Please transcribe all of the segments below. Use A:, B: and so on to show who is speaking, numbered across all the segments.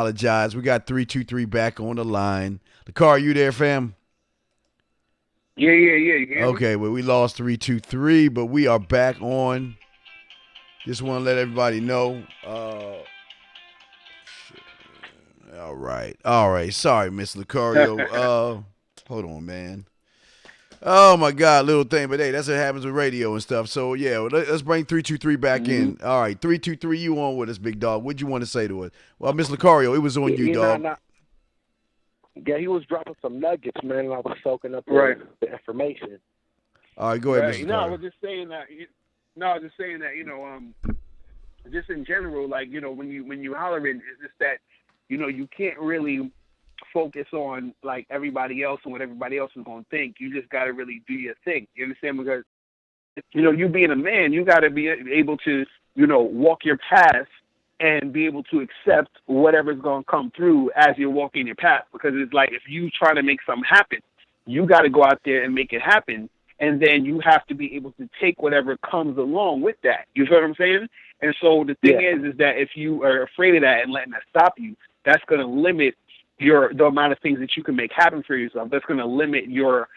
A: Apologize. We got 323 back on the line. The car, you there, fam?
B: Yeah. You hear me?
A: Okay, well, we lost 323, but we are back on. Just want to let everybody know. All right. All right. Sorry, Miss Locario. Hold on, man. Oh my God, little thing, but hey, that's what happens with radio and stuff. So yeah, well, let's bring 323 back
B: Mm-hmm.
A: in. All right, 323, you on with us, big dog? What'd you want to say to us? Well, Miss Locario, it was on you,
C: You know,
A: dog.
C: not, yeah, he was dropping some nuggets, man, and I was soaking up
B: Right.
C: the information.
A: All right, go ahead, Miss
B: Right. No, I
A: Locario.
B: was just saying that. No, I was just saying that. Just in general, like when you hollering, is just that you can't really focus on like everybody else and what everybody else is gonna think. You just gotta really do your thing. You understand? Because you being a man, you gotta be able to walk your path and be able to accept whatever's gonna come through as you're walking your path. Because it's like if you try to make something happen, you got to go out there and make it happen. And then you have to be able to take whatever comes along with that. You feel what I'm saying? And so the thing is that if you are afraid of that and letting that stop you, that's going to limit the amount of things that you can make happen for yourself. That's going to limit your,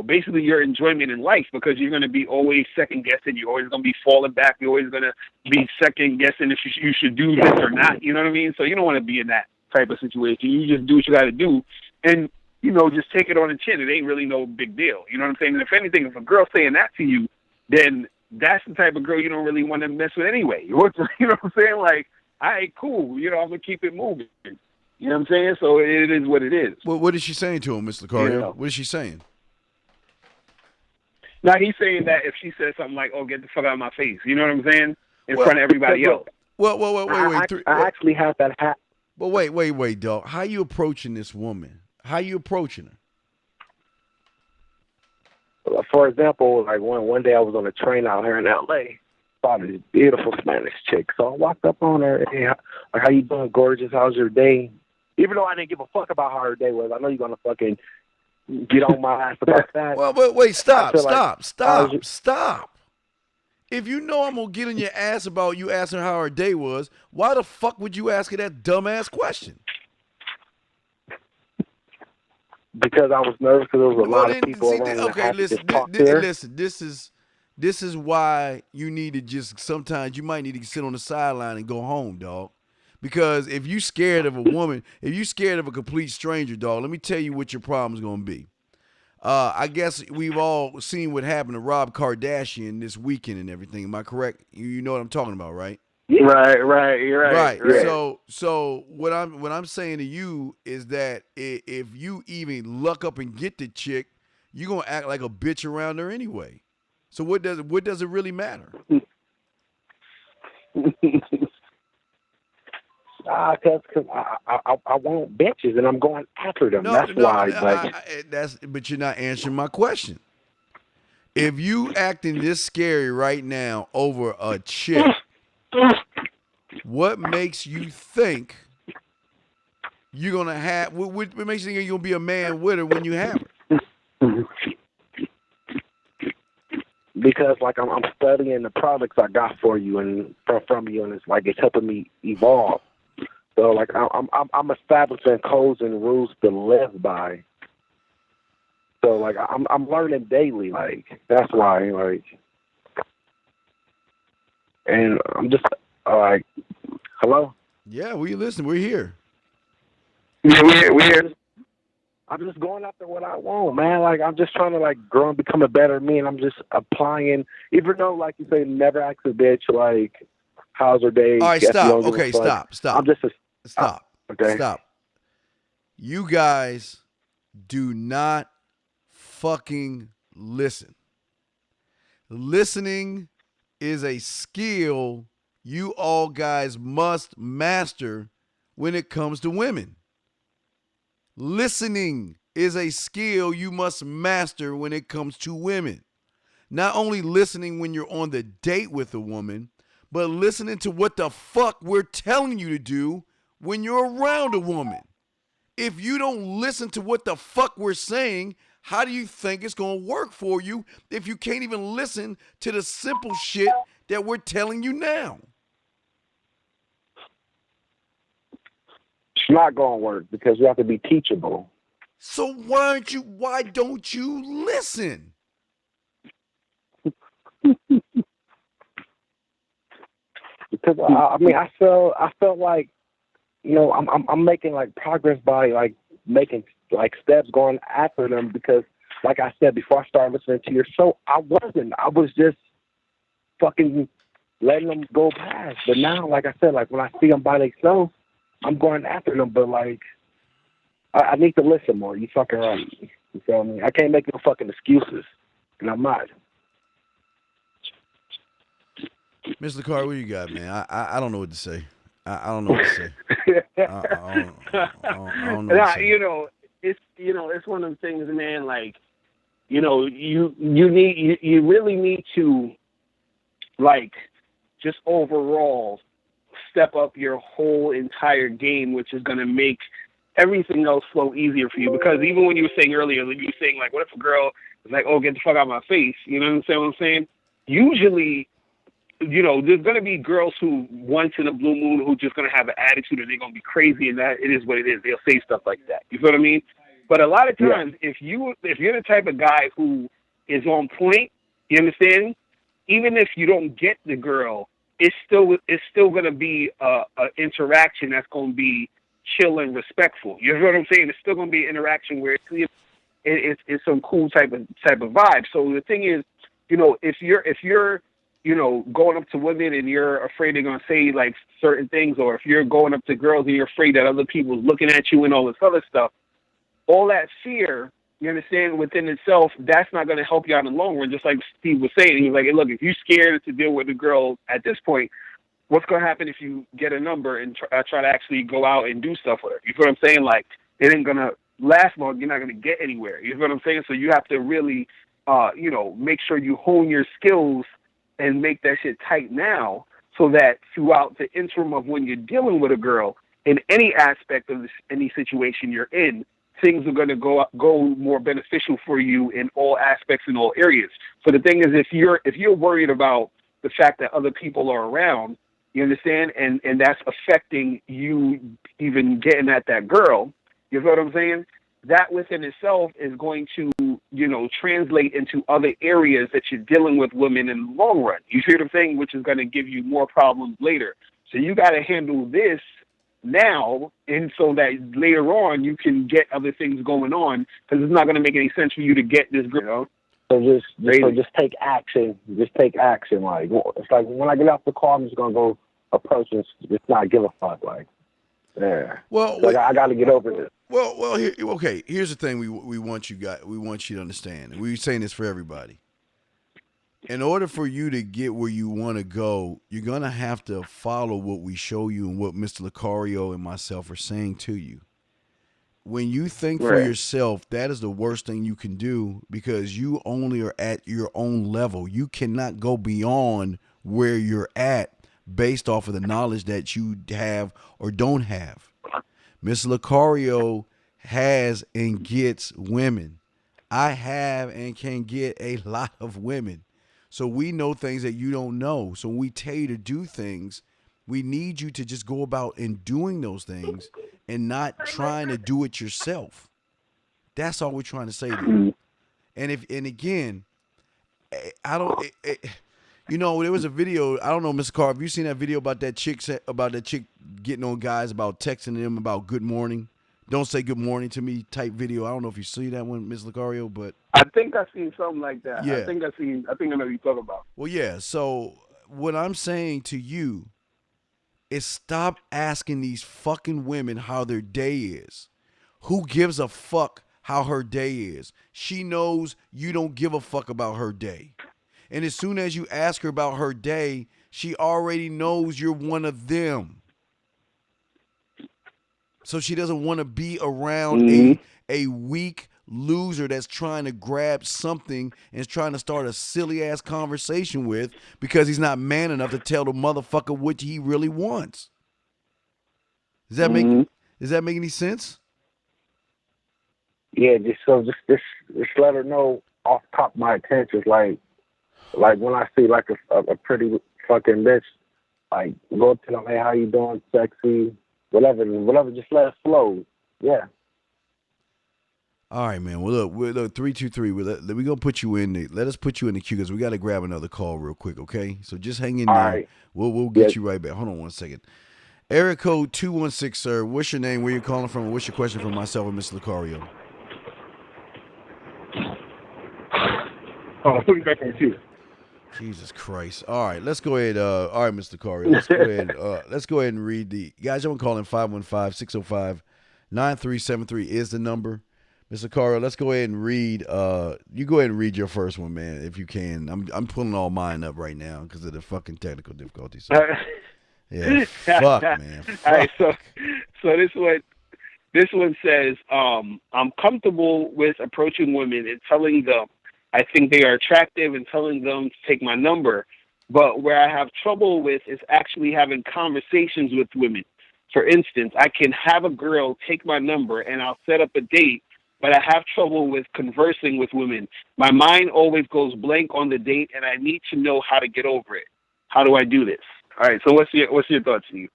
B: basically your enjoyment in life because you're going to be always second guessing. You're always going to be falling back. You're always going to be second guessing if you should do this or not. You know what I mean? So you don't want to be in that type of situation. You just do what you got to do. And just take it on the chin. It ain't really no big deal. You know what I'm saying? And if anything, if a girl's saying that to you, then that's the type of girl you don't really want to mess with anyway. You know what I'm saying? Like, all right, cool. I'm going to keep it moving. You know what I'm saying? So it is what it is.
A: Well, what is she saying to him, Miss Locario?
B: Yeah.
A: What is she saying?
B: Now, he's saying that if she says something like, oh, get the fuck out of my face, you know what I'm saying? In front of everybody else.
A: Well, wait.
C: I actually have that hat.
A: But wait, dog. How you approaching this woman? How you approaching her?
C: For example, like one day I was on a train out here in L.A., saw this beautiful Spanish chick. So I walked up on her, hey, how you doing, gorgeous? How's your day? Even though I didn't give a fuck about how her day was, I know you're going to fucking get on my ass about that.
A: Well, but wait, stop.
C: Stop.
A: If you know I'm going to get on your ass about you asking her how her day was, why the fuck would you ask her that dumbass question?
C: Because I was nervous because there was a lot of people around.
A: Okay, listen. This is why you need to just sometimes you might need to sit on the sideline and go home, dog. Because if you scared of a woman, if you scared of a complete stranger, dog, let me tell you what your problem's gonna be. I guess we've all seen what happened to Rob Kardashian this weekend and everything. Am I correct? You know what I'm talking about, right?
B: Right. You're right.
A: So what I'm saying to you is that if you even luck up and get the chick, you're gonna act like a bitch around her anyway. So what does it really matter?
C: Because I want bitches and I'm going after them.
A: But you're not answering my question. If you acting this scary right now over a chick, what makes you think you're gonna have? What makes you think you're gonna be a man with her when you have her?
C: Because like I'm studying the products I got for you and from you, and it's helping me evolve. So like I'm establishing codes and rules to live by. So like I'm learning daily. Like that's why and I'm just like, hello.
A: Yeah, we listen. We're here.
B: Yeah, we're here.
C: I'm just going after what I want, man. Like I'm just trying to like grow and become a better me, and I'm just applying. Even though, like you say, never ask a bitch like, "How's her day?"
A: All right, stop. Okay, stop.
C: I'm just
A: stop.
C: Okay,
A: stop. You guys do not fucking listen. Listening is a skill you all guys must master when it comes to women. Listening is a skill you must master when it comes to women. Not only listening when you're on the date with a woman, but listening to what the fuck we're telling you to do when you're around a woman. If you don't listen to what the fuck we're saying, how do you think it's going to work for you if you can't even listen to the simple shit that we're telling you now?
C: not gonna work because you have to be teachable.
A: So why don't you listen?
C: Because I felt like, I'm making like progress by like making like steps going after them because, like I said before I started listening to your show, I was just fucking letting them go past. But now, like I said, like when I see them by themselves, I'm going after them. But like, I need to listen more. You fucking right. You feel me? I can't make no fucking excuses, and I'm not.
A: Mr. Carr, what you got, man? I don't know what to say. I don't know what to say. I don't know what to say.
B: It's one of the things, man. Like, you really need to, like, just overall step up your whole entire game, which is going to make everything else flow easier for you. Because even when you were saying earlier, you were saying, like, what if a girl is like, oh, get the fuck out of my face? You know what I'm saying? Usually, there's going to be girls who once in a blue moon who just going to have an attitude and they're going to be crazy, and that it is what it is. They'll say stuff like that. You feel what I mean? But a lot of times, if you're the type of guy who is on point, you understand? Even if you don't get the girl, it's still going to be a interaction that's going to be chill and respectful. You know what I'm saying? It's still going to be an interaction where it's some cool type of vibe. So the thing is, if you're going up to women and you're afraid they're going to say like certain things, or if you're going up to girls and you're afraid that other people's looking at you and all this other stuff, all that fear, you understand, within itself, that's not going to help you out in the long run. Just like Steve was saying, he was like, hey, look, if you're scared to deal with a girl at this point, what's going to happen if you get a number and try to actually go out and do stuff with her? You know what I'm saying? Like, it ain't going to last long. You're not going to get anywhere. You know what I'm saying? So you have to really, make sure you hone your skills and make that shit tight now, so that throughout the interim of when you're dealing with a girl in any aspect of any situation you're in, things are going to go more beneficial for you in all aspects, in all areas. So the thing is, if you're worried about the fact that other people are around, you understand, and that's affecting you even getting at that girl, you know what I'm saying? That within itself is going to, translate into other areas that you're dealing with women in the long run. You see what I'm saying? Which is going to give you more problems later. So you got to handle this now, and so that later on you can get other things going on, because it's not going to make any sense for you to get this girl.
C: So just take action. Just take action. Like, it's like when I get off the car, I'm just gonna go approach and just not give a fuck. Like, yeah.
A: Well,
C: I got to get over this.
A: Well, here's the thing we want you to understand. And we're saying this for everybody. In order for you to get where you want to go, you're going to have to follow what we show you and what Mr. Locario and myself are saying to you. When you think for yourself, that is the worst thing you can do, because you only are at your own level. You cannot go beyond where you're at based off of the knowledge that you have or don't have. Mr. Locario has and gets women. I have and can get a lot of women. So we know things that you don't know. So when we tell you to do things, we need you to just go about and doing those things and not trying to do it yourself. That's all we're trying to say to you. And again, I don't. There was a video. I don't know, Mr. Carr. Have you seen that video about that chick getting on guys about texting them about good morning? Don't say good morning to me type video. I don't know if you see that one, Ms. Locario, but
B: I think I've seen something like that.
A: Yeah.
B: I think I know what you're talking about.
A: Well, yeah. So what I'm saying to you is stop asking these fucking women how their day is. Who gives a fuck how her day is? She knows you don't give a fuck about her day. And as soon as you ask her about her day, she already knows you're one of them. So she doesn't want to be around a weak loser that's trying to grab something and is trying to start a silly ass conversation with, because he's not man enough to tell the motherfucker what he really wants. Does that make any sense?
C: Yeah, just let her know off top of my intentions. Like when I see a pretty fucking bitch, like go up to them, hey, how you doing, sexy? whatever, just let it flow. Yeah.
A: All right, man. Well, look, 323. We gonna put you in. Let us put you in the queue because we got to grab another call real quick. Okay, so just hang in
C: All
A: there.
C: right.
A: We'll
C: Yeah.
A: get you right back. Hold on one second. Area code 216, sir. What's your name? Where you calling from? What's your question for myself and Mr. Locario?
B: Oh, put me back on too.
A: Jesus Christ. All right, let's go ahead. All right, Mr. Locario. Let's go ahead. Let's go ahead and read the guys. I'm calling 515-605-9373 is the number. Mr. Locario, let's go ahead and read. You go ahead and read your first one, man, if you can. I'm pulling all mine up right now because of the fucking technical difficulties. So. Yeah, fuck, man. Fuck.
B: All right, so this one says, I'm comfortable with approaching women and telling them I think they are attractive and telling them to take my number. But where I have trouble with is actually having conversations with women. For instance, I can have a girl take my number and I'll set up a date, but I have trouble with conversing with women. My mind always goes blank on the date, and I need to know how to get over it. How do I do this? All right. So what's your thoughts, Steve?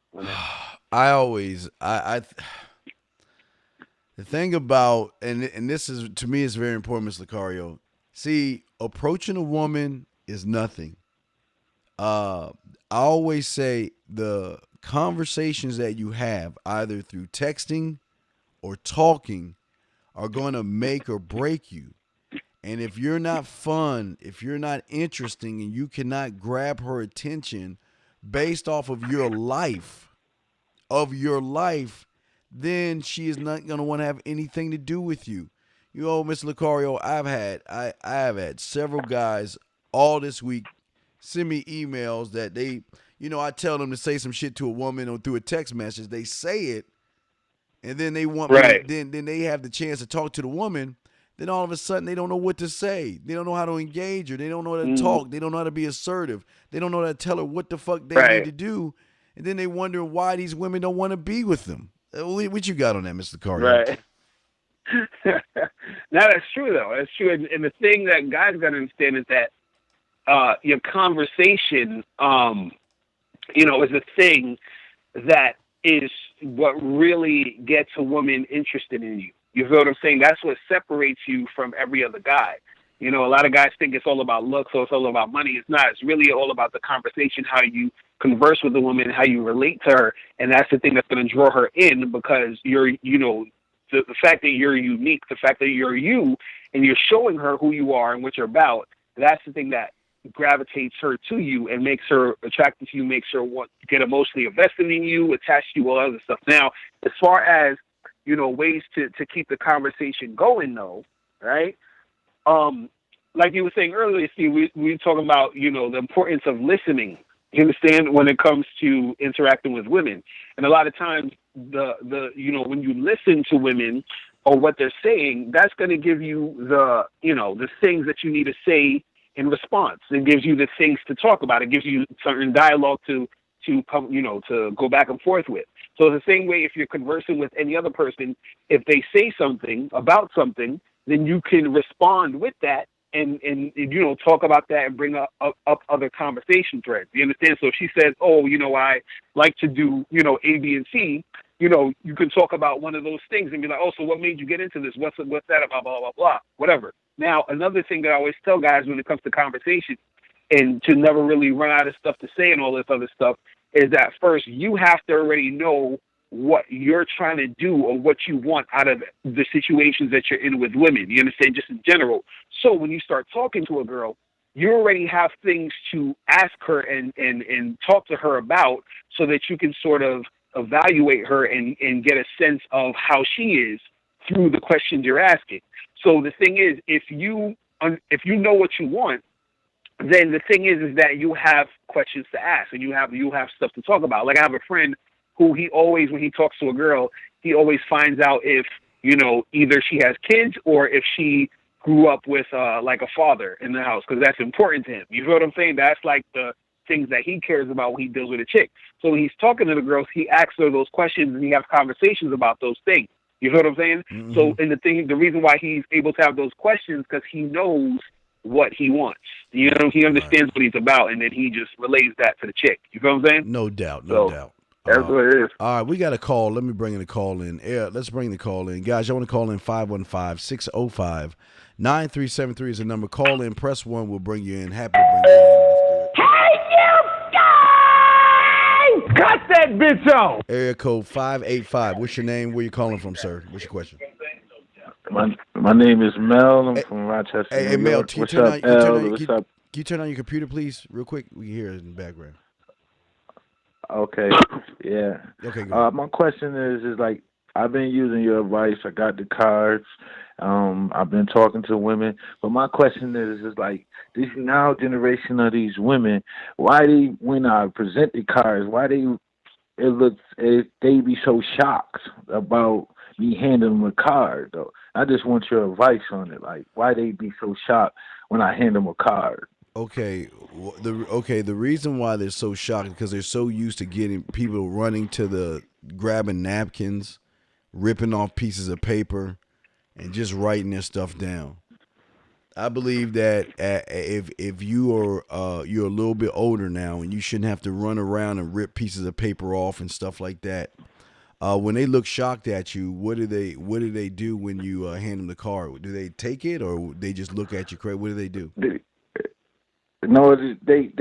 A: The thing about and this is to me is very important, Mr. Locario. See, approaching a woman is nothing. I always say the conversations that you have either through texting or talking are going to make or break you. And if you're not fun, if you're not interesting, and you cannot grab her attention based off of your life, then she is not going to want to have anything to do with you. You know, Mr. Locario, I have had several guys all this week send me emails that I tell them to say some shit to a woman or through a text message. They say it, and then they want me
B: Right.
A: to, then they have the chance to talk to the woman. Then all of a sudden they don't know what to say. They don't know how to engage her. They don't know how to talk. They don't know how to be assertive. They don't know how to tell her what the fuck they need to do. And then they wonder why these women don't want to be with them. What you got on that, Mr. Locario?
B: Right. Now that's true though. That's true. And the thing that guys got to understand is that your conversation, is a thing that is what really gets a woman interested in you. You feel what I'm saying? That's what separates you from every other guy. A lot of guys think it's all about looks or it's all about money. It's not. It's really all about the conversation, how you converse with the woman, how you relate to her, and that's the thing that's going to draw her in because the fact that you're unique, the fact that you're you, and you're showing her who you are and what you're about. That's the thing that gravitates her to you and makes her attracted to you, makes her want to get emotionally invested in you, attached to you, all other stuff. Now, as far as ways to keep the conversation going, though, right? Like you were saying earlier, Steve, we were talking about, the importance of listening. You understand, when it comes to interacting with women. And a lot of times when you listen to women or what they're saying, that's going to give you the things that you need to say in response. It gives you the things to talk about. It gives you certain dialogue to come, to go back and forth with. So the same way, if you're conversing with any other person, if they say something about something, then you can respond with that and talk about that and bring up other conversation threads. You understand? So if she says, "Oh, I like to do, A, B, and C," you can talk about one of those things and be like, "Oh, so what made you get into this? What's that about? Blah, blah, blah, whatever." Now, another thing that I always tell guys when it comes to conversation and to never really run out of stuff to say and all this other stuff is that first you have to already know what you're trying to do or what you want out of the situations that you're in with women. You understand? Just in general. So when you start talking to a girl, you already have things to ask her and talk to her about so that you can sort of evaluate her and get a sense of how she is through the questions you're asking. So the thing is, if you know what you want, then the thing is that you have questions to ask and you have stuff to talk about. Like I have a friend who he always, when he talks to a girl, he always finds out if, either she has kids or if she grew up with like a father in the house, because that's important to him. You know what I'm saying? That's like the things that he cares about when he deals with a chick. So when he's talking to the girls, he asks her those questions and he has conversations about those things. You know what I'm saying? Mm-hmm. So, and the reason why he's able to have those questions because he knows what he wants. He understands what he's about, and then he just relays that to the chick. You know what I'm saying?
A: No doubt.
B: That's what it is.
A: All right, we got a call. Let me bring in the call in. Yeah, let's bring the call in. Guys, y'all want to call in 515-605-9373 is the number. Call in, press 1. We'll bring you in. Happy to bring you in. Let's do it.
D: Hey, you guys! Cut that bitch off!
A: Area code 585. What's your name? Where you calling from, sir? What's your question?
E: My name is Mel. I'm
A: Hey,
E: from Rochester,
A: hey,
E: New
A: Mel,
E: York. What's up, L? What's up?
A: can you turn on your computer, please, real quick? We can hear it in the background.
E: Okay, yeah.
A: Okay, go.
E: My question is like I've been using your advice. I got the cards. I've been talking to women, but my question is like this now generation of these women. Why they when I present the cards? Why they be so shocked about me handing them a card though? I just want your advice on it. Like why they be so shocked when I hand them a card?
A: Okay, the reason why they're so shocked is because they're so used to getting people running to the grabbing napkins, ripping off pieces of paper, and just writing their stuff down. I believe that if you are you're a little bit older now and you shouldn't have to run around and rip pieces of paper off and stuff like that. When they look shocked at you, what do they do when you hand them the card? Do they take it or they just look at you crazy? What do they do?
E: No, they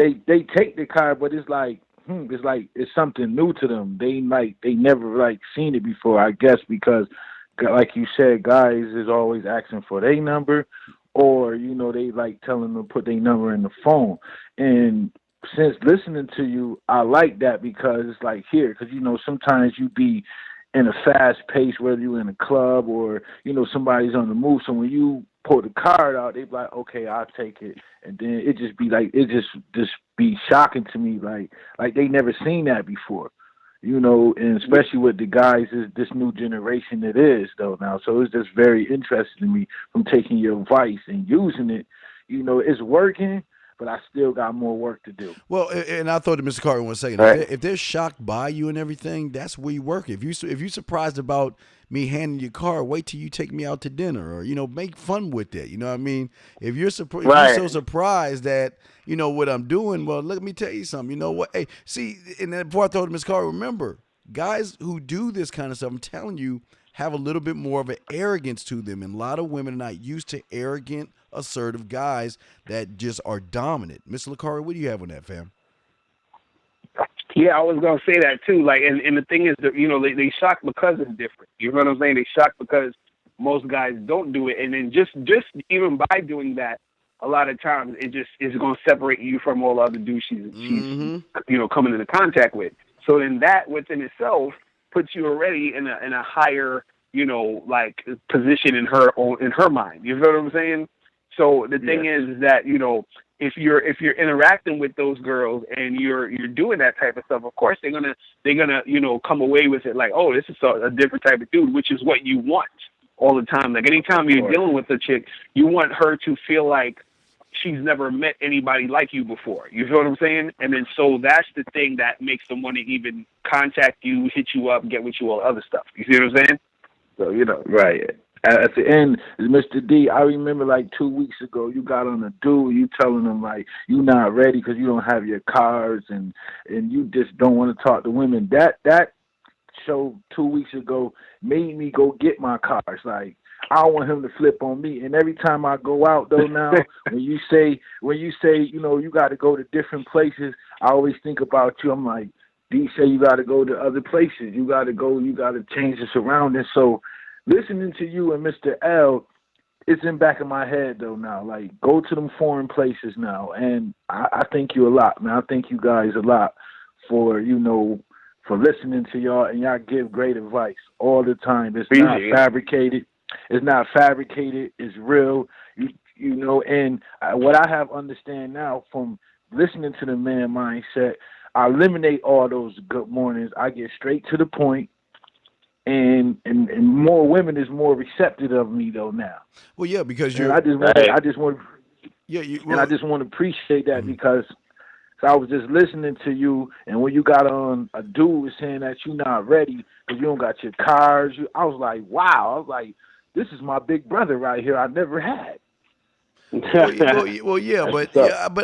E: take the card, but it's like it's something new to them. They never like seen it before. I guess because like you said, guys is always asking for their number, or they like telling them to put their number in the phone. And since listening to you, I like that because it's like here, because sometimes you be in a fast pace, whether you're in a club or somebody's on the move. So when you pull the card out, they be like, okay, I'll take it, and then it just be like it just be shocking to me, like they never seen that before. And especially with the guys, is this new generation it is though now. So it's just very interesting to me from taking your advice and using it. It's working, but I still got more work to do.
A: Well, and I thought to Mr. Carter 1 second.
E: Right.
A: If they're shocked by you and everything, that's where you work. If you surprised about me handing you a card, wait till you take me out to dinner, or make fun with it. You know what I mean? If you're if you're so surprised that what I'm doing, well, let me tell you something. You know what? Hey, see, and then before I throw to Mr. Carter, remember, guys who do this kind of stuff, I'm telling you, have a little bit more of an arrogance to them, and a lot of women are not used to arrogant, assertive guys that just are dominant. Mr. Locario, what do you have on that, fam?
B: Yeah, I was gonna say that too. Like, and the thing is that they shock because it's different. You know what I'm saying? They shock because most guys don't do it, and then just even by doing that, a lot of times it just is gonna separate you from all the other dudes she's coming into contact with. So then that within itself puts you already in a higher like position in her mind. You know what I'm saying? So the thing is that if you're interacting with those girls and you're doing that type of stuff, of course they're gonna come away with it like, oh, this is a different type of dude, which is what you want all the time. Like anytime you're dealing with a chick, you want her to feel like she's never met anybody like you before. You feel what I'm saying? And then so that's the thing that makes them want to even contact you, hit you up, get with you, all other stuff. You see what I'm saying? So
E: Right. At the end, Mr. D, I remember like 2 weeks ago, you got on a dude, you telling him like you not ready because you don't have your cards and you just don't want to talk to women. That show 2 weeks ago made me go get my cards. Like I don't want him to flip on me. And every time I go out though now, when you say you got to go to different places, I always think about you. I'm like, D say you got to go to other places. You got to change the surroundings. So listening to you and Mr. L, it's in back of my head though now. Like go to them foreign places now, and I thank you a lot, man. I thank you guys a lot for for listening to y'all, and y'all give great advice all the time. It's not fabricated. It's not fabricated. It's real. And what I have understand now from listening to the man mindset, I eliminate all those good mornings. I get straight to the point. And more women is more receptive of me though now.
A: Well, yeah, because
E: I just want I just want to appreciate that because I was just listening to you, and when you got on a dude was saying that you're not ready because you don't got your cards, I was like, wow. I was like, this is my big brother right here. I never had.
A: Yeah,
C: That's
A: but
C: what's up.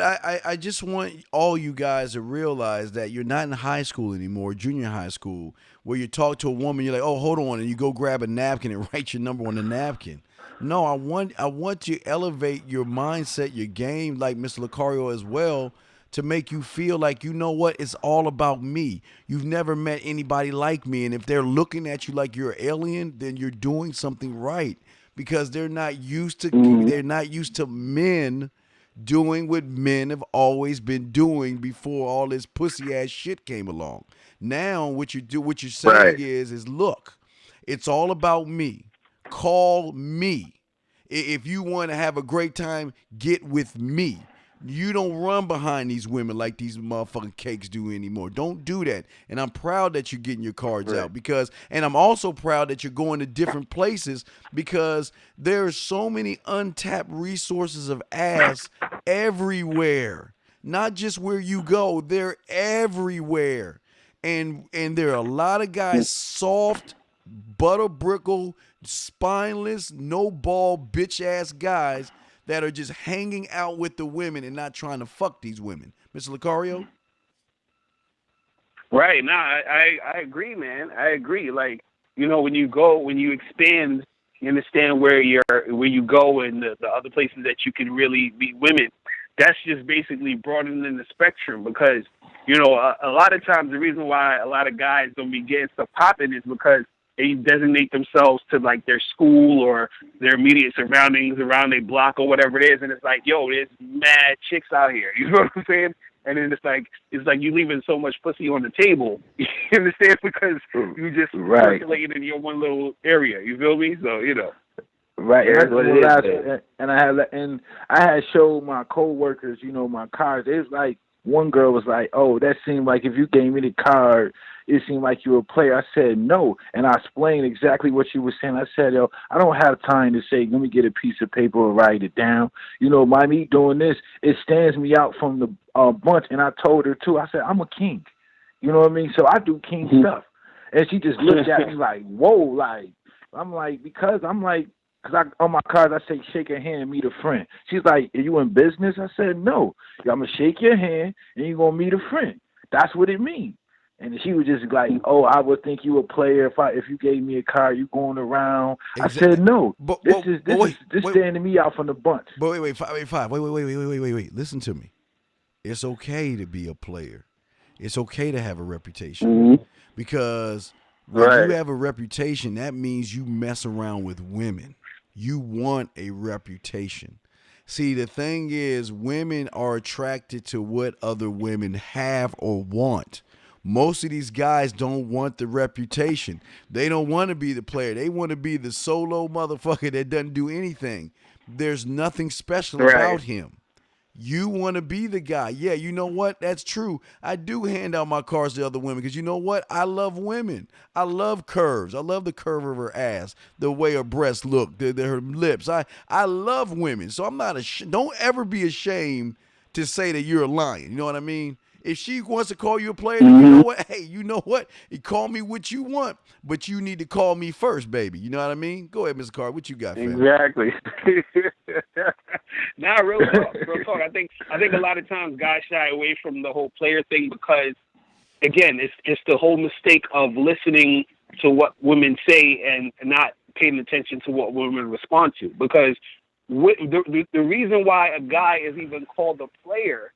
A: I just want all you guys to realize that you're not in high school anymore, junior high school, where you talk to a woman, you're like, oh, hold on, and you go grab a napkin and write your number on the napkin. No, I want to elevate your mindset, your game, like Mr. Locario as well, to make you feel like you know what, it's all about me. You've never met anybody like me, and if they're looking at you like you're an alien, then you're doing something right because
C: Hmm.
A: they're not used to men doing what men have always been doing before all this pussy ass shit came along. Now what you're saying
C: Right.
A: is look, it's all about me. Call me. If you want to have a great time, get with me. You don't run behind these women like these motherfucking cakes do anymore. Don't do that. And I'm proud that you're getting your cards
C: Right.
A: out because, and I'm also proud that you're going to different places because there's so many untapped resources of ass everywhere. Not just where you go, they're everywhere. And there are a lot of guys soft, butter brickle, spineless, no ball, bitch ass guys that are just hanging out with the women and not trying to fuck these women. Mr. Lucario?
B: Right. No, I agree, man. I agree. Like, when you go, when you expand, you understand where you go and the other places that you can really meet women. That's just basically broadening the spectrum because, a lot of times the reason why a lot of guys don't be getting stuff popping is because they designate themselves to like their school or their immediate surroundings around their block or whatever it is, and it's like, yo, there's mad chicks out here. You know what I'm saying? And then it's like you leaving so much pussy on the table. You understand? Because you just
E: Right.
B: circulating in your one little area. You feel me? So
E: Right,
C: It
E: and
C: is
E: that's
C: what it
E: what
C: is,
E: I
C: man.
E: and I had showed my coworkers, my cards. It was like one girl was like, "Oh, that seemed like if you gave me the card, it seemed like you were a player." I said no, and I explained exactly what she was saying. I said, "Yo, I don't have time to say. Let me get a piece of paper and write it down. By me doing this, it stands me out from the bunch." And I told her too. I said, "I'm a king. You know what I mean? So I do king stuff." And she just looked at me like, "Whoa!" Like I'm like because I'm like. Because on my cards, I say shake your hand and meet a friend. She's like, are you in business? I said, no. I'm going to shake your hand and you're going to meet a friend. That's what it means. And she was just like, oh, I would think you a player if you gave me a card, you going around. I
A: Exactly.
E: said, no.
A: But,
E: This
A: but,
E: is
A: but
E: this is
A: wait,
E: this
A: wait,
E: standing me out from the bunch.
A: but wait, five. Wait. Listen to me. It's okay to be a player. It's okay to have a reputation
C: Hmm.
A: because when you
C: Right.
A: have a reputation, that means you mess around with women. You want a reputation. See, the thing is, women are attracted to what other women have or want. Most of these guys don't want the reputation. They don't want to be the player. They want to be the solo motherfucker that doesn't do anything. There's nothing special
B: right.
A: about him. You want to be the guy. Yeah, you know what? That's true. I do hand out my cards to other women because you know what? I love women. I love curves. I love the curve of her ass, the way her breasts look, her lips. I love women. So I'm not don't ever be ashamed to say that you're lying. You know what I mean? If she wants to call you a player, then you
C: Hmm.
A: know what? Hey, you know what? You call me what you want, but you need to call me first, baby. You know what I mean? Go ahead, Mr. Carr. What you got, fam?
B: Exactly. Nah, real talk. Real talk. I think a lot of times guys shy away from the whole player thing because again, it's the whole mistake of listening to what women say and not paying attention to what women respond to. Because the reason why a guy is even called a player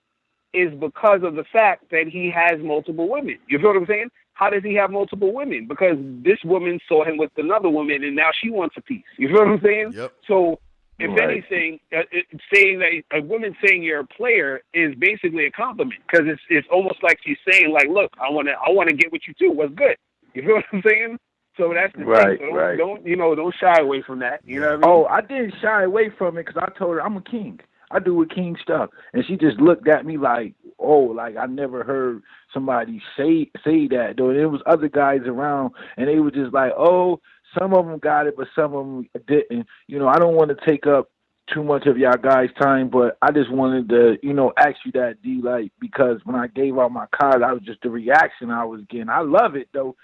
B: is because of the fact that he has multiple women. You feel what I'm saying? How does he have multiple women? Because this woman saw him with another woman, and now she wants a piece. You feel what I'm saying?
A: Yep.
B: So, if
C: Right.
B: anything, saying that a woman saying you're a player is basically a compliment because it's almost like she's saying like, look, I want to get what you do. What's good? You feel what I'm saying? So that's the thing.
C: Right.
B: So
C: Right.
B: don't shy away from that. You know
A: Yeah.
B: what I mean?
E: Oh, I didn't shy away from it because I told her I'm a king. I do with king stuff, and she just looked at me like, "Oh, like I never heard somebody say that." Though there was other guys around, and they were just like, "Oh, some of them got it, but some of them didn't." I don't want to take up too much of y'all guys' time, but I just wanted to, ask you that, D, like because when I gave out my card, I was just the reaction I was getting. I love it though,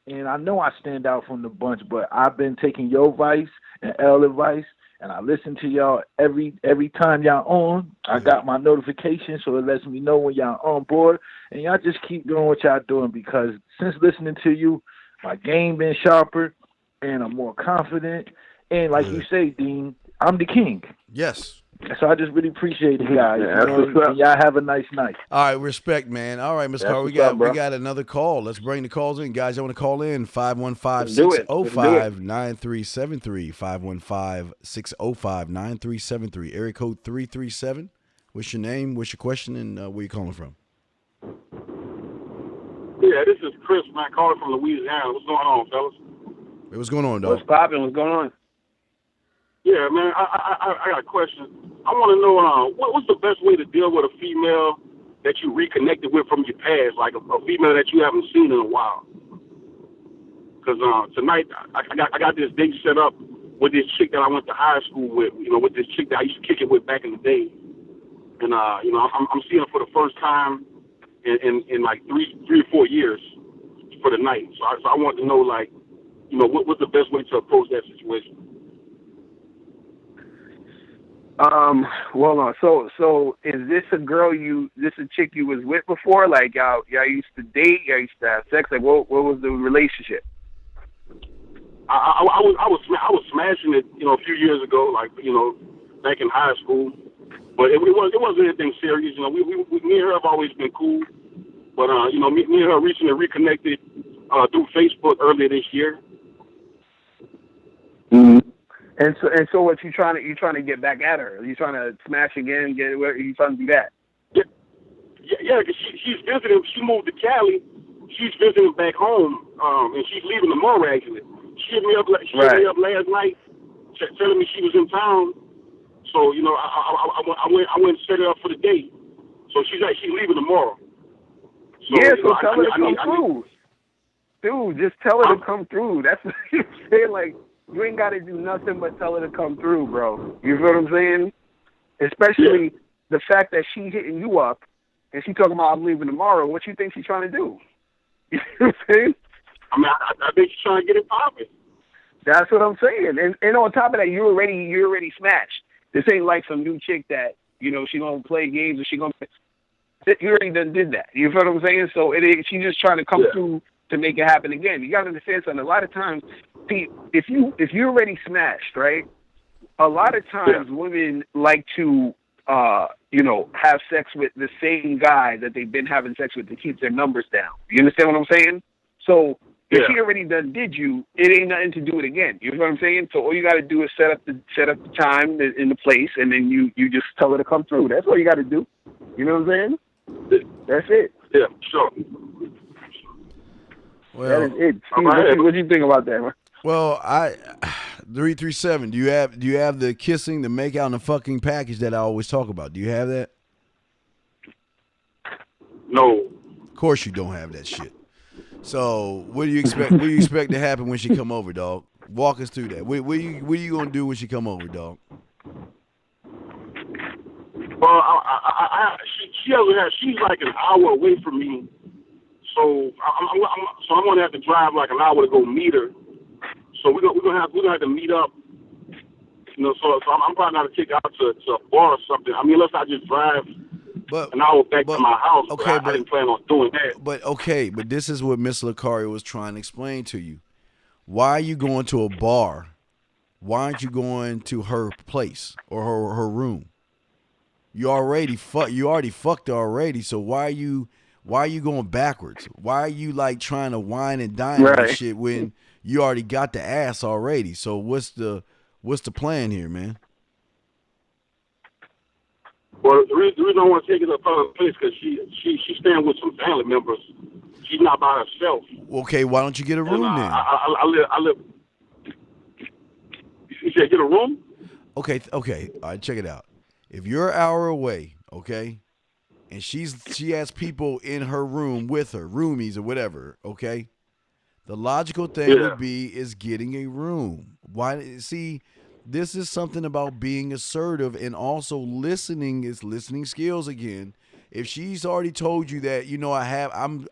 E: and I know I stand out from the bunch, but I've been taking your advice and L advice, and I listen to y'all every time y'all on. I got my notification, so it lets me know when y'all on board. And y'all just keep doing what y'all doing, because since listening to you, my game been sharper, and I'm more confident. And like you say, Dean, I'm the king.
A: Yes.
E: So I just really appreciate it, guys. And y'all have a nice night.
A: All right, respect, man. All right, Miss Carr, we got another call. Let's bring the calls in. Guys, I want to call in 515-605-9373. 515-605-9373. Area code 337. What's your name? What's your question? And where you calling from?
F: Yeah, this is Chris, man, calling from Louisiana. What's going on, fellas?
A: Hey, what's going on, dog?
B: What's popping? What's going on?
F: Yeah, man, I got a question. I want to know what's the best way to deal with a female that you reconnected with from your past, like a female that you haven't seen in a while. Because tonight I got this date set up with this chick that I went to high school with, with this chick that I used to kick it with back in the day. And, I'm seeing her for the first time in like three or 4 years for the night. So I want to know, like, what's the best way to approach that situation?
B: Hold on. So is this a chick you was with before? Like y'all used to date, y'all used to have sex? Like what was the relationship?
F: I was smashing it, a few years ago, like, back in high school. But it wasn't anything serious. Me and her have always been cool. But me and her recently reconnected through Facebook earlier this year.
B: Mm-hmm. And so what you trying to get back at her? Are you trying to smash again? Are you trying to do that?
F: Yeah. Cause she's visiting. She moved to Cali. She's visiting back home, and she's leaving tomorrow. Actually, she hit me up last night, telling me she was in town. So I went and set it up for the date. So she's leaving tomorrow. So,
B: so tell her to come through. Dude, just tell her to come through. That's what you're saying. Like, you ain't got to do nothing but tell her to come through, bro. You feel what I'm saying? Especially the fact that she hitting you up and she talking about I'm leaving tomorrow. What you think she's trying to do? You know what I'm saying?
F: I mean, I think she's trying to get it popping.
B: That's what I'm saying. And on top of that, you're already smashed. This ain't like some new chick that, she gonna play games or she gonna. You already done did that. You feel what I'm saying? So she's just trying to come through to make it happen again. You gotta understand something. A lot of times, if you're already smashed, right? A lot of times women like to have sex with the same guy that they've been having sex with to keep their numbers down. You understand what I'm saying? So if she already done did you, it ain't nothing to do it again. You know what I'm saying? So all you got to do is set up the time in the place, and then you just tell her to come through. That's all you got to do. You know what I'm saying? That's it.
F: Yeah, sure.
A: Well,
B: that is it. Steve, what do you think about that, man?
A: Well, 337. Do you have the kissing, the make out, and the fucking package that I always talk about? Do you have that?
F: No.
A: Of course you don't have that shit. So what do you expect? What do you expect to happen when she come over, dog? Walk us through that. What are you gonna do when she come over, dog?
F: Well, she's like an hour away from me, so I'm gonna have to drive like an hour to go meet her. So we're gonna have to meet up. So I'm probably not to take her out to a bar or something. I mean, unless I just drive an hour back to my house. Okay, I didn't plan on doing that.
A: But this is what Miss Locario was trying to explain to you. Why are you going to a bar? Why aren't you going to her place or her room? You already fucked her already. So why are you going backwards? Why are you like trying to wine and dine and shit when you already got the ass already? So what's the plan here, man?
F: Well, the reason I want to take her to a public place because she's staying with some family members. She's not by herself.
A: Okay, why don't you get a room then?
F: I live. You said get a room?
A: Okay. All right, check it out. If you're an hour away, okay, and she has people in her room with her, roomies or whatever, okay, the logical thing would be is getting a room. Why? See, this is something about being assertive and also listening skills again. If she's already told you that,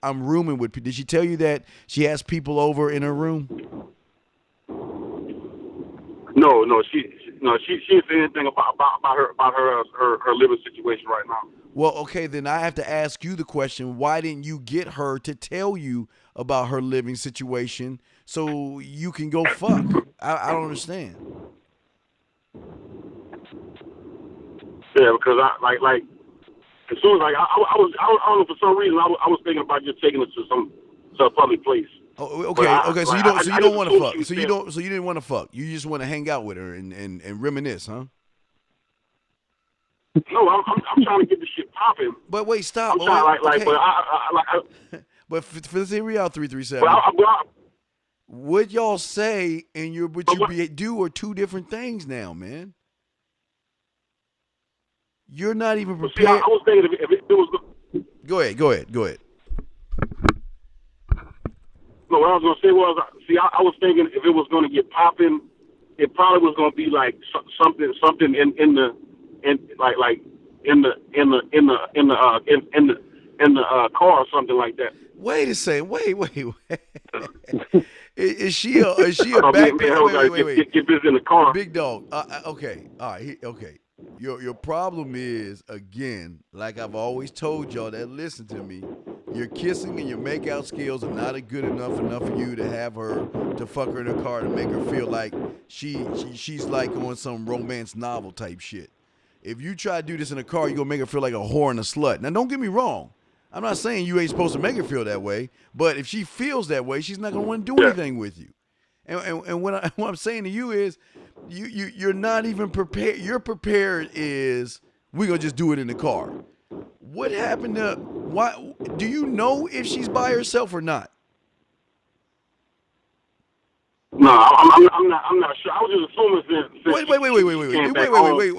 A: I'm rooming with people. Did she tell you that she has people over in her room?
F: No, she didn't say anything about her living situation right now.
A: Well, okay, then I have to ask you the question: why didn't you get her to tell you about her living situation so you can go fuck? I don't understand.
F: Yeah, because I like as soon as I don't know, for some reason I was thinking about just taking her to a public place.
A: Oh, okay. So you don't want to fuck. So you didn't want to fuck. You just want to hang out with her and reminisce, huh?
F: No, I'm trying to get this shit popping.
A: But wait, stop.
F: I'm trying
A: okay. But let's hear me out, 337. What y'all say and do are two different things now, man. You're not even prepared.
F: See, I was thinking if it was.
A: Go ahead.
F: No, what I was gonna say was, I was thinking if it was gonna get popping, it probably was gonna be like something in the car or something like that.
A: Wait a second. Wait. Is she a backpack? Wait.
F: If it's in the car.
A: Big dog. Okay. All right. Okay. Your problem is, again, like I've always told y'all that listen to me, your kissing and your makeout skills are not good enough for you to have her to fuck her in her car to make her feel like she's like on some romance novel type shit. If you try to do this in a car, you're gonna make her feel like a whore and a slut. Now, don't get me wrong. I'm not saying you ain't supposed to make her feel that way, but if she feels that way, she's not gonna want to do anything with you. And what I'm saying to you is, you're not even prepared. You're prepared is we're gonna just do it in the car. What happened to why? Do you know if she's by herself or not?
F: No, I'm not sure. I was just assuming
A: Wait.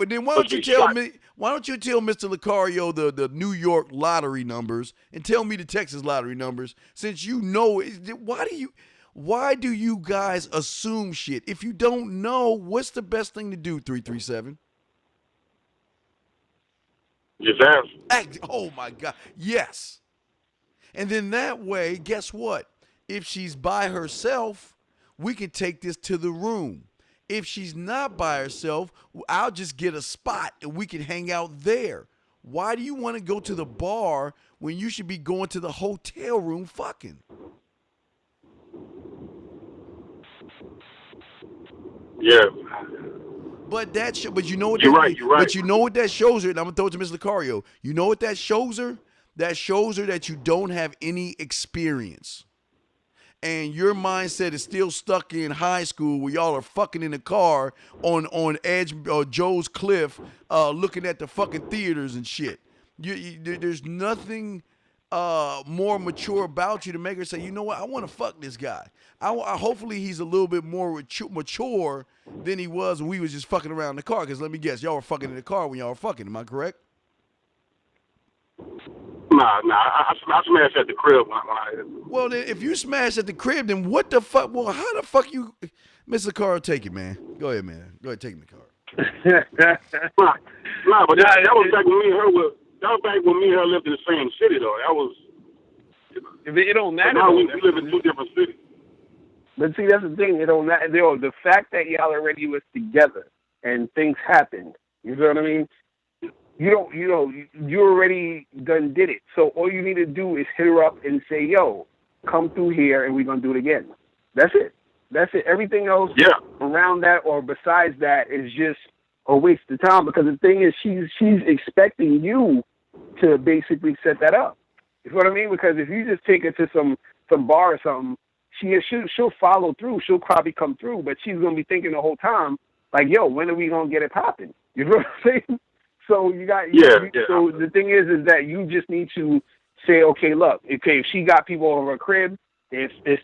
A: Then why don't you tell me? Why don't you tell Mr. Locario the New York lottery numbers and tell me the Texas lottery numbers? Since you know, why do you guys assume shit? If you don't know, what's the best thing to do, 337?
F: Just ask.
A: Oh, my God. Yes. And then that way, guess what? If she's by herself, we can take this to the room. If she's not by herself, I'll just get a spot and we can hang out there. Why do you want to go to the bar when you should be going to the hotel room fucking?
F: Yeah.
A: But you know what?
F: You're right.
A: But you know what that shows her, and I'm gonna throw it to Mr. Locario. You know what that shows her? That shows her that you don't have any experience, and your mindset is still stuck in high school where y'all are fucking in the car on Edge Joe's Cliff, looking at the fucking theaters and shit. There's nothing more mature about you to make her say, you know what, I want to fuck this guy. Hopefully he's a little bit more mature than he was when we was just fucking around in the car. Because let me guess, y'all were fucking in the car when y'all were fucking. Am I correct?
F: Nah. I smashed at the crib when I.
A: Well, then, if you smashed at the crib, then what the fuck? Well, how the fuck you, Mr. Carl, take it, man? Go ahead, man. Go ahead, take me, Carl.
F: Nah, but that was back when me and her were. That was back when me and her lived in the same city, though. That was.
B: It don't matter.
F: Now we live in two different cities.
B: But see, that's the thing. It don't matter. The fact that y'all already was together and things happened. You know what I mean? You already done did it. So all you need to do is hit her up and say, "Yo, come through here, and we're gonna do it again." That's it. Everything else around that or besides that is just a waste of time. Because the thing is, she's expecting you to basically set that up. You know what I mean? Because if you just take her to some bar or something, she'll follow through. She'll probably come through, but she's gonna be thinking the whole time, like, "Yo, when are we gonna get it popping?" You know what I'm saying? So So the thing is that you just need to say, okay, look, if she got people over her crib, if it's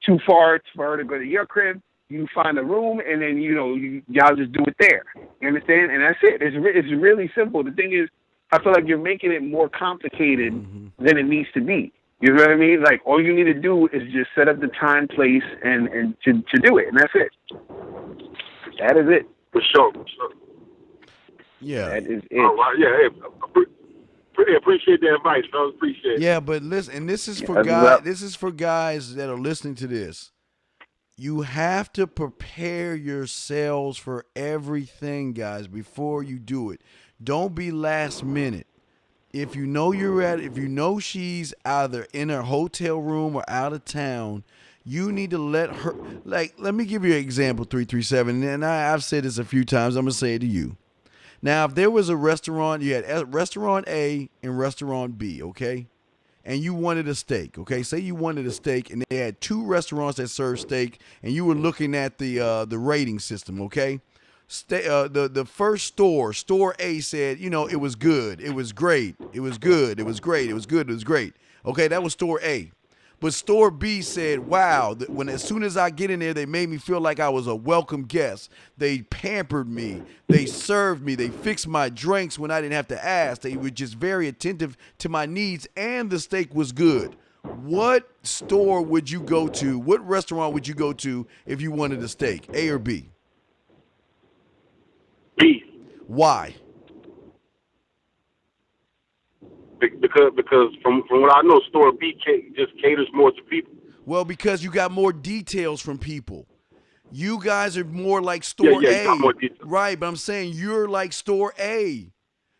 B: too far for her to go to your crib, you find a room and then y'all just do it there. You understand? And that's it. It's really simple. The thing is, I feel like you're making it more complicated than it needs to be. You know what I mean? Like, all you need to do is just set up the time, place, and to do it, and that's it. That is it.
F: For sure.
A: Yeah.
B: That is it.
F: Oh, well, yeah. Hey, pretty appreciate the advice, fellas. Appreciate it.
A: Yeah, but listen, and this is for guys. This is for guys that are listening to this. You have to prepare yourselves for everything, guys, before you do it. Don't be last minute. If you know if you know she's either in her hotel room or out of town, you need to let her, like, let me give you an example, 337, and I've said this a few times, I'm going to say it to you. Now, if there was a restaurant, you had restaurant A and restaurant B, okay? And you wanted a steak, okay? Say you wanted a steak, and they had two restaurants that served steak, and you were looking at the rating system, okay? The first store A said, you know, it was good, it was great, it was good, it was great, it was good, it was great. Okay, that was store A. But store B said, wow, when as soon as I get in there, they made me feel like I was a welcome guest. They pampered me. They served me. They fixed my drinks when I didn't have to ask. They were just very attentive to my needs, and the steak was good. What store would you go to? What restaurant would you go to if you wanted a steak, A or B?
F: B.
A: Why?
F: Because from what I know, store B just caters more to people.
A: Well, because you got more details from people. You guys are more like store
F: you
A: A,
F: got more details.
A: right? But I'm saying you're like store A.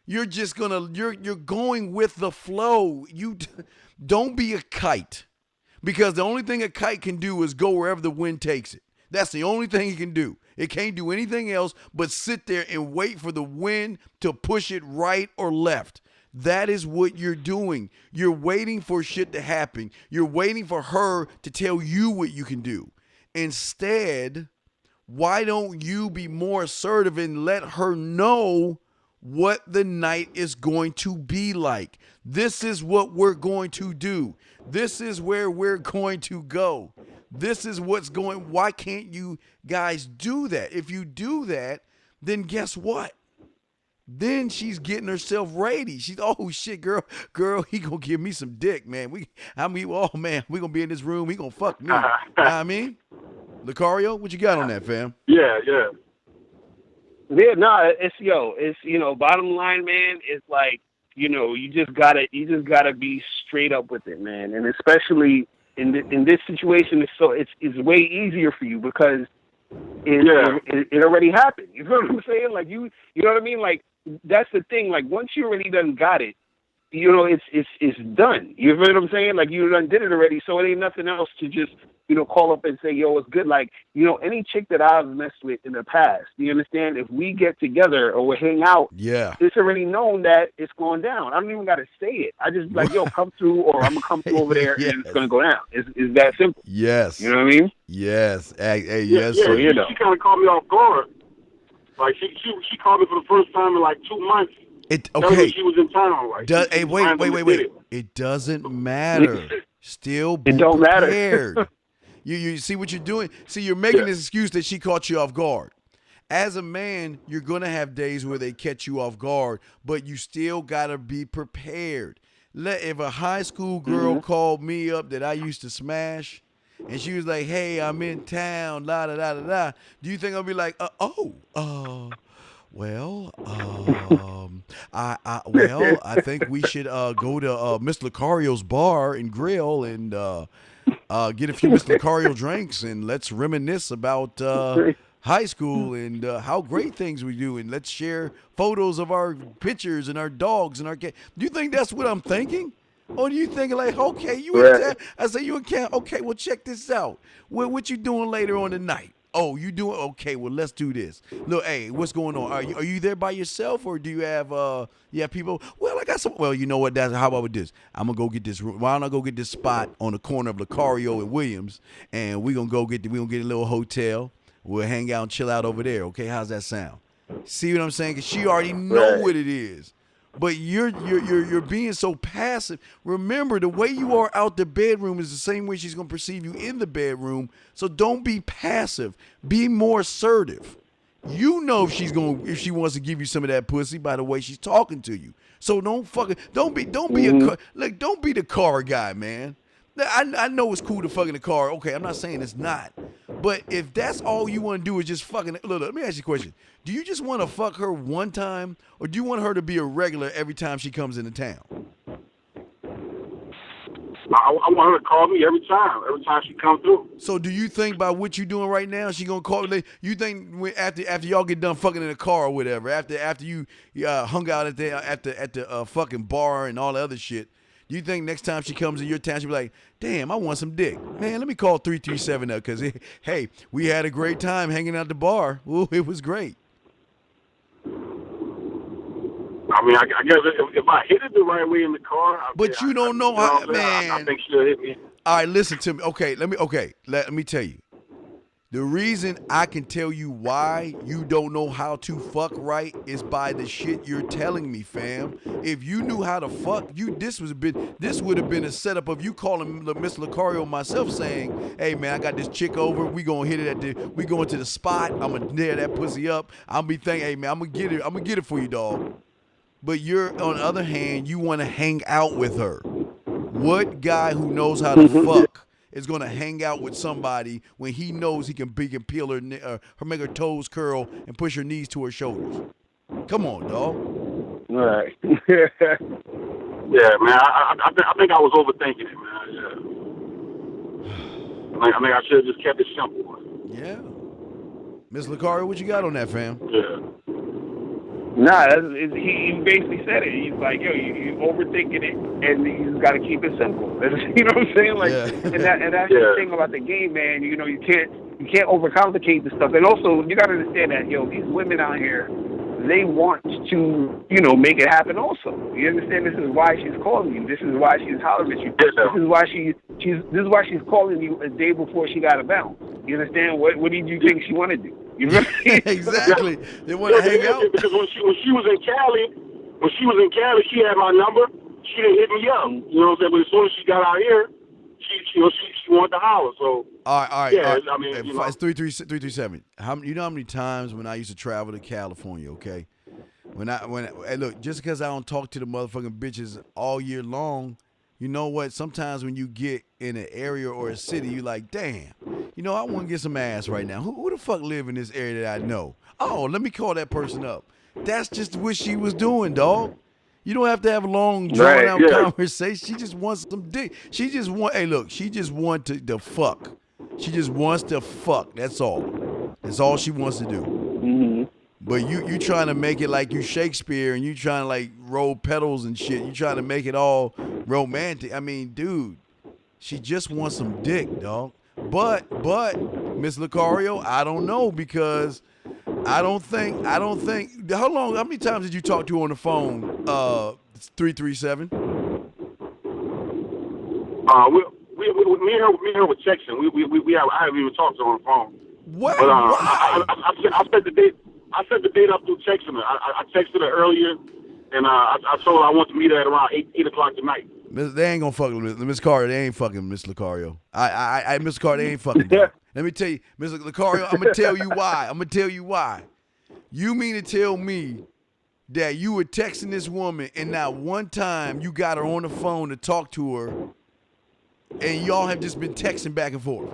A: You're just you're going with the flow. You don't be a kite, because the only thing a kite can do is go wherever the wind takes it. That's the only thing it can do. It can't do anything else but sit there and wait for the wind to push it right or left. That is what you're doing. You're waiting for shit to happen. You're waiting for her to tell you what you can do. Instead, why don't you be more assertive and let her know what the night is going to be like? This is what we're going to do. This is where we're going to go. This is what's going. Why can't you guys do that? If you do that, then guess what? Then she's getting herself ready. She's, oh shit, girl, he gonna give me some dick, man. Oh man, we gonna be in this room. He gonna fuck me. You know what I mean? Locario, what you got on that, fam?
F: Yeah.
B: Yeah, no, it's bottom line, man, it's like, you just gotta be straight up with it, man. And especially in this situation, it's way easier for you because it already happened. You know what I'm saying? Like you know what I mean? Like that's the thing. Like once you already done got it, it's done. You know what I'm saying? Like you done did it already, so it ain't nothing else to just call up and say, yo, it's good. Like any chick that I've messed with in the past, you understand? If we get together or we hang out, it's already known that it's going down. I don't even got to say it. I just like, yo, come through, or I'm gonna come through over there, and it's gonna go down. It's that simple.
A: Yes.
B: You know what I mean?
A: Yes. Hey,
F: yes.
A: Sir.
F: She kind of caught me off guard. Like she called me for the first time in like 2 months.
A: Okay.
F: She was in town. Like,
A: hey, wait. It doesn't matter. Still be
B: it don't
A: prepared.
B: matter.
A: You see what you're doing? See, you're making this excuse that she caught you off guard. As a man, you're going to have days where they catch you off guard, but you still got to be prepared. If a high school girl called me up that I used to smash, and she was like, hey, I'm in town, la-da-da-da-da, do you think I'll be like, I think we should go to Miss Locario's bar and grill and get a few Miss Locario drinks, and let's reminisce about high school and how great things we do, and let's share photos of our pictures and our dogs and our cat. Do you think that's what I'm thinking? Or do you think like, okay, you in town? I say you in town. Okay, well check this out. What you doing later on tonight? Oh, you doing okay? Well, let's do this. Look, hey, what's going on? Are you there by yourself, or do you have people? Well, I got some. Well, you know what? How about this? I'm gonna go get this room. Why don't I go get this spot on the corner of Locario and Williams, and we gonna get a little hotel. We'll hang out and chill out over there. Okay, how's that sound? See what I'm saying? 'Cause she already know what it is. But you're being so passive. Remember, the way you are out the bedroom is the same way she's gonna perceive you in the bedroom. So don't be passive. Be more assertive. You know if she wants to give you some of that pussy by the way she's talking to you. So don't be the car guy, man. I know it's cool to fuck in the car. Okay, I'm not saying it's not. But if that's all you want to do is just fucking... Look, let me ask you a question. Do you just want to fuck her one time, or do you want her to be a regular every time she comes into town?
F: I want her to call me every time she comes through.
A: So do you think by what you doing right now, she gonna call? You think after y'all get done fucking in the car or whatever, after you hung out at the fucking bar and all the other shit, do you think next time she comes to your town, she'll be like, damn, I want some dick, man? Let me call 337 up because hey, we had a great time hanging out at the bar. Ooh, it was great.
F: I mean, I guess if I hit it the right way in the car,
A: But you don't know how, man.
F: I think she'll hit me.
A: All right, listen to me. Let me tell you. The reason I can tell you why you don't know how to fuck right is by the shit you're telling me, fam. If you knew how to fuck, this would have been a setup of you calling Miss Locario myself saying, "Hey man, I got this chick over. We gonna hit it we going to the spot. I'm gonna tear that pussy up. I'm gonna be thinking, hey man, I'm gonna get it for you, dog." But you're, on the other hand, you want to hang out with her. What guy who knows how to fuck is going to hang out with somebody when he knows he can peel her, make her toes curl and push her knees to her shoulders? Come on, dog.
C: Right.
F: Yeah, man. I think I was overthinking it, man. Yeah. I think I should have just kept it simple.
A: Yeah. Miss Locario, what you got on that, fam?
F: Yeah.
B: Nah, he basically said it. He's like, yo, you overthinking it, and you just got to keep it simple. You know what I'm saying? Like,
A: yeah.
B: and that's the thing about the game, man. You know, you can't overcomplicate the stuff. And also, you got to understand that, yo, these women out here, they want to, you know, make it happen. Also, you understand? This is why she's calling you. This is why she's hollering at you. This is why she's calling you a day before she got to bounce. You understand? What did you think she wanted to do? You know?
A: Exactly. They want to hang out.
F: Because when she was in Cali, she had my number. She didn't hit me up. You know what I'm saying? But as soon as she got out here, she wanted to holler. So
A: all right.
F: Yeah,
A: all right.
F: I mean,
A: it's 337. You know how many times when I used to travel to California? Okay, hey, look, just because I don't talk to the motherfucking bitches all year long, you know what? Sometimes when you get in an area or a city, you like, damn, you know, I want to get some ass right now. Who the fuck live in this area that I know? Oh, let me call that person up. That's just what she was doing, dog. You don't have to have a long, drawn-out conversation. She just wants some dick. She just wants to fuck. She just wants to fuck. That's all. That's all she wants to do.
B: Mm-hmm.
A: But you trying to make it like you Shakespeare and you trying to like roll pedals and shit. You trying to make it all romantic. I mean, dude, she just wants some dick, dog. But Miss Locario, I don't know because I don't think how many times did you talk to her on the phone? 337?
F: Me and her were texting. I haven't even talked to her on the phone.
A: What?
F: But
A: Why?
F: I set the date. I set the date up through texting her. I texted her earlier, and I told her I want to meet her at around 8 o'clock tonight.
A: They ain't gonna fuck with Miss Locario. They ain't fucking Miss Locario. Miss Locario, they ain't fucking. Let me tell you, Miss Locario, I'm gonna tell you why. You mean to tell me that you were texting this woman and not one time you got her on the phone to talk to her, and y'all have just been texting back and forth?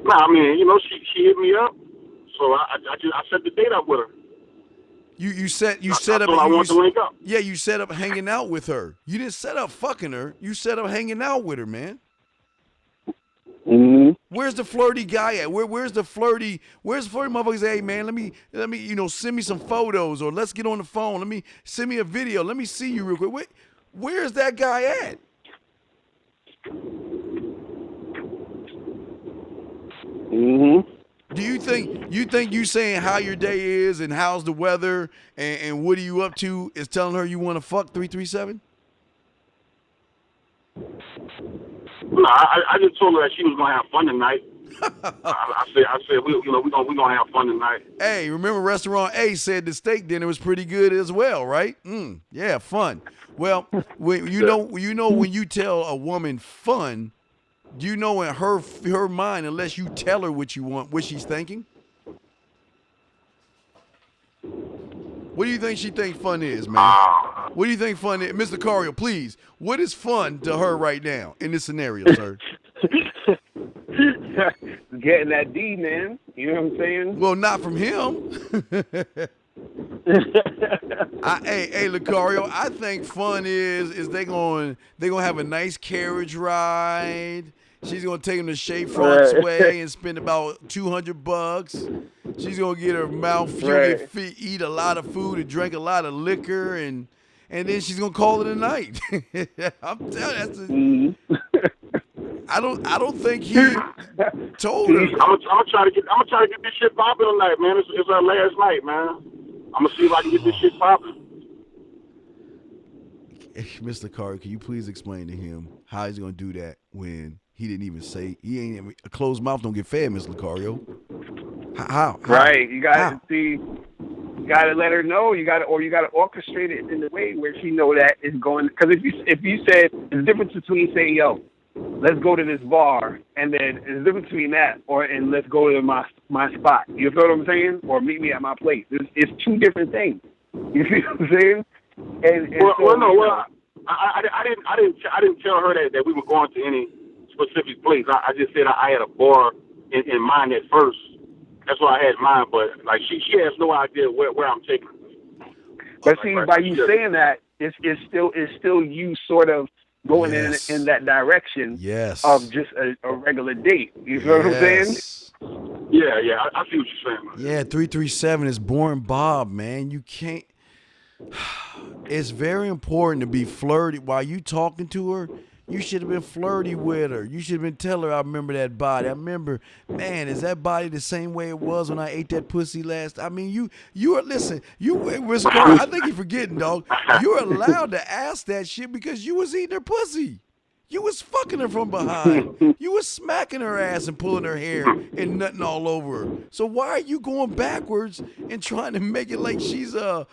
F: Nah, I mean, you know, she hit me up, so I set the date up with her.
A: You set up.
F: I want to link up.
A: Yeah, you set up hanging out with her. You didn't set up fucking her. You set up hanging out with her, man.
C: Mm-hmm.
A: Where's the flirty guy at? Where's the flirty motherfuckers? Hey man, let me you know, send me some photos or let's get on the phone. Send me a video. Let me see you real quick. Where's that guy at?
C: Mm-hmm.
A: Do you think you saying how your day is and how's the weather and what are you up to is telling her you want to fuck 337?
F: No, I just told her that she was gonna have fun tonight. I said we're gonna have fun tonight.
A: Hey, remember Restaurant A said the steak dinner was pretty good as well, right? Yeah, fun. Well, when when you tell a woman fun, do you know in her mind, unless you tell her what you want, what she's thinking? What do you think she thinks fun is, man? What do you think fun is? Mr. Locario, please, what is fun to her right now in this scenario, sir?
B: Getting that D, man. You know what I'm saying?
A: Well, not from him. Hey, Locario, I think fun is they gonna have a nice carriage ride. She's gonna take him to Shea Front's
B: Right.
A: way and spend about $200. She's gonna get her mouth. She's gonna
B: Right.
A: eat a lot of food and drink a lot of liquor, and then she's gonna call it a night. I'm telling you,
B: Mm-hmm.
A: I don't think he told her.
F: I'm gonna try to get this shit popping tonight, man. It's our last night, man. I'm gonna see if I can get this shit popping.
A: Mr. Carter, can you please explain to him how he's gonna do that when he didn't even say he ain't even, a closed mouth don't get fed, Mr. Locario? How?
B: Right. You got
A: How?
B: to see. You got to let her know. You got to orchestrate it in a way where she know that it's going. Because if you said the difference between saying, "Yo, let's go to this bar," and then there's a difference between that and let's go to my spot. You feel what I'm saying? Or meet me at my place. It's two different things. You see what I'm saying?
F: I didn't tell her that we were going to any specific place. I just said I had a bar in mind at first. That's what I had in mind. But like she has no idea where I'm taking her.
B: But see, by you saying that, it's still you sort of going in that direction of just a regular date. You feel what I'm saying?
F: Yeah, I see what you're saying.
A: Yeah, 337 is boring Bob, man. You can't. It's very important to be flirty while you talking to her. You should have been flirty with her. You should have been telling her, I remember that body. I remember, man, is that body the same way it was when I ate that pussy last? I mean, you are, listen, Mr. Carter, I think you're forgetting, dog. You're allowed to ask that shit because you was eating her pussy. You was fucking her from behind. You was smacking her ass and pulling her hair and nutting all over her. So why are you going backwards and trying to make it like she's a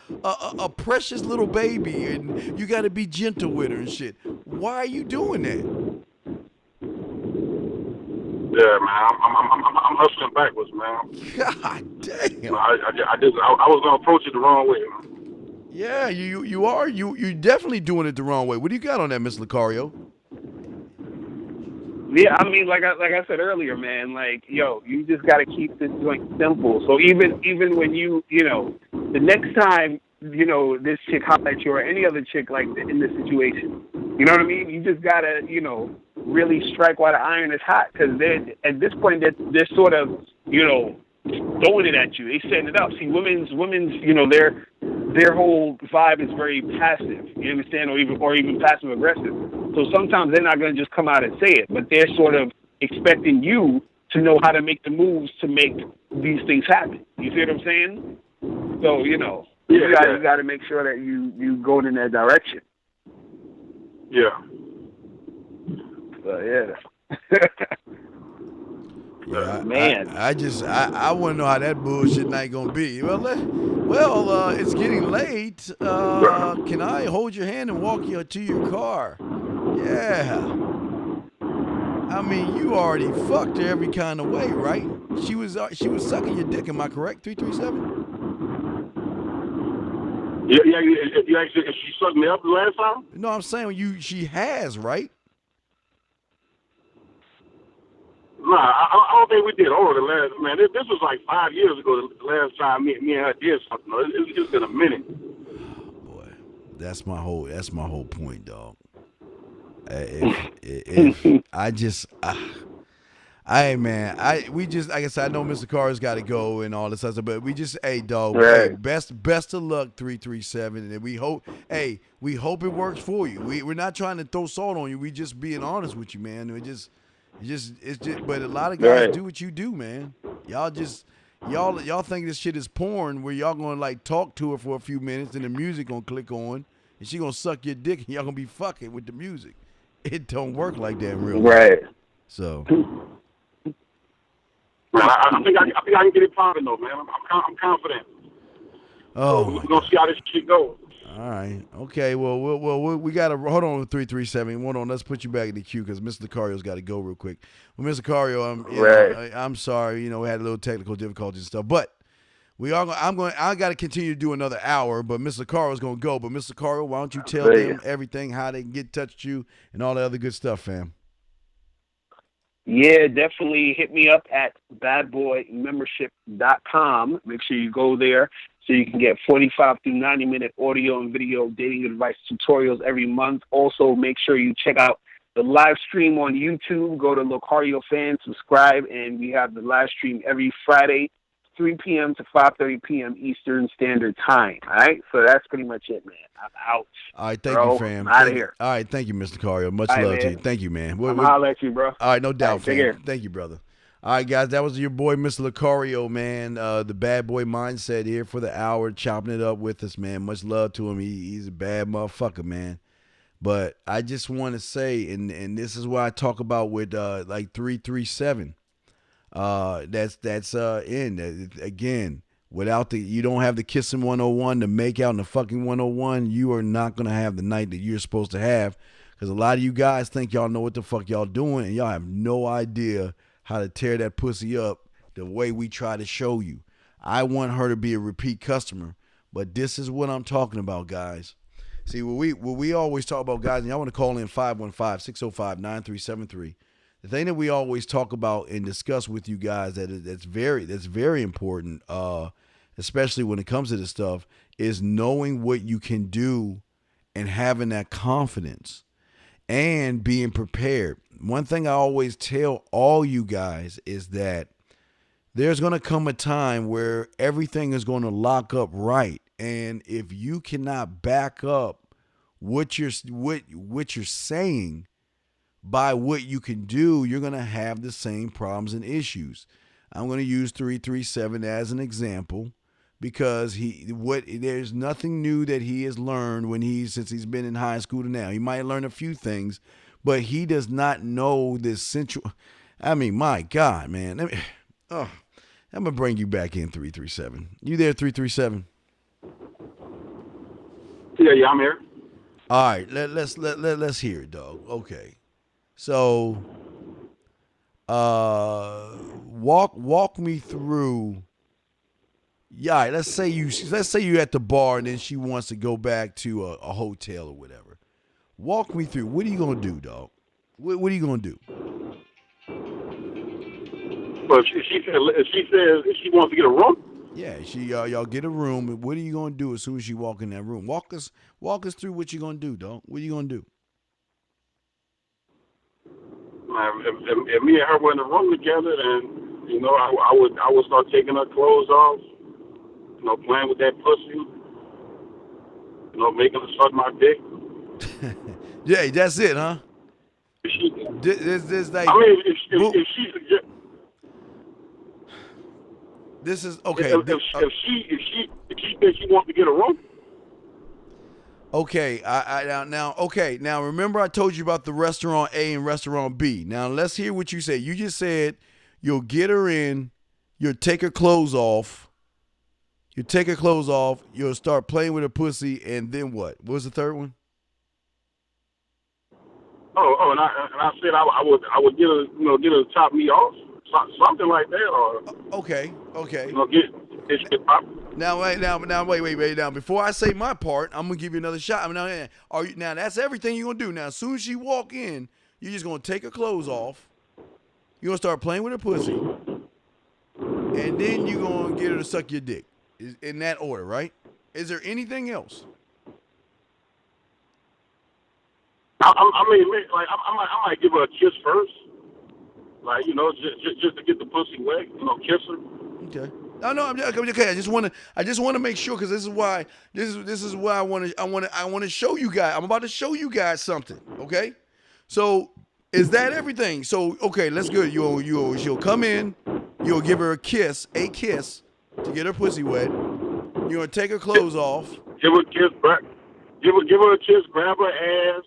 A: precious little baby and you got to be gentle with her and shit? Why are you doing that?
F: Yeah, man, I'm hustling backwards, man.
A: God damn.
F: I was gonna approach it the wrong way, man.
A: Yeah, you are. You definitely doing it the wrong way. What do you got on that, Miss Locario?
B: Yeah, I mean, like I said earlier, man, like, yo, you just got to keep this joint simple. So even when you know, the next time, you know, this chick holler at you or any other chick like in this situation, you know what I mean? You just got to, you know, really strike while the iron is hot because at this point, they're sort of, you know, throwing it at you. They setting it up. See, women's, you know, their whole vibe is very passive. You understand, or even passive aggressive. So sometimes they're not going to just come out and say it, but they're sort of expecting you to know how to make the moves to make these things happen. You see what I'm saying? So you know, you got to make sure that you go in that direction.
F: Yeah.
B: So yeah.
A: Yeah,
B: man.
A: I want to know how that bullshit night gonna be. Well, it's getting late. Can I hold your hand and walk you to your car? Yeah. I mean, you already fucked her every kind of way, right? She was sucking your dick. Am I correct? 337.
F: Yeah. You actually, she sucked me up the last time.
A: No, I'm saying she has, right?
F: Nah, I don't think we did over the last, man. This was like 5 years ago, the last time me and her did something. It's been a minute.
A: Boy, that's my whole point, dog. If we just, like I said, I know Mr. Carter's got to go and all this other stuff, but we just, hey, dog,
B: right.
A: Hey, best of luck, 337, and we hope it works for you. We're not trying to throw salt on you. We just being honest with you, man. It's just, but a lot of guys do what you do, man. Y'all think this shit is porn where y'all gonna like talk to her for a few minutes and the music gonna click on and she gonna suck your dick and y'all gonna be fucking with the music. It don't work like that in real life.
B: Right.
A: So.
F: Man, I think I can get it popping though, man. I'm confident.
A: Oh,
F: so we're gonna see how this shit goes.
A: All right. Okay. Well, we got to hold on with 337. Hold on. Let's put you back in the queue because Mr. Locario's got to go real quick. Well, Mr. Locario, I'm sorry. You know, we had a little technical difficulties and stuff, but I got to continue to do another hour. But Mr. Locario's gonna go. But Mr. Locario, why don't you tell them everything, how they can get in touch with you, and all that other good stuff, fam?
B: Yeah, definitely hit me up at badboymembership.com. Make sure you go there. So you can get 45 through 90-minute audio and video dating advice tutorials every month. Also, make sure you check out the live stream on YouTube. Go to Locario Fan, subscribe, and we have the live stream every Friday, 3 p.m. to 5:30 p.m. Eastern Standard Time. All right? So that's pretty much it, man. I'm out.
A: All right, thank
B: bro.
A: you, fam.
B: I'm out of here.
A: All right, thank you, Mr. Cario. Much
B: All right,
A: love
B: man.
A: to you. Thank you, man.
B: I'm going to holler at you, bro.
A: All right, no doubt,
B: All right, take
A: fam.
B: care.
A: Thank you, brother. All right, guys, that was your boy, Mr. Locario, man. The bad boy mindset here for the hour, chopping it up with us, man. Much love to him. He's a bad motherfucker, man. But I just want to say, and this is what I talk about with like 337. That's in again. Without you don't have the kissing 101 to make out in the fucking 101. You are not gonna have the night that you're supposed to have, because a lot of you guys think y'all know what the fuck y'all doing, and y'all have no idea how to tear that pussy up the way we try to show you. I want her to be a repeat customer, but this is what I'm talking about, guys. See, what we always talk about, guys, and y'all want to call in 515-605-9373. The thing that we always talk about and discuss with you guys that's very important, especially when it comes to this stuff, is knowing what you can do and having that confidence and being prepared. One thing I always tell all you guys is that there's going to come a time where everything is going to lock up right. And if you cannot back up what you're saying by what you can do, you're going to have the same problems and issues. I'm going to use 337 as an example because there's nothing new that he has learned since he's been in high school to now. He might learn a few things, but he does not know this central. I mean, my God, man. I'm going to bring you back in, 337. You there, 337?
F: Yeah, I'm here.
A: All right, let's hear it, dog. Okay. So, walk me through. Yeah, let's say you at the bar and then she wants to go back to a hotel or whatever. Walk me through. What are you gonna do, dog? What are you gonna do?
F: But if she wants to get a room.
A: Yeah, y'all get a room. What are you gonna do as soon as she walk in that room? Walk us through what you gonna do, dog. What are you gonna do?
F: If me and her were in the room together, then I would start taking her clothes off, playing with that pussy, making her suck my dick.
A: Yeah, that's it, huh? This like.
F: I mean, if she's
A: this is okay.
F: If she thinks she wants to get a room.
A: Okay, now remember I told you about the restaurant A and restaurant B. Now let's hear what you say. You just said you'll get her in, you'll take her clothes off, you'll start playing with her pussy, and then what? What was the third one?
F: And I said I would get her, get her to top me off, something like that, or
A: okay.
F: Get shit pop.
A: Now wait. Now before I say my part, I'm gonna give you another shot. Now that's everything you're gonna do. Now as soon as she walk in, you're just gonna take her clothes off. You're gonna start playing with her pussy, and then you're gonna get her to suck your dick. In that order, right? Is there anything else?
F: I might give her a kiss first, like just to get the pussy wet, kiss her.
A: Okay. No, I'm okay. I just want to make sure, because this is why I want to show you guys. I'm about to show you guys something. Okay. So is that everything? So okay, let's go. She'll come in. You'll give her a kiss to get her pussy wet. You're gonna take her clothes off.
F: Give her a kiss, give her a kiss. Grab her ass.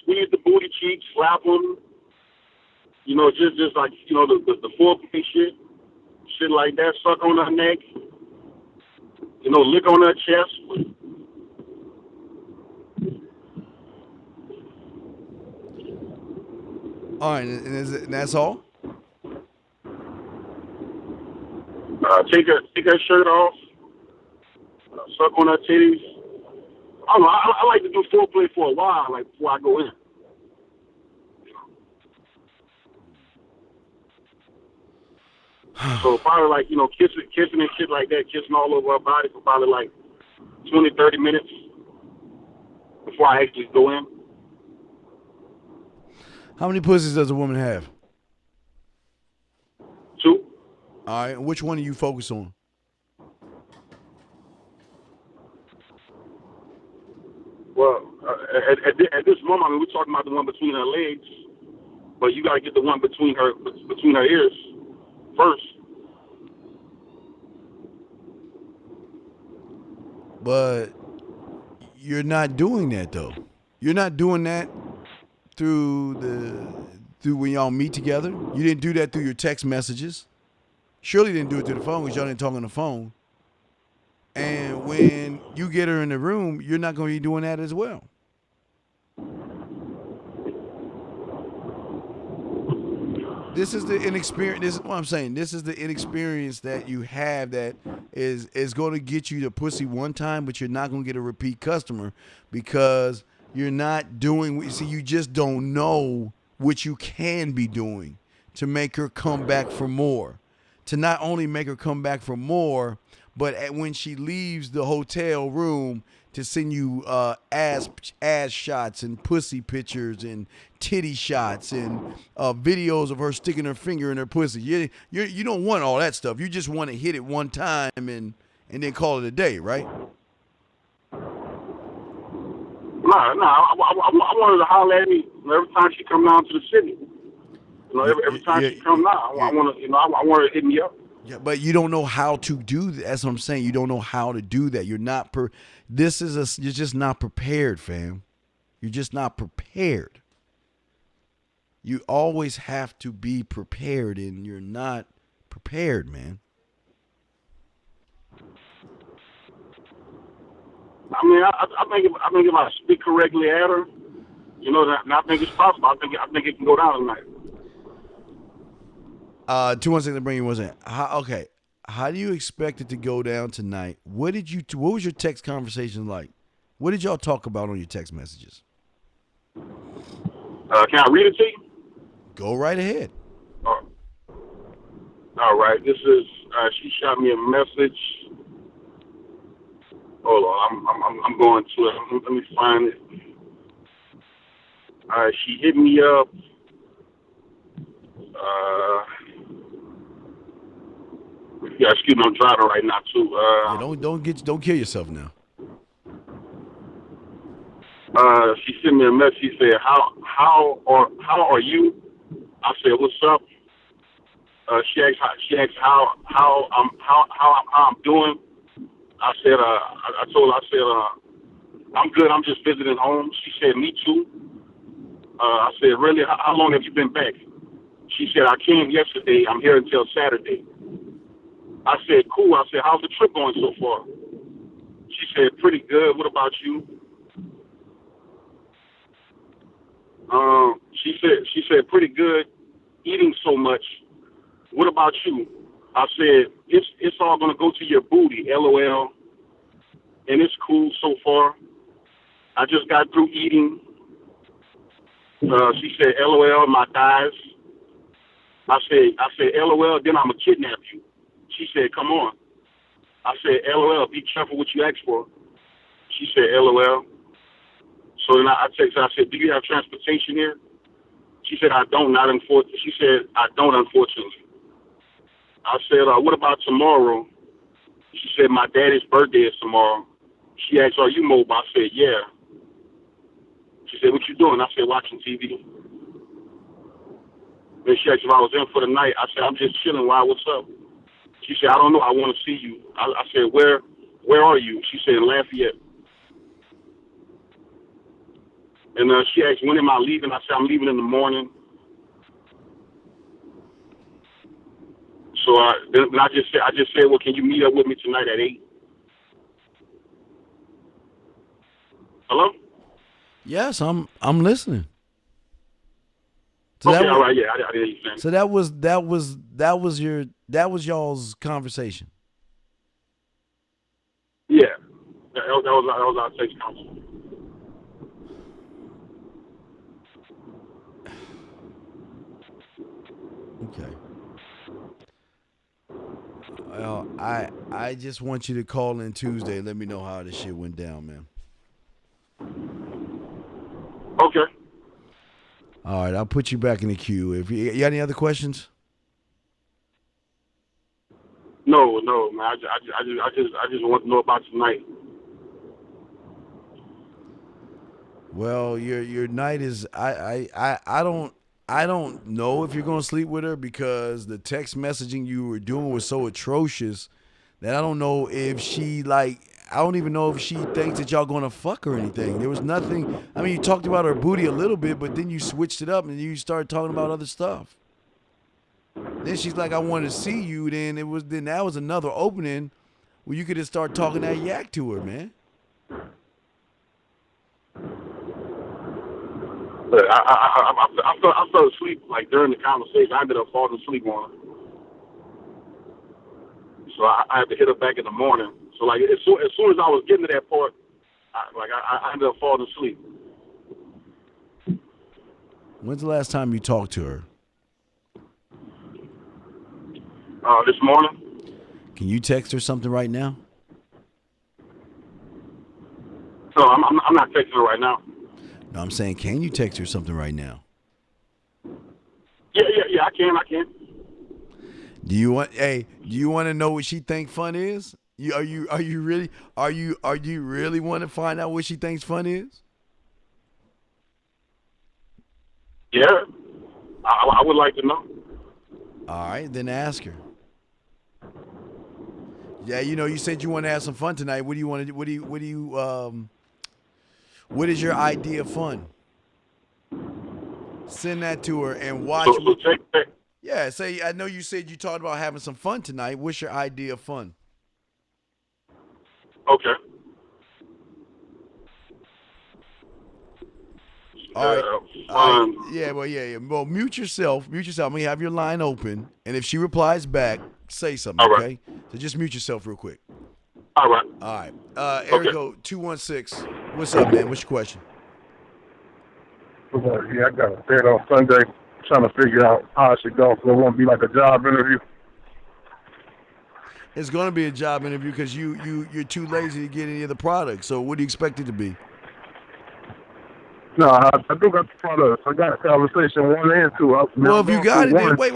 F: Squeeze the booty cheeks, slap them. Just like the foreplay shit like that. Suck on her neck. Lick on her chest.
A: All right, and that's all.
F: Take her shirt off. Suck on her titties. I don't know. I like to do foreplay for a while, like before I go in. So probably like, kissing and shit like that, kissing all over her body for probably like 20, 30 minutes before I actually go in.
A: How many pussies does a woman have?
F: 2.
A: All right, and which one do you focus on?
F: Well, at this moment, I mean, we're talking about the one between her legs, but you got to get the one between her ears first.
A: But you're not doing that though. You're not doing that through when y'all meet together. You didn't do that through your text messages. Surely didn't do it through the phone because y'all didn't talk on the phone. And when you get her in the room, you're not going to be doing that as well. This is the inexperience. This is what I'm saying. This is the inexperience that you have that is going to get you the pussy one time, but you're not going to get a repeat customer because you're not doing. See, you just don't know what you can be doing to make her come back for more. To not only make her come back for more, but when she leaves the hotel room to send you ass shots and pussy pictures and titty shots and videos of her sticking her finger in her pussy. You don't want all that stuff. You just want to hit it one time and then call it a day, right?
F: I want her to holler at me every time she come down to the city. Every time she come down, I want her to hit me up.
A: Yeah, but you don't know how to do that. That's what I'm saying. You don't know how to do that. You're not you're just not prepared, fam. You're just not prepared. You always have to be prepared, and you're not prepared, man.
F: I mean, I think if I speak correctly at her, I think it's possible. I think it can go down tonight.
A: 216 to bring you one second. Okay. How do you expect it to go down tonight? What was your text conversation like? What did y'all talk about on your text messages?
F: Can I read it to you?
A: Go right ahead.
F: All right. This is she shot me a message. Hold on, I'm going to it. Let me find it. All right, she hit me up. Yeah, excuse me, I'm driving right now too.
A: Don't kill yourself now.
F: She sent me a message. She said, "How are you?" I said, "What's up?" She asked how I'm doing. I said, I told her, I said, I'm good. I'm just visiting home. She said, me too. I said, really? How long have you been back? She said, I came yesterday. I'm here until Saturday. I said, cool. I said, how's the trip going so far? She said, pretty good. What about you? She said, pretty good. Eating so much. What about you? I said, it's all gonna go to your booty, LOL. And it's cool so far. I just got through eating. She said, LOL, my thighs. I said, LOL, then I'ma kidnap you. She said, come on. I said, LOL, be careful what you ask for. She said, LOL. So then I texted her, I said, do you have transportation here? She said, I don't, not unfortunately. She said, I don't, unfortunately. I said, what about tomorrow? She said, my daddy's birthday is tomorrow. She asked, are you mobile? I said, yeah. She said, what you doing? I said, watching TV. Then she asked if I was in for the night. I said, I'm just chilling. Why? What's up? She said, I don't know. I want to see you. I said, where are you? She said, in Lafayette. And she asked, when am I leaving? I said, I'm leaving in the morning. So then I just said, well, can you meet up with me tonight at 8? Hello?
A: Yes, I'm listening.
F: So okay, all right, yeah, I didn't hear you saying.
A: So that was y'all's conversation.
F: Yeah, that was our text council.
A: Okay. Well, I just want you to call in Tuesday. Let me know how this shit went down, man.
F: Okay.
A: All right, I'll put you back in the queue. If you got any other questions?
F: No, man. I just want to know about tonight.
A: Well, your night is I don't know if you're gonna sleep with her because the text messaging you were doing was so atrocious that I don't know if she I don't even know if she thinks that y'all gonna fuck or anything. There was nothing. I mean, you talked about her booty a little bit, but then you switched it up and you started talking about other stuff. Then she's like, "I want to see you." Then that was another opening where you could just start talking that yak to her, man.
F: But I fell asleep like during the conversation. I ended up falling asleep on her. So I had to hit her back in the morning. So like as soon as I was getting to that part, I ended up falling asleep.
A: When's the last time you talked to her?
F: This morning.
A: Can you text her something right now?
F: No, I'm not texting her right now.
A: No, I'm saying, can you text her something right now?
F: Yeah, I can.
A: Do you want to know what she think fun is? Are you really want to find out what she thinks fun is?
F: Yeah, I would like to know.
A: All right, then ask her. Yeah, you said you want to have some fun tonight. What do you want to do? What is your idea of fun? Send that to her and watch.
F: So check that.
A: Yeah, say I know you said you talked about having some fun tonight. What's your idea of fun?
F: Okay.
A: All right.
F: Fun.
A: Yeah. Well, mute yourself. I'm gonna have your line open, and if she replies back, say something.
F: All right.
A: Okay. So just mute yourself real quick.
F: All right.
A: All right. Area code 216. What's up, man? What's your question?
G: Yeah, I got a date on Sunday. Trying to figure out how I should go. So it won't be like a job interview.
A: It's gonna be a job interview because you're too lazy to get any of the products. So what do you expect it to be?
G: No, I do got the products. I got conversation 1 and 2.
A: Well, if you got it, then wait.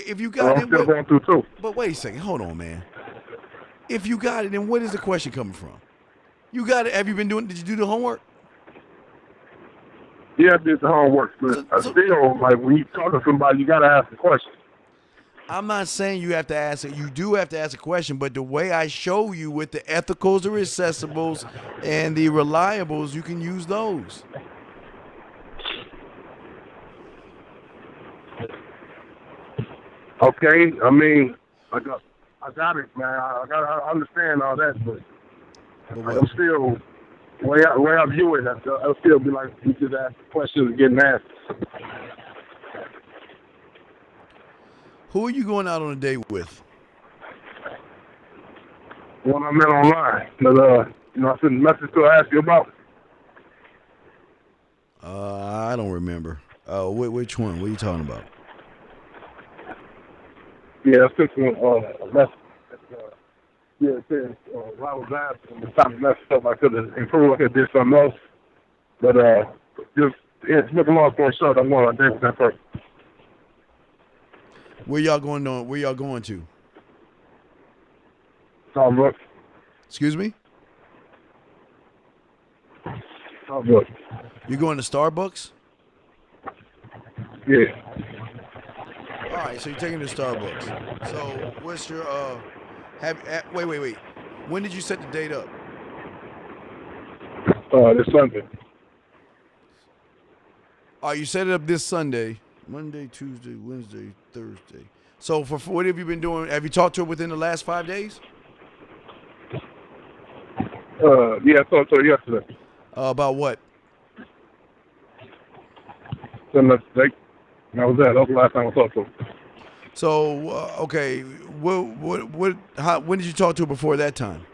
A: If you got
G: I'm still going through 2.
A: But wait a second. Hold on, man. If you got it, then what is the question coming from? You got it. Have you been doing? Did you do the homework?
G: Yeah, I did the homework, but I still, like, when you talk to somebody, you got to ask the question.
A: I'm not saying you have to ask it. You do have to ask a question, but the way I show you with the ethicals, the recessibles, and the reliables, you can use those.
G: Okay, I mean, I got it, man. I understand all that, but I'm still, the way I view it, I'll still be like, you just ask the questions and getting asked.
A: Who are you going out on a date with?
G: One I met online that, I sent a message to ask you about.
A: I don't remember. Which one? What are you talking about?
G: Yeah, I sent you a message. Yeah, it says, I was asking the type of message stuff I could have improved. I could have did something else. But just, to make a long story short, I'm going on a date with that person.
A: Where y'all going on? Where y'all going to?
G: Starbucks.
A: Excuse me?
G: Starbucks.
A: You going to Starbucks?
G: Yeah.
A: All right, so you're taking to Starbucks. So what's your wait. When did you set the date up?
G: This Sunday.
A: All right, you set it up this Sunday. Monday, Tuesday, Wednesday, Thursday. So for what have you been doing? Have you talked to her within the last 5 days?
G: Yeah, I talked to her yesterday.
A: About what?
G: That was that. That was the last time I talked to her.
A: So okay, when did you talk to her before that time?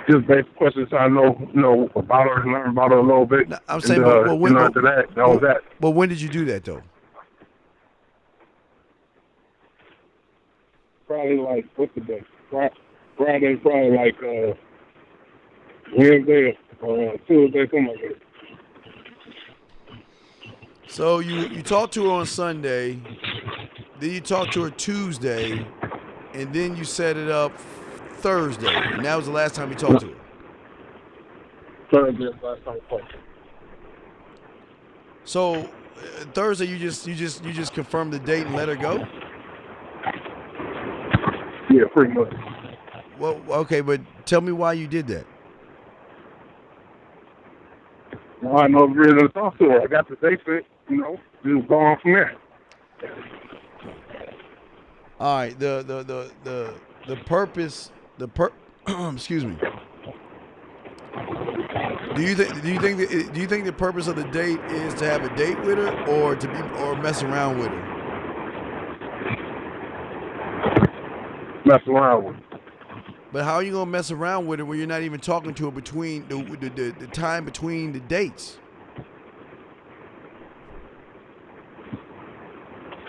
G: Just basic questions I know about her, learn about her a little bit.
A: No, I'm saying, after
G: that was that.
A: But when did you do that though?
G: Probably like, what's the day? Friday, probably like Wednesday or Tuesday, something like that.
A: So you talked to her on Sunday, then you talked to her Tuesday, and then you set it up Thursday, and that was the last time you talked to her.
G: Thursday, last time I talked.
A: So Thursday, you just confirmed the date and let her go.
G: Yeah, pretty much.
A: Well, okay, but tell me why you did that.
G: Well, I know really to talk to her. I got the date set, just go on from there.
A: All right, the purpose, excuse me. Do you think the purpose of the date is to have a date with her or mess around with her?
G: Mess around with her.
A: But how are you gonna mess around with her when you're not even talking to her between the time between the dates?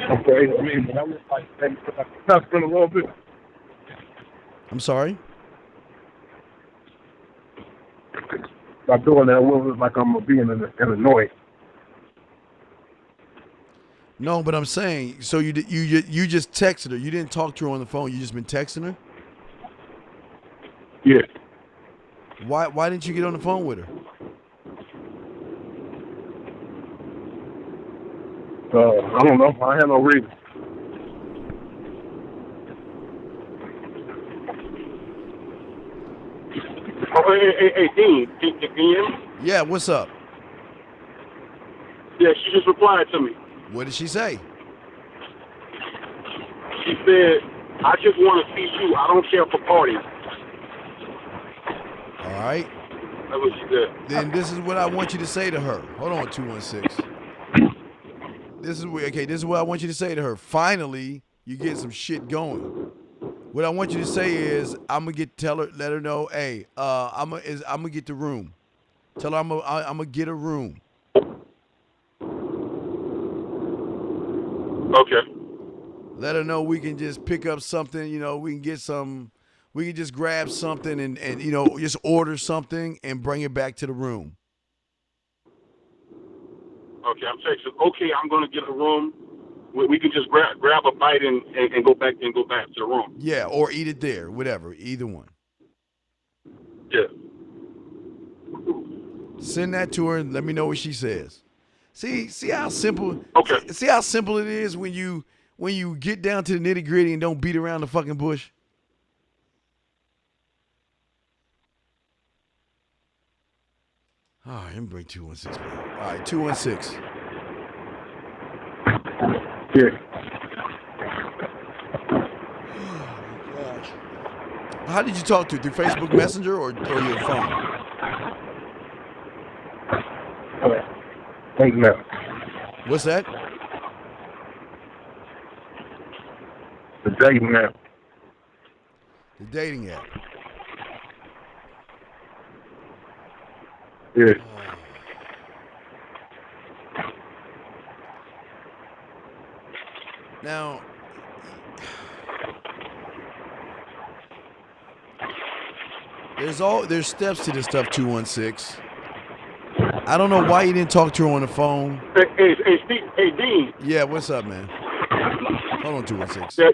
G: Okay, I mean, but I was like testing a little bit.
A: I'm sorry.
G: By doing that, it was like I'm being an annoyed.
A: No, but I'm saying, so you just texted her. You didn't talk to her on the phone. You just been texting her.
G: Yeah.
A: Why didn't you get on the phone with her?
G: I don't know. I had no reason.
F: Oh, hey, Dean, can you hear me?
A: Yeah, what's up?
F: Yeah, she just replied to me.
A: What did she say?
F: She said, I just want to see you. I don't care for parties.
A: All right.
F: That's what she said.
A: Then this is what I want you to say to her. Hold on, 216. This is what I want you to say to her. Finally, you get some shit going. What I want you to say is, let her know, hey, I'm gonna get the room. Tell her I'm gonna get a room.
F: Okay.
A: Let her know we can just pick up something, we can just grab something and just order something and bring it back to the room.
F: Okay, I'm texting. Okay, I'm gonna get a room. We can just grab a bite and go back to the room.
A: Yeah, or eat it there, whatever, either one.
F: Yeah.
A: Send that to her and let me know what she says. See how simple.
F: Okay.
A: See how simple it is when you get down to the nitty gritty and don't beat around the fucking bush. All right, let me bring 216 back. All right, 216.
G: Yeah.
A: How did you talk to her? Through Facebook Messenger or your phone?
G: Thank you, man.
A: What's that?
G: The dating app.
A: The dating app.
G: Yeah.
A: Now, there's steps to this stuff, 216. I don't know why you didn't talk to her on the phone.
F: Hey, Steve, hey, Dean.
A: Yeah, what's up, man? Hold on, 216.
F: Yeah,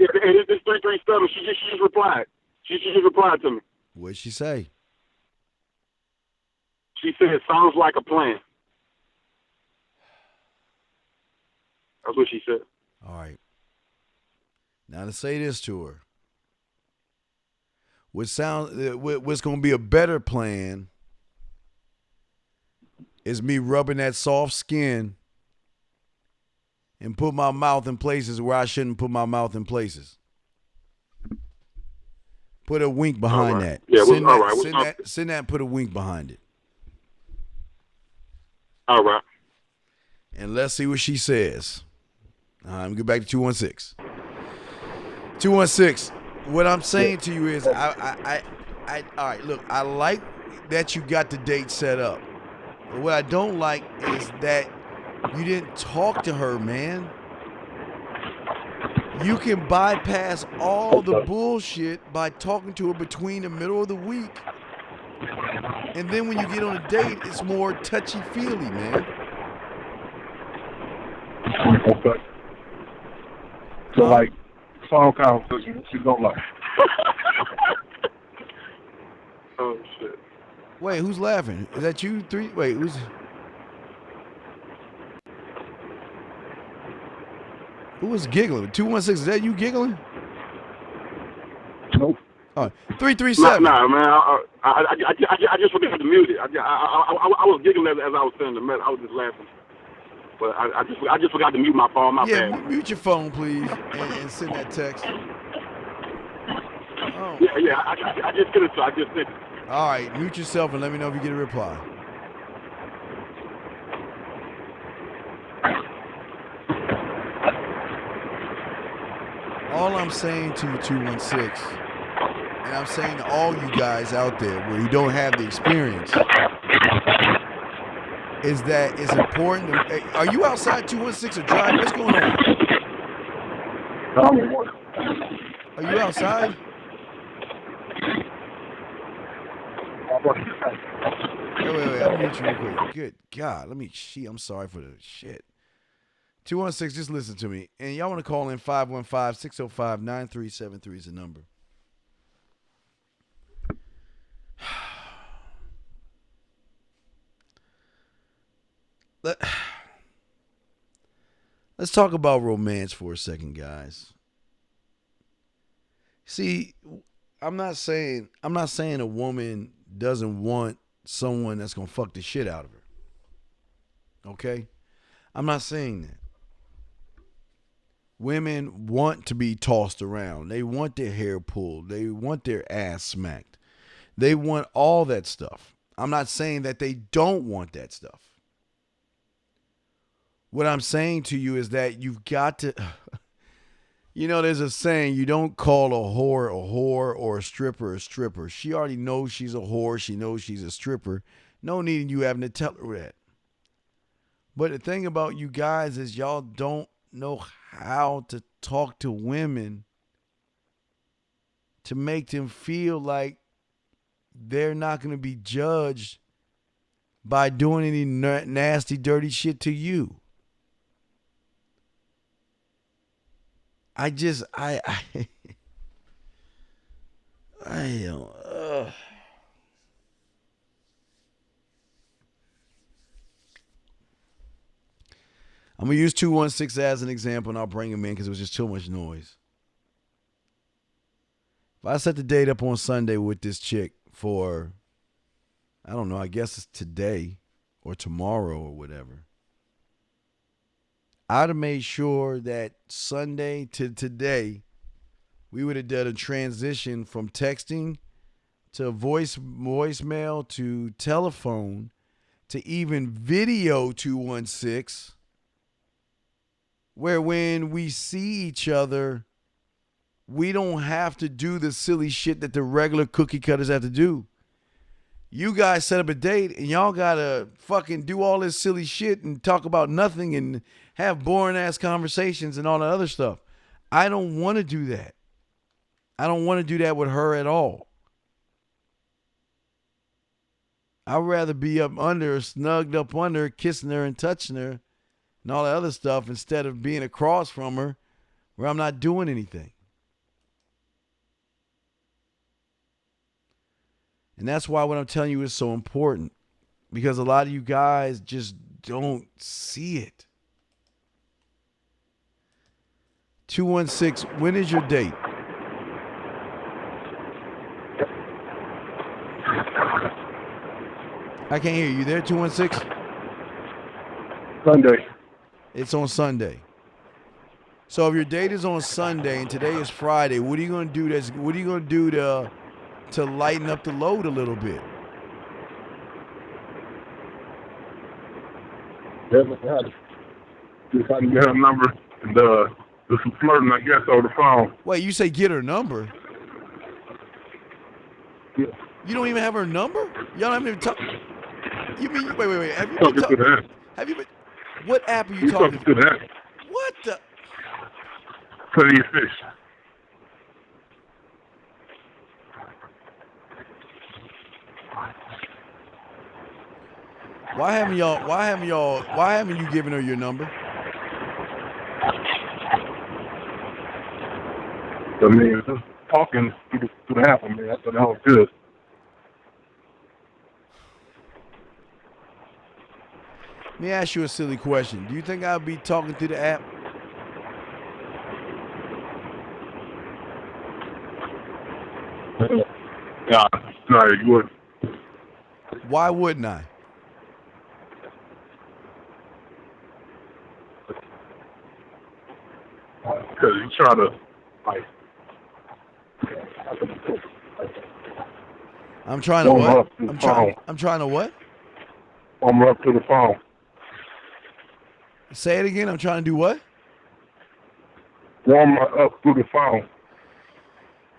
F: this 337. She just replied. She just replied to me.
A: What'd she say?
F: She said, "Sounds like a plan." That's what she said.
A: All right. Now to say this to her. What's going to be a better plan is me rubbing that soft skin and put my mouth in places where I shouldn't put my mouth in places. Put a wink behind that.
F: Yeah,
A: send that and put a wink behind it.
F: All right.
A: And let's see what she says. Let me get back to 216. 216. What I'm saying to you is, all right, look, I like that you got the date set up. But what I don't like is that you didn't talk to her, man. You can bypass all the bullshit by talking to her between the middle of the week. And then when you get on a date, it's more touchy-feely, man.
G: Okay. So, like, phone conversations you don't like.
F: Oh, shit.
A: Wait, who's laughing? Is that you? Three? Wait, who's... Who was giggling? 216, is that you giggling?
G: Nope.
A: Oh, 337.
F: Nah, man. I just forgot to mute it. I was giggling as I was sending the message. I was just laughing. But I just forgot to mute my phone. My bad.
A: Mute your phone, please, and send that text. Oh.
F: Yeah. I just did it. So I just did it.
A: All right, mute yourself and let me know if you get a reply. All I'm saying to you, 216, and I'm saying to all you guys out there where you don't have the experience, is that it's important to, hey, are you outside 216 or driving? What's going on? Are you outside? Wait, I'll mute you real quick. Good God, I'm sorry for the shit. 216, just listen to me. And y'all want to call in 515-605-9373 is the number. Let's talk about romance for a second, guys. See, I'm not saying a woman doesn't want someone that's going to fuck the shit out of her. Okay? I'm not saying that. Women want to be tossed around. They want their hair pulled. They want their ass smacked. They want all that stuff. I'm not saying that they don't want that stuff. What I'm saying to you is that you've got to, there's a saying, you don't call a whore or a stripper a stripper. She already knows she's a whore. She knows she's a stripper. No need in you having to tell her that. But the thing about you guys is y'all don't know how to talk to women to make them feel like they're not going to be judged by doing any nasty, dirty shit to you. I don't. I'm going to use 216 as an example, and I'll bring him in because it was just too much noise. If I set the date up on Sunday with this chick for, I don't know, I guess it's today or tomorrow or whatever, I'd have made sure that Sunday to today, we would have done a transition from texting to voicemail to telephone to even video 216, where when we see each other, we don't have to do the silly shit that the regular cookie cutters have to do. You guys set up a date and y'all gotta fucking do all this silly shit and talk about nothing and have boring ass conversations and all that other stuff. I don't want to do that. I don't want to do that with her at all. I'd rather be up under her, snugged up under her, kissing her and touching her and all that other stuff instead of being across from her where I'm not doing anything. And that's why what I'm telling you is so important, because a lot of you guys just don't see it. 216, when is your date? I can't hear you. You there, 216?
G: Sunday.
A: It's on Sunday. So if your date is on Sunday and today is Friday, what are you going to do? What are you going to do to lighten up the load a little bit?
G: Just how to get her number and do some flirting, I guess, over the phone.
A: Wait, you say get her number?
G: Yeah.
A: You don't even have her number? Y'all haven't even talked. You mean, wait. Have you
G: Talking to that.
A: Have you been? What app are you
G: You talking to that?
A: What the?
G: Plenty of fish.
A: Why haven't you given her your number?
G: I mean, just talking through the app, I mean, that's what was good.
A: Let me ask you a silly question. Do you think I'll be talking through the app?
G: No, you wouldn't.
A: Why wouldn't I?
G: Because you try to, like,
A: I'm trying to
G: warm
A: what?
G: up to the phone.
A: I'm trying to what?
G: Warm her up to the phone.
A: Say it again. I'm trying to do what?
G: Warm her up through the phone.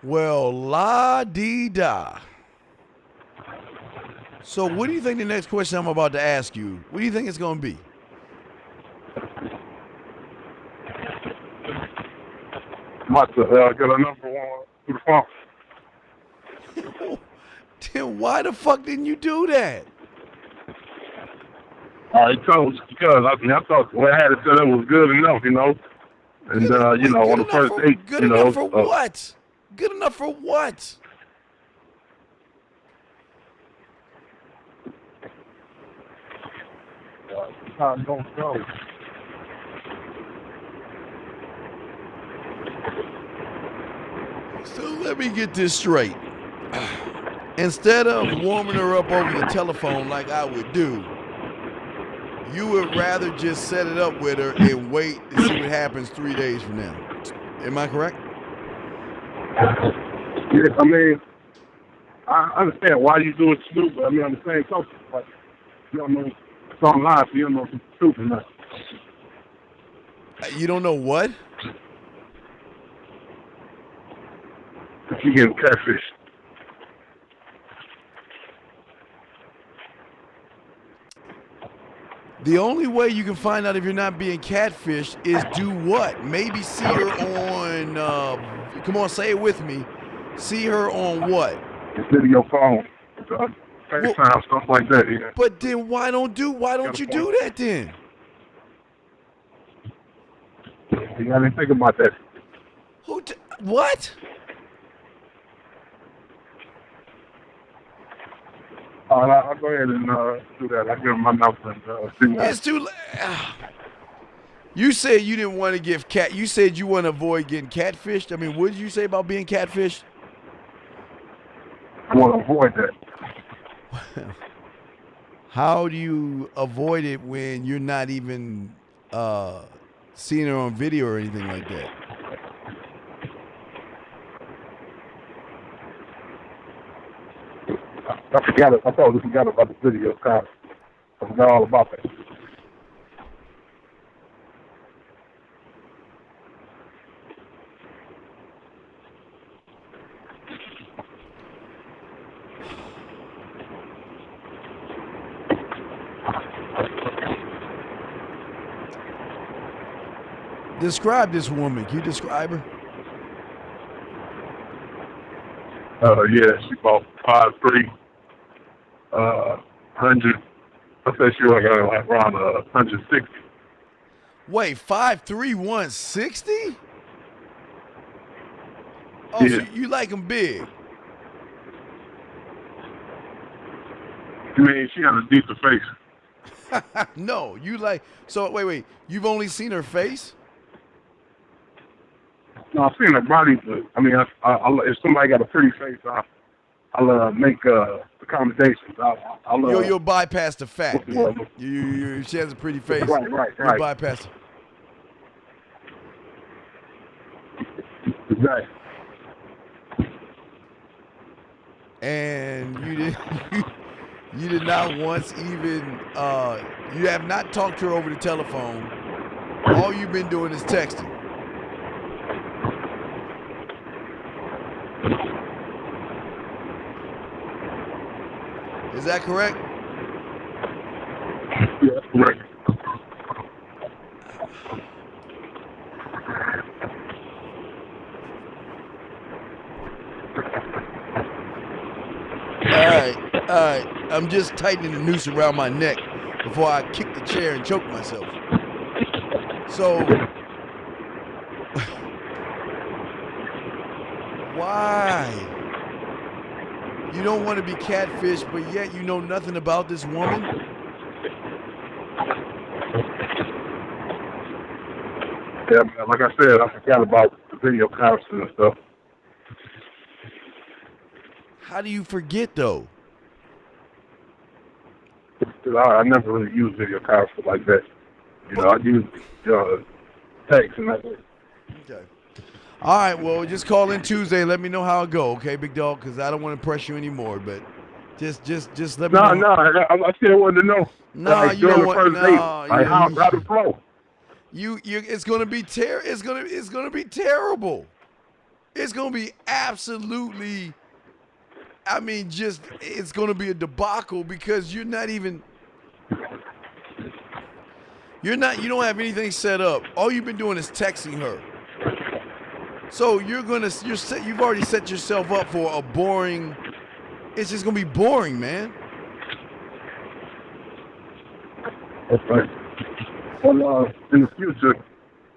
A: Well, la-dee-da. So what do you think the next question I'm about to ask you, what do you think it's going to be?
G: Might get a number one through the phone.
A: Then why the fuck didn't you do that?
G: I told you because I thought what I had to say was good enough, you know. And you know, on the first date,
A: good
G: you know,
A: enough for what? Good enough for what?
G: Time don't go.
A: So let me get this straight. Instead of warming her up over the telephone like I would do, you would rather just set it up with her and wait to see what happens 3 days from now. Am I correct?
G: Yes, I mean, I understand why you do it too, but I mean, on the same token, like, you don't know it's online, so you don't know if it's truth or not.
A: You don't know what?
G: If you get catfish.
A: The only way you can find out if you're not being catfished is do what? Maybe see her on, come on, say it with me. See her on what?
G: Video phone. FaceTime, stuff like that, yeah.
A: But then why don't you do that then?
G: You gotta think about that.
A: What?
G: I'll go ahead and do that. I'll give him my number and see what
A: It's too late. You said you didn't want to give you said you want to avoid getting catfished. I mean, what did you say about being catfished?
G: I want to avoid that.
A: How do you avoid it when you're not even seeing her on video or anything like that?
G: I forgot it. I totally forgot about the video. I forgot all about that.
A: Describe this woman. Can you describe her?
G: Yeah, she about 5'3", 100. I said she was like around 160.
A: Wait, 5'3", 160? Oh,
G: yeah.
A: So you like them big?
G: I mean, she has a decent face.
A: No, you like. So wait. You've only seen her face?
G: No, I've seen her body, but I mean, if somebody got a pretty face, I'll make accommodations.
A: You'll bypass the fact. She has a pretty face.
G: Right.
A: You'll bypass.
G: Exactly.
A: And you did not once even. You have not talked to her over the telephone. All you've been doing is texting. Is that correct?
G: Yeah, that's correct.
A: right. I'm just tightening the noose around my neck before I kick the chair and choke myself. So, why? You don't want to be catfished, but yet you know nothing about this woman?
G: Yeah, man, like I said, I forgot about the video conferencing and stuff.
A: How do you forget, though?
G: I never really use video conferencing like that. You know, I use text and that.
A: Okay. All right, well, just call in Tuesday and let me know how it go, okay, big dog? Because I don't want to press you anymore, but just let me know.
G: No, I still wanted to know.
A: No, you
G: during
A: don't
G: the
A: want.
G: first date, like how to flow.
A: It's gonna be it's gonna be terrible. It's gonna be absolutely. I mean, it's gonna be a debacle because you don't have anything set up. All you've been doing is texting her. So you've already set yourself up for a boring. It's just gonna be boring, man.
G: Okay. Well, in the future,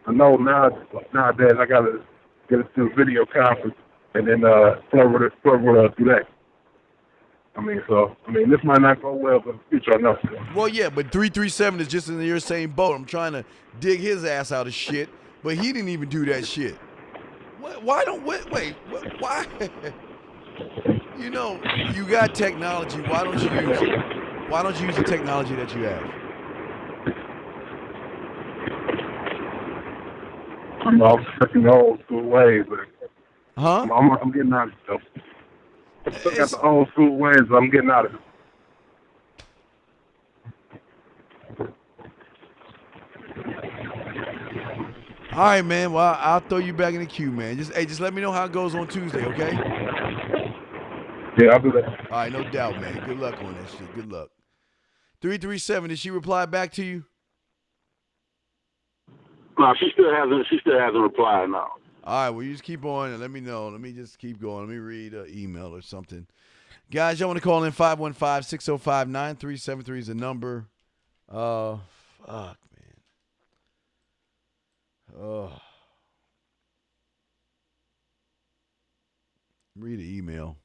G: I know nowadays I gotta get it through video conference and then flirt with her through that. This might not go well, but in the future I know.
A: Well, yeah, but 337 is just in your same boat. I'm trying to dig his ass out of shit, but he didn't even do that shit. Why? You know, you got technology. Why don't you use it? Why don't you use the technology that you have?
G: I'm stuck in the old school ways, but
A: Huh?
G: I'm getting out of it, though. I'm stuck at the old school ways, but I'm getting out of it.
A: All right, man. Well, I'll throw you back in the queue, man. Just let me know how it goes on Tuesday, okay?
G: Yeah, I'll do that.
A: All right, no doubt, man. Good luck on that shit. Good luck. 337, did she reply back to you?
F: No, she still hasn't replied now.
A: All right, well, you just keep on and let me know. Let me just keep going. Let me read an email or something. Guys, y'all want to call in 515-605-9373 is the number. Fuck, man. Read the email.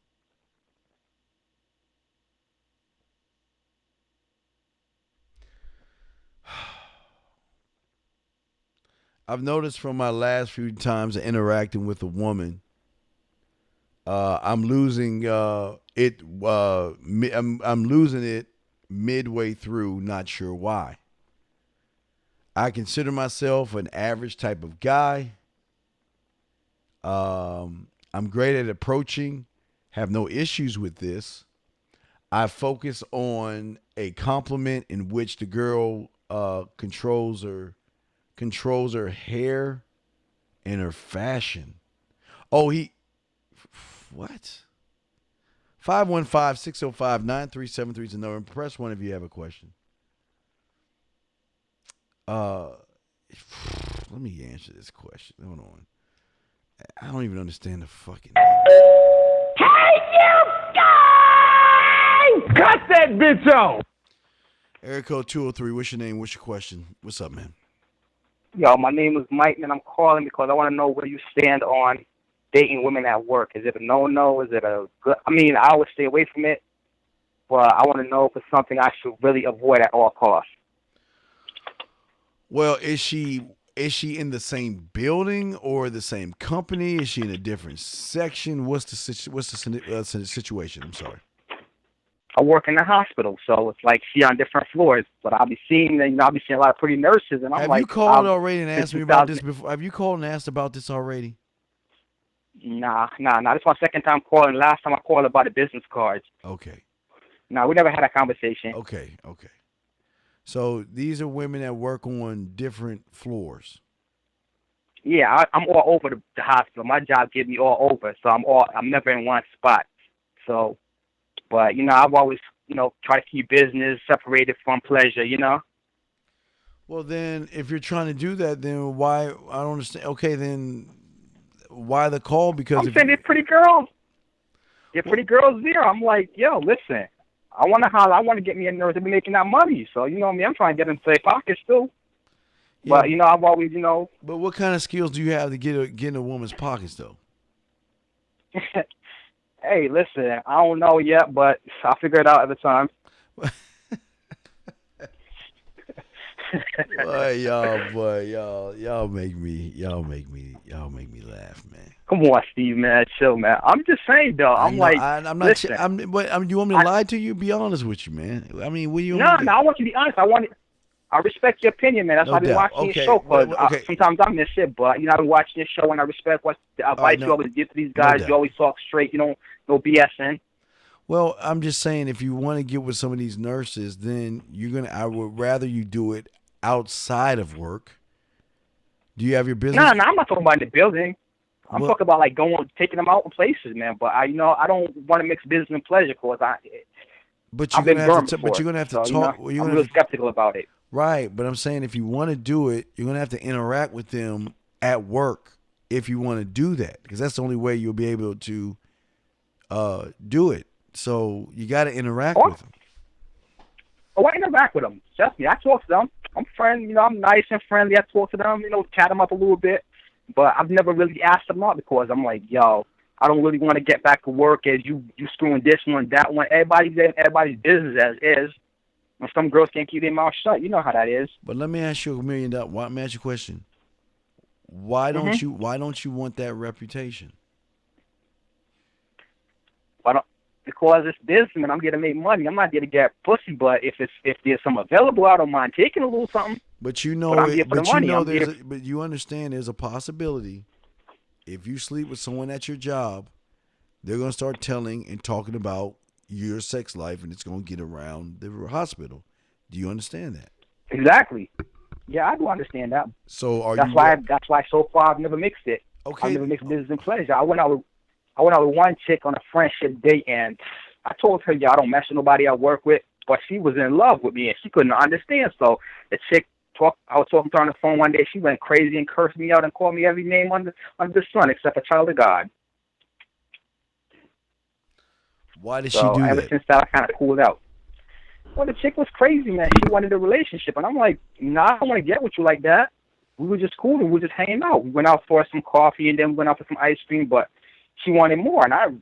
A: I've noticed from my last few times of interacting with a woman, I'm losing it. I'm losing it midway through. Not sure why. I consider myself an average type of guy. I'm great at approaching. Have no issues with this. I focus on a compliment in which the girl controls her hair and her fashion. Oh, what? 515-605-9373 is the number. Press 1 if you have a question. Let me answer this question. Hold on. I don't even understand the fucking name.
D: Hey, you guys! Cut that bitch off!
A: Area code 203. What's your name? What's your question? What's up, man?
H: Yo, my name is Mike, and I'm calling because I want to know where you stand on dating women at work. Is it a no-no? Is it a good? I mean, I always stay away from it, but I want to know if it's something I should really avoid at all costs.
A: Well, is she in the same building or the same company? Is she in a different section? What's the situation? I'm sorry.
H: I work in the hospital, so it's like she on different floors. But I'll be seeing, a lot of pretty nurses, and I'm
A: Have
H: like,
A: you called already and asked me about this before? Have you called and asked about this already?
H: Nah. This is my second time calling. Last time I called about the business cards.
A: Okay.
H: Nah, we never had a conversation.
A: Okay. So these are women that work on different floors.
H: Yeah, I'm all over the hospital. My job gives me all over, so I'm never in one spot. So, but I've always try to keep business separated from pleasure.
A: Well, then if you're trying to do that, then why? I don't understand. Okay, then why the call? Because
H: I'm saying they're pretty girls. Get pretty girls there. I'm like, yo, listen, I want to holler. I want to get me a nurse to be making that money. So, you know what I mean? I'm trying to get into their pockets, too.
A: Yeah,
H: But, you know, I've always, you know.
A: but what kind of skills do you have to get in a woman's pockets, though?
H: Hey, listen, I don't know yet, but I'll figure it out at the time.
A: y'all make me laugh, man.
H: Come on, Steve, man, chill, man. I'm just saying, though. I'm like,
A: I'm not.
H: listen.
A: You want me to lie to you? Be honest with you, man. I mean, what do you?
H: No, I want you to be honest. I respect your opinion, man. That's why I've been watching your show. Cause sometimes I miss it, but you know, I've been watching your show and I respect what the advice you always give to these guys. You always talk straight. You don't no BSing.
A: Well, I'm just saying, if you want to get with some of these nurses, then I would rather you do it outside of work. Do you have your business?
H: No, I'm not talking about in the building. I'm talking about like taking them out in places, man. But I don't want to mix business and pleasure, cause
A: But you're gonna have to talk.
H: You know, I'm real skeptical about it.
A: Right, but I'm saying if you want to do it, you're gonna have to interact with them at work if you want to do that, because that's the only way you'll be able to do it. So you got to interact with them.
H: Oh, I interact with them. Trust me, I talk to them. I'm friendly, you know, I'm nice and friendly. I talk to them, you know, chat them up a little bit. But I've never really asked them out because I'm like, yo, I don't really want to get back to work as you screwing this one, that one. Everybody's business as is. And some girls can't keep their mouth shut. You know how that is.
A: But let me ask you $1 million. Let me ask you a question. Why don't you want that reputation?
H: Because it's business and I'm here to make money. I'm not here to get pussy, but if there's some available, I don't mind taking a little something.
A: But you know, but you understand there's a possibility if you sleep with someone at your job, they're gonna start telling and talking about your sex life, and it's gonna get around the hospital. Do you understand that?
H: Exactly. Yeah, I do understand that.
A: So
H: that's why so far I've never mixed it.
A: Okay.
H: I've never mixed business and pleasure. I went out with one chick on a friendship date, and I told her, I don't mess with nobody I work with, but she was in love with me, and she couldn't understand. So the chick I was talking to her on the phone one day. She went crazy and cursed me out and called me every name under the sun except a child of God.
A: Why did she do that?
H: Ever since that, I kind of cooled out. Well, the chick was crazy, man. She wanted a relationship, and I'm like, I don't want to get with you like that. We were just cool, and we were just hanging out. We went out for some coffee, and then we went out for some ice cream, but she wanted more, and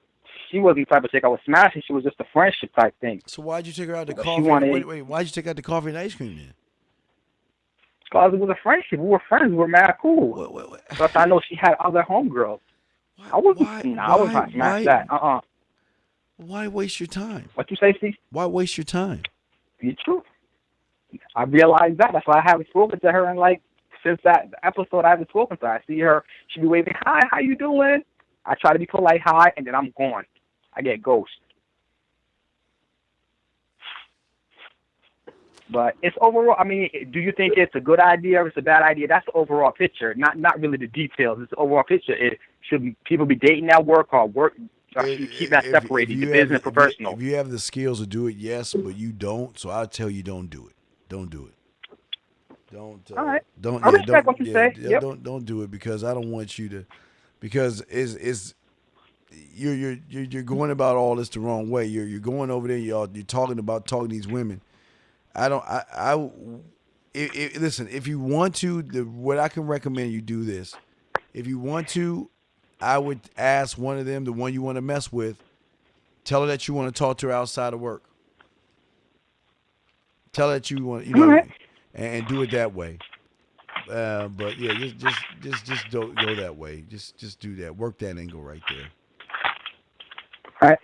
H: she wasn't the type of chick I was smashing. She was just a friendship type thing.
A: So why'd you take her out to coffee? Why'd you take her out to coffee and ice cream then?
H: Because it was a friendship. We were friends. We were mad cool.
A: What?
H: Plus, I know she had other homegirls. I wasn't trying to smash that.
A: Why waste your time?
H: What you say, Steve?
A: Why waste your time?
H: Be true. I realized that. That's why I haven't spoken to her in since that episode. I haven't spoken to her. I see her. She be waving, hi, how you doing? I try to be polite, hi, and then I'm gone. I get ghost. But it's overall, I mean, do you think it's a good idea or it's a bad idea? That's the overall picture, not really the details. It's the overall picture. Should people be dating at work or work? Or should you keep that separated, the business and personal?
A: If you have the skills to do it, yes, but you don't, so I'll tell you don't do it. Don't do it. Don't.
H: All right.
A: Don't.
H: I respect what you say. Yep.
A: Don't do it because I don't want you to. Because you're going about all this the wrong way. You're going over there. You're talking to these women. Listen, if you want to, what I can recommend you do this. If you want to, I would ask one of them, the one you want to mess with, tell her that you want to talk to her outside of work. Tell her that you want, and do it that way. But yeah, just don't go that way. Just do that. Work that angle right there.
H: All right.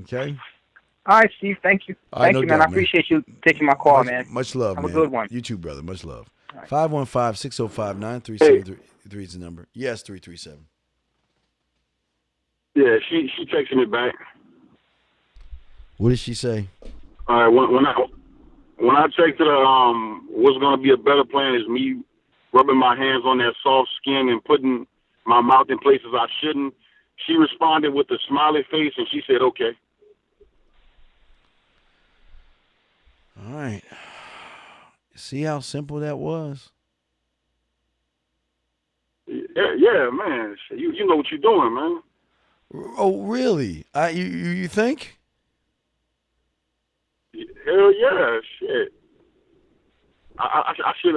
A: Okay.
H: All right, Steve. Thank you. Thank you, man. I appreciate you taking my call, man.
A: Much love, man.
H: Have a good one.
A: You too, brother. Much love. 515-605-9373 is the number. Yes, 337.
F: Yeah, she texted me back.
A: What did she say?
F: All right, when I texted her, what's going to be a better plan is me rubbing my hands on that soft skin and putting my mouth in places I shouldn't. She responded with a smiley face, and she said, okay.
A: All right. See how simple that was?
F: Yeah, man. You know what you're doing, man.
A: Oh, really? You think?
F: Hell yeah, shit. I should,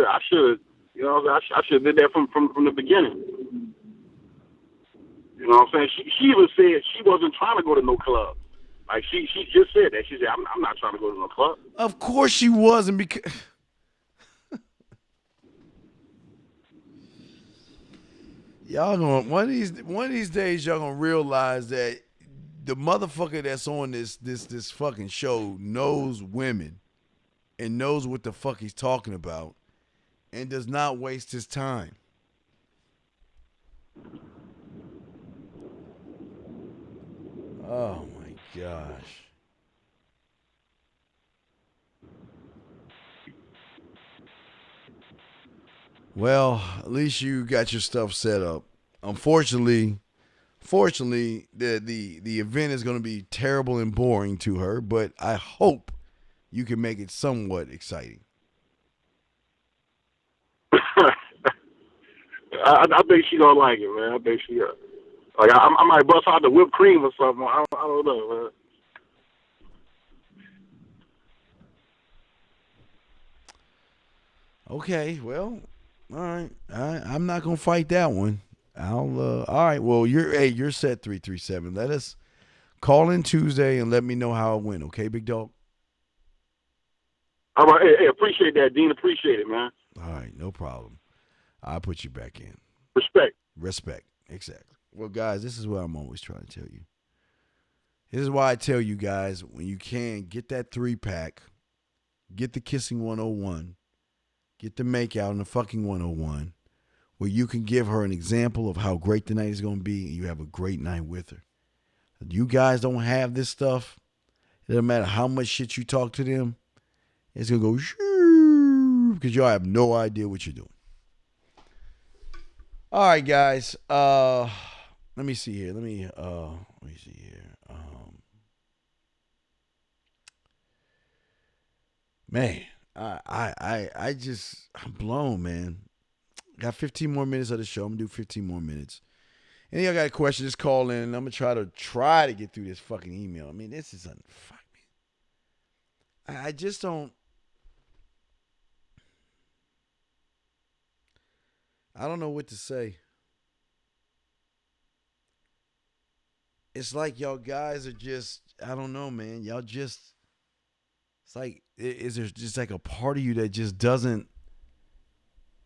F: you know, I should have did that from the beginning. You know what I'm saying? She even said she wasn't trying to go to no club. Like she just said that. She said, I'm not trying to go to no club.
A: Of course she wasn't, because y'all gonna one of these days y'all gonna realize that the motherfucker that's on this fucking show knows women and knows what the fuck he's talking about and does not waste his time. Oh my gosh. Well, at least you got your stuff set up. Fortunately, the event is going to be terrible and boring to her, but I hope you can make it somewhat exciting.
F: I think she gonna like it, man. I think she like I might bust out the whipped cream or something. I don't know, man.
A: Okay, well, all right. I'm not gonna fight that one. I'll. All right. Well, you're set 337. Let us call in Tuesday and let me know how it went. Okay, big dog.
F: All right, hey, appreciate that, Dean. Appreciate it, man.
A: All right, no problem. I'll put you back in.
F: Respect.
A: Respect. Exactly. Well, guys, this is what I'm always trying to tell you. This is why I tell you guys, when you can, get that 3-pack, get the kissing 101, get the makeout and the fucking 101, where you can give her an example of how great the night is going to be and you have a great night with her. You guys don't have this stuff. It doesn't matter how much shit you talk to them. It's going to go shoo, because y'all have no idea what you're doing. All right, guys. Let me see here. Let me see here. Man, I'm blown, man. Got 15 more minutes of the show. I'm gonna do 15 more minutes. Any y'all got a question, just call in. I'm gonna try to get through this fucking email. I mean, this is fuck me. I just don't. I don't know what to say. It's like y'all guys are just, I don't know, man. Y'all just, it's like, is there just like a part of you that just doesn't,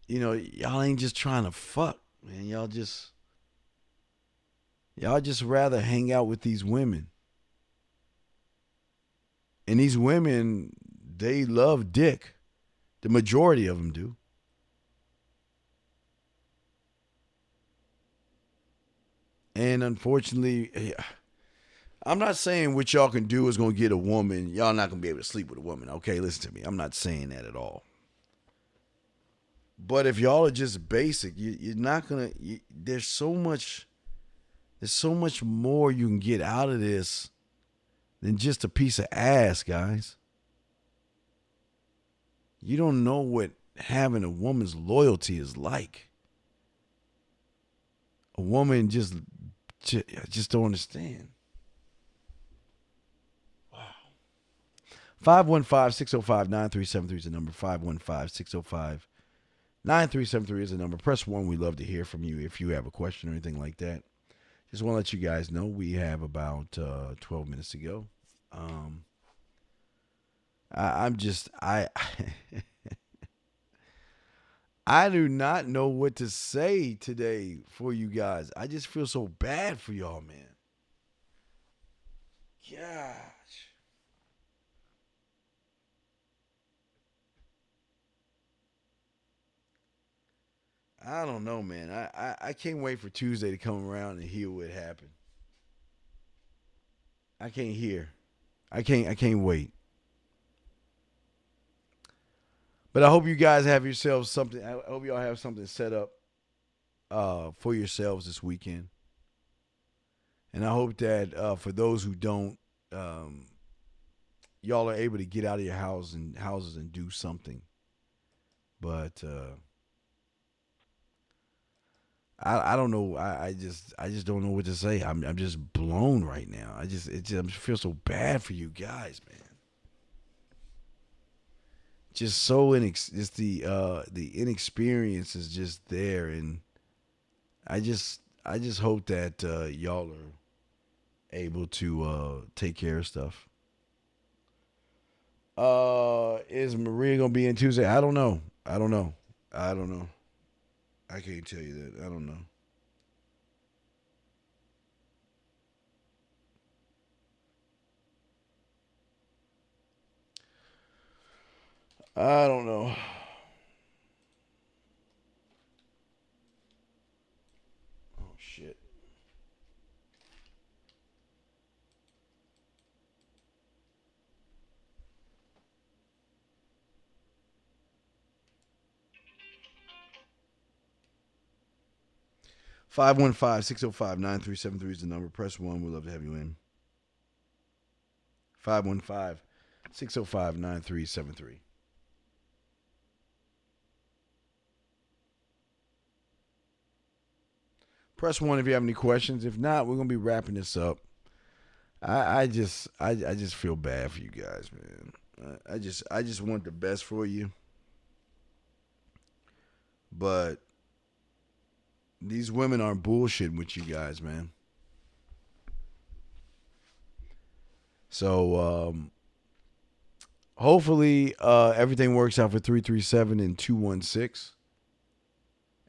A: y'all ain't just trying to fuck, man. Y'all just rather hang out with these women. And these women, they love dick. The majority of them do. And unfortunately, I'm not saying what y'all can do is going to get a woman. Y'all not going to be able to sleep with a woman. Okay, listen to me. I'm not saying that at all. But if y'all are just basic, you're not going to. There's so much more you can get out of this than just a piece of ass, guys. You don't know what having a woman's loyalty is like. A woman I just don't understand. Wow. 515-605-9373 is the number. 515-605-9373 is the number. Press 1. We'd love to hear from you if you have a question or anything like that. Just want to let you guys know we have about 12 minutes to go. I do not know what to say today for you guys. I just feel so bad for y'all, man. Gosh. I don't know, man. I can't wait for Tuesday to come around and hear what happened. I can't hear. I can't wait. But I hope you guys have yourselves something. I hope y'all have something set up for yourselves this weekend. And I hope that for those who don't, y'all are able to get out of your houses and do something. But I don't know. I just don't know what to say. I'm just blown right now. I feel so bad for you guys, man. Just so just the inexperience is just there, and I just hope that y'all are able to take care of stuff. Is Maria gonna be in Tuesday? I don't know. I don't know. I don't know. I can't tell you that. I don't know. I don't know. Oh shit. 515-605-9373 is the number. Press 1. We'd love to have you in. 515-605-9373. Press 1 if you have any questions. If not, we're going to be wrapping this up. I just feel bad for you guys, man. I just want the best for you. But these women aren't bullshitting with you guys, man. So hopefully everything works out for 337 and 216,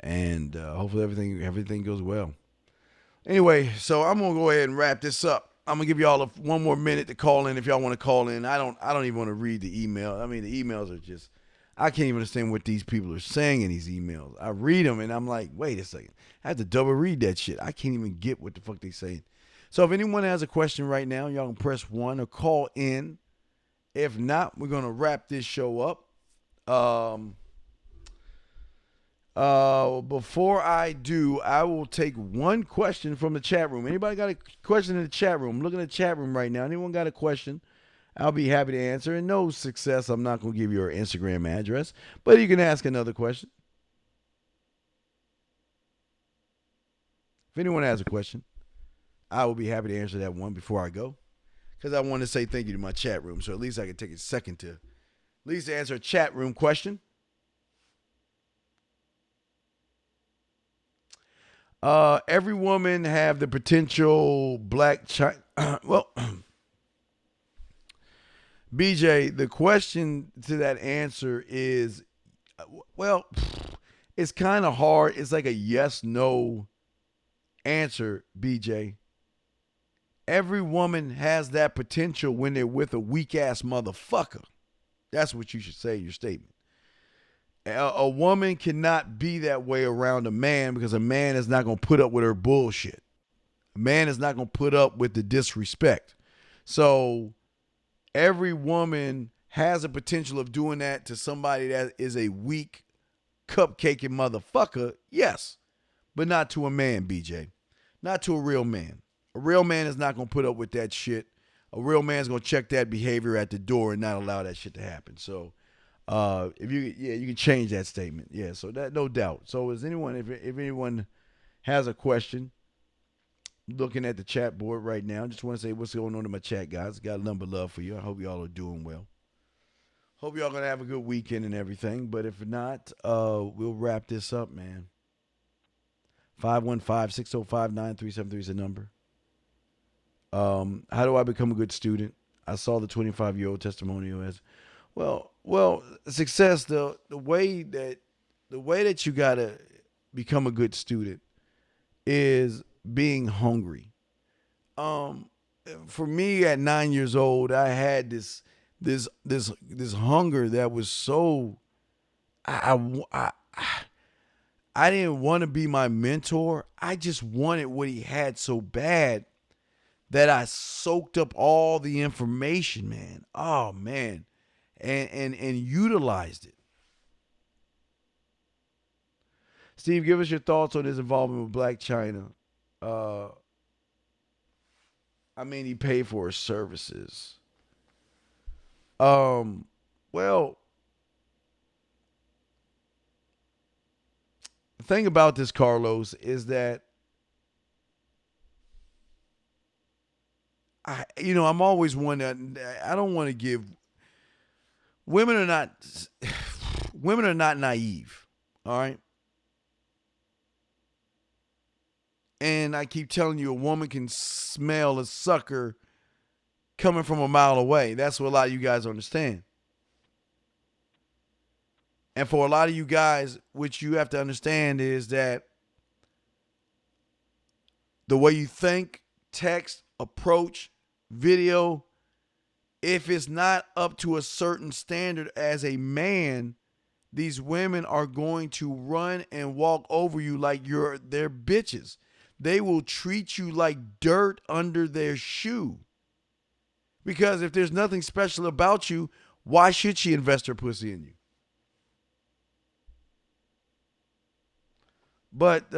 A: and hopefully everything goes well. Anyway, so I'm gonna go ahead and wrap this up. I'm gonna give y'all one more minute to call in if y'all want to call in. I don't even want to read the email. I mean, the emails are just, I can't even understand what these people are saying in these emails. I read them and I'm like, wait a second, I have to double read that shit. I can't even get what the fuck they saying. So if anyone has a question right now, y'all can press 1 or call in. If not, we're gonna wrap this show up. Before I do, I will take one question from the chat room. Anybody got a question in the chat room? I'm looking at the chat room right now. Anyone got a question? I'll be happy to answer. And no success, I'm not going to give you our Instagram address, but you can ask another question. If anyone has a question, I will be happy to answer that one before I go, because I want to say thank you to my chat room. So at least I can take a second to at least answer a chat room question. Every woman have the potential black China. Well, BJ, the question to that answer is, well, it's kind of hard. It's like a yes, no answer, BJ. Every woman has that potential when they're with a weak ass motherfucker. That's what you should say in your statement. A woman cannot be that way around a man because a man is not going to put up with her bullshit. A man is not going to put up with the disrespect. So every woman has a potential of doing that to somebody that is a weak, cupcaking motherfucker, yes, but not to a man, BJ. Not to a real man. A real man is not going to put up with that shit. A real man's going to check that behavior at the door and not allow that shit to happen. So if you can change that statement. Yeah, so that, no doubt. So if anyone has a question, looking at the chat board right now, just want to say what's going on in my chat, guys. Got a number of love for you. I hope y'all are doing well. Hope y'all gonna have a good weekend and everything. But if not, we'll wrap this up, man. 515-605-9373 is the number. How do I become a good student? I saw the 25-year-old testimonial as well, success, the way that you gotta become a good student is being hungry. For me at 9 years old, I had this hunger that was so I didn't want to be my mentor. I just wanted what he had so bad that I soaked up all the information, man. Oh man. And utilized it. Steve, give us your thoughts on his involvement with Black China. I mean, he paid for his services. Well, The thing about this, Carlos, is that I'm always one that I don't want to give. Women are not women are not naive. All right. And I keep telling you, a woman can smell a sucker coming from a mile away. That's what a lot of you guys understand. And for a lot of you guys, what you have to understand is that the way you think, text, approach, video, if it's not up to a certain standard as a man, these women are going to run and walk over you like they're bitches. They will treat you like dirt under their shoe. Because if there's nothing special about you, why should she invest her pussy in you? But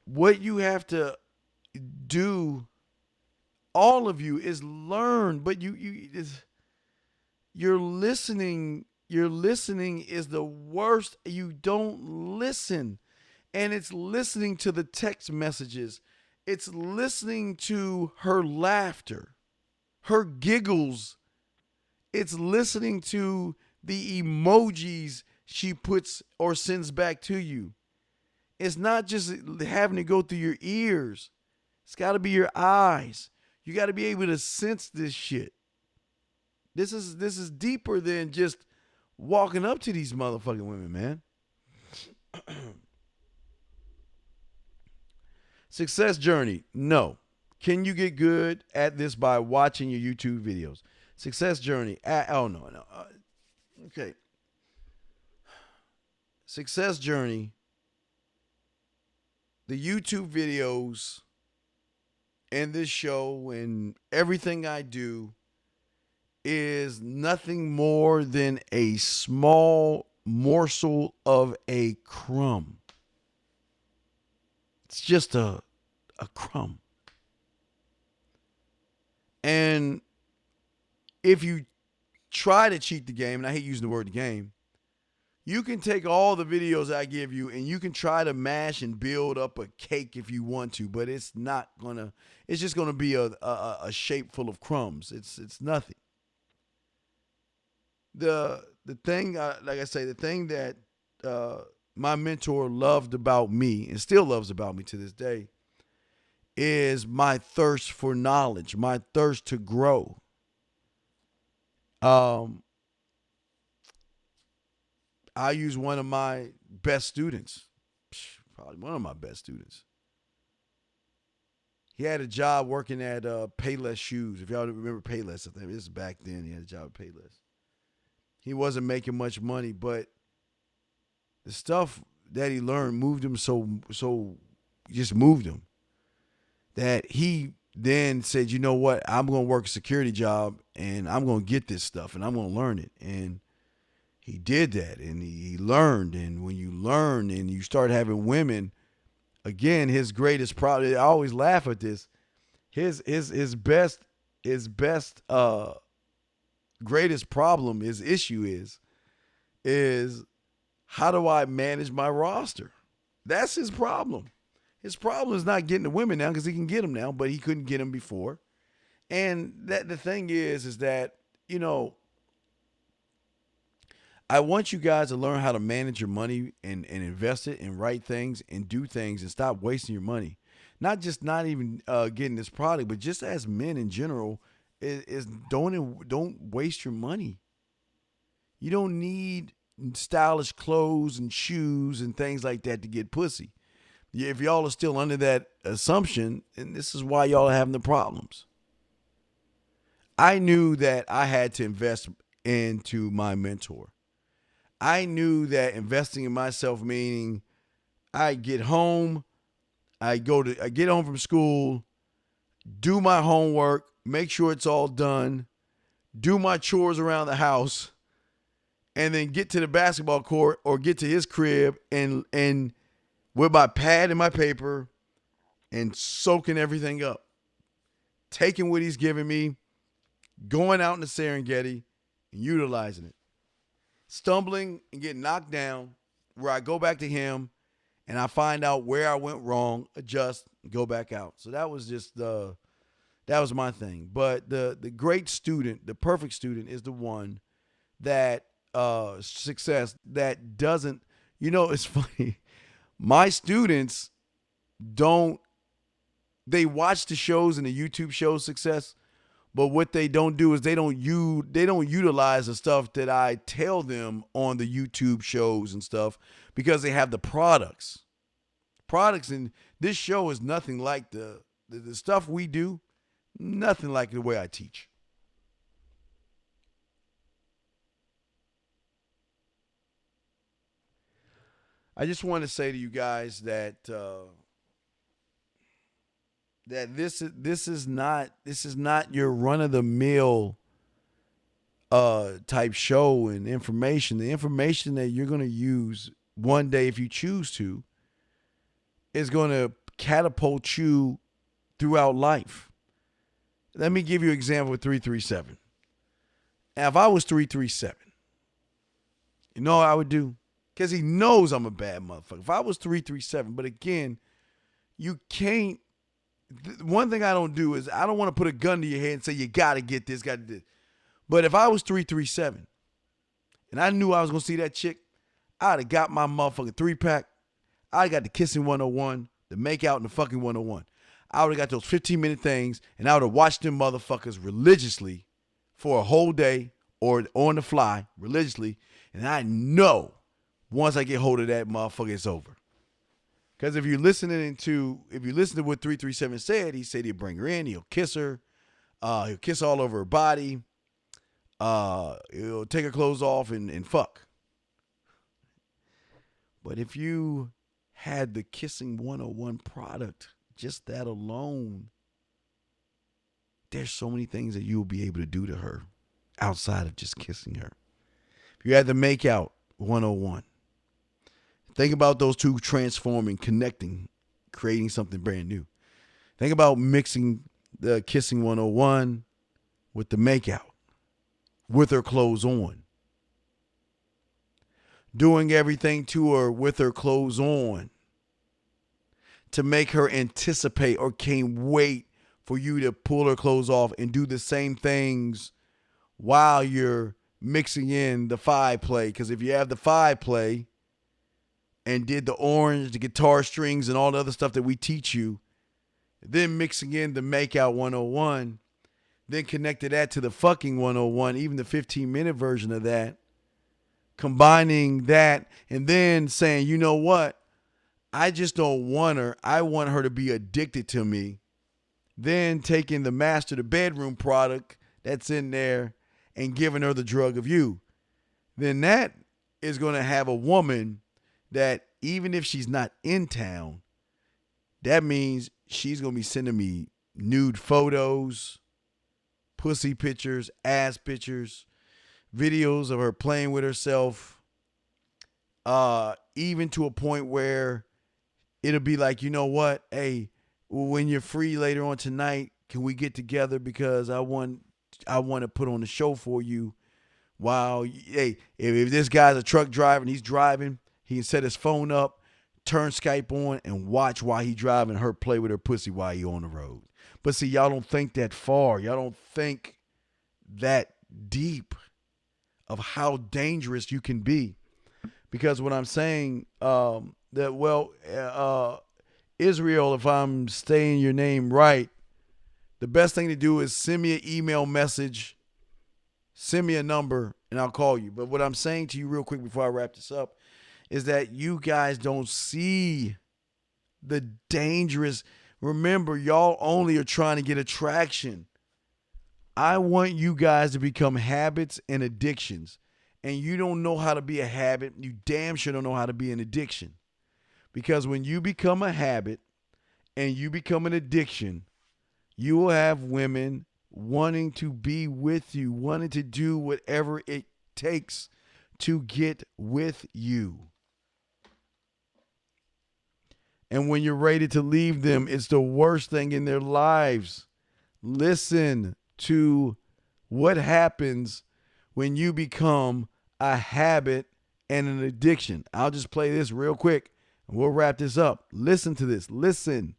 A: what you have to do, all of you, is learn. But you're listening. Your listening is the worst. You don't listen. And it's listening to the text messages. It's listening to her laughter, her giggles. It's listening to the emojis she puts or sends back to you. It's not just having to go through your ears. It's got to be your eyes. You got to be able to sense this shit. This is deeper than just walking up to these motherfucking women, man. Success journey, no. Can you get good at this by watching your YouTube videos? Success journey, no. Okay. Success journey, the YouTube videos and this show and everything I do is nothing more than a small morsel of a crumb. It's just a crumb. And if you try to cheat the game, and I hate using the word game, you can take all the videos I give you and you can try to mash and build up a cake if you want to, but it's just gonna be a shape full of crumbs. It's nothing. The thing, like I say, the thing that my mentor loved about me and still loves about me to this day is my thirst for knowledge, my thirst to grow. I use one of my best students, probably one of my best students. He had a job working at Payless Shoes. If y'all remember Payless, I think this is back then. He had a job at Payless. He wasn't making much money, but the stuff that he learned moved him just moved him. That he then said, you know what, I'm going to work a security job and I'm going to get this stuff and I'm going to learn it. And he did that and he learned. And when you learn and you start having women, again, his greatest problem, I always laugh at this, his greatest problem, his issue is how do I manage my roster? That's his problem. His problem is not getting the women now because he can get them now, but he couldn't get them before. And that the thing is that, I want you guys to learn how to manage your money and invest it in right things and do things and stop wasting your money. Not even getting this product, but just as men in general, is don't waste your money. You don't need stylish clothes and shoes and things like that to get pussy. If y'all are still under that assumption, and this is why y'all are having the problems. I knew that I had to invest into my mentor. I knew that investing in myself meaning I get home, I get home from school, do my homework, make sure it's all done, do my chores around the house, and then get to the basketball court or get to his crib and with my pad and my paper and soaking everything up, taking what he's giving me, going out in the Serengeti and utilizing it. stumbling and getting knocked down, where I go back to him and I find out where I went wrong, adjust, and go back out. So that was just that was my thing. But the great student, the perfect student, is the one that success that doesn't. It's funny. My students don't. They watch the shows and the YouTube shows success, but what they don't do is they don't utilize the stuff that I tell them on the YouTube shows and stuff because they have the products. Products in this show is nothing like the stuff we do, nothing like the way I teach. I just want to say to you guys that this is not your run of the mill type show and information. The information that you're going to use one day, if you choose to, is going to catapult you throughout life. Let me give you an example with 337. Now, if I was 337, you know what I would do? Because he knows I'm a bad motherfucker. If I was 337, but again, you can't. One thing I don't do is I don't want to put a gun to your head and say, you got to get this, got to do this. But if I was 337 and I knew I was going to see that chick, I'd have got my motherfucking 3-pack. I'd got the kissing 101, the make out and the fucking 101. I would have got those 15-minute things and I would have watched them motherfuckers religiously for a whole day or on the fly religiously. And I know once I get hold of that motherfucker, it's over. Because if you listen to what 337 said, he said he'll bring her in, he'll kiss her, he'll kiss all over her body, he'll take her clothes off and fuck. But if you had the Kissing 101 product, just that alone, there's so many things that you'll be able to do to her outside of just kissing her. If you had the Makeout 101, think about those two transforming, connecting, creating something brand new. Think about mixing the Kissing 101 with the Makeout, with her clothes on. Doing everything to her with her clothes on to make her anticipate or can't wait for you to pull her clothes off and do the same things while you're mixing in the 5-play. Because if you have the 5-play and did the orange, the guitar strings, and all the other stuff that we teach you, then mixing in the Makeout 101, then connected that to the fucking 101, even the 15-minute version of that, combining that, and then saying, you know what? I just don't want her. I want her to be addicted to me. Then taking the master, the bedroom product that's in there and giving her the drug of you. Then that is going to have a woman that even if she's not in town, that means she's going to be sending me nude photos, pussy pictures, ass pictures, videos of her playing with herself, even to a point where it'll be like, you know what? Hey, when you're free later on tonight, can we get together because I want to put on a show for you. While, hey, if this guy's a truck driver and he's driving, he can set his phone up, turn Skype on, and watch while he driving her play with her pussy while he on the road. But see, y'all don't think that far. Y'all don't think that deep of how dangerous you can be. Because what I'm saying, Israel, if I'm saying your name right, the best thing to do is send me an email message, send me a number, and I'll call you. But what I'm saying to you real quick before I wrap this up is that you guys don't see the dangerous. Remember, y'all only are trying to get attraction. I want you guys to become habits and addictions. And you don't know how to be a habit. You damn sure don't know how to be an addiction. Because when you become a habit and you become an addiction, you will have women wanting to be with you, wanting to do whatever it takes to get with you. And when you're ready to leave them, it's the worst thing in their lives. Listen to what happens when you become a habit, and an addiction. I'll just play this real quick and we'll wrap this up. Listen to this. Listen.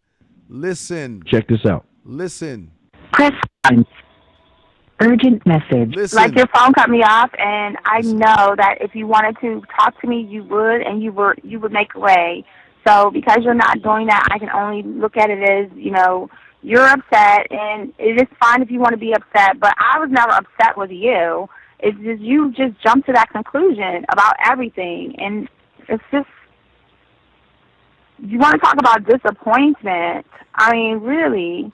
D: Check this out.
A: Listen.
I: Press 1. Urgent message.
A: Listen.
J: Like your phone cut me off, and I know that if you wanted to talk to me, you would, and you would make a way. So because you're not doing that, I can only look at it as, you're upset, and it is fine if you want to be upset, but I was never upset with you. It's just you just jumped to that conclusion about everything, and it's just, you want to talk about disappointment. I mean, really.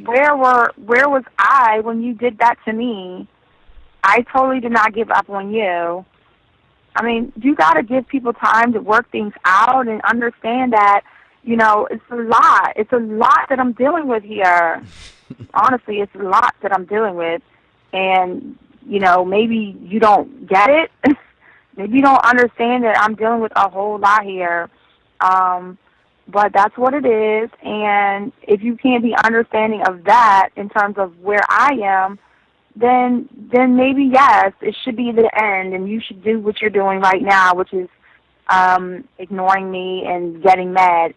J: Where was I when you did that to me? I totally did not give up on you. I mean, you got to give people time to work things out and understand that, it's a lot. It's a lot that I'm dealing with here. Honestly, it's a lot that I'm dealing with. And, maybe you don't get it. Maybe you don't understand that I'm dealing with a whole lot here. But that's what it is, and if you can't be understanding of that in terms of where I am, then maybe, yes, it should be the end, and you should do what you're doing right now, which is ignoring me and getting mad.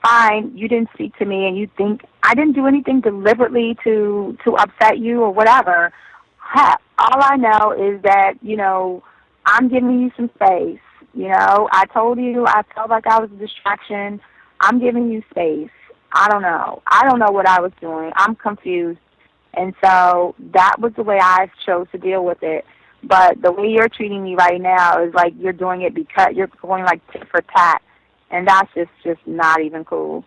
J: Fine, you didn't speak to me, and you think I didn't do anything deliberately to upset you or whatever. Heck, all I know is that, I'm giving you some space. I told you I felt like I was a distraction. I'm giving you space. I don't know. I don't know what I was doing. I'm confused. And so that was the way I chose to deal with it. But the way you're treating me right now is like you're doing it because you're going like tit for tat. And that's just not even cool.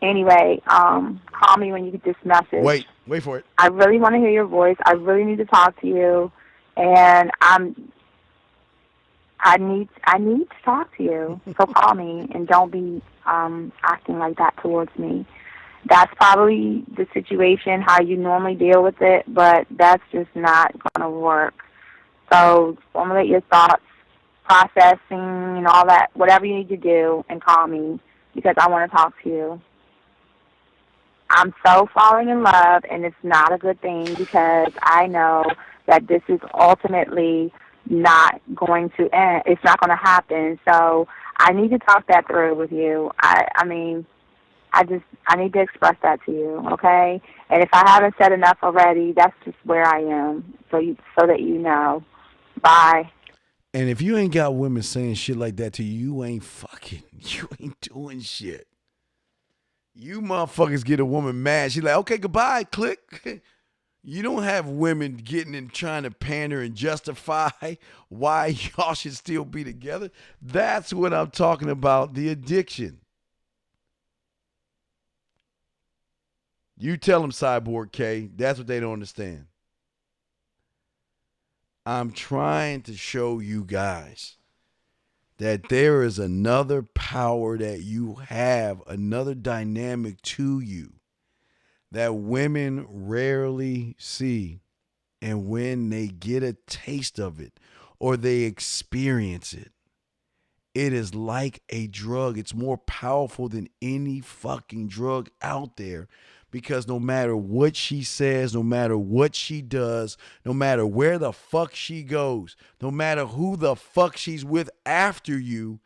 J: Anyway, call me when you get this message.
A: Wait for it.
J: I really want to hear your voice. I really need to talk to you. And I need to talk to you. So call me and don't be acting like that towards me. That's probably the situation, how you normally deal with it, but that's just not going to work. So formulate your thoughts, processing and all that, whatever you need to do, and call me because I want to talk to you. I'm so falling in love, and it's not a good thing because I know that this is ultimately not going to end. It's not going to happen. So I need to talk that through with you. I need to express that to you, okay? And if I haven't said enough already, that's just where I am. So that you know. Bye.
A: And if you ain't got women saying shit like that to you, you ain't doing shit. You motherfuckers get a woman mad. She's like, okay, goodbye, click. You don't have women getting and trying to pander and justify why y'all should still be together. That's what I'm talking about, the addiction. You tell them, Cyborg K, that's what they don't understand. I'm trying to show you guys that there is another power that you have, another dynamic to you that women rarely see. And when they get a taste of it or they experience it, it is like a drug. It's more powerful than any fucking drug out there because no matter what she says, no matter what she does, no matter where the fuck she goes, no matter who the fuck she's with after you,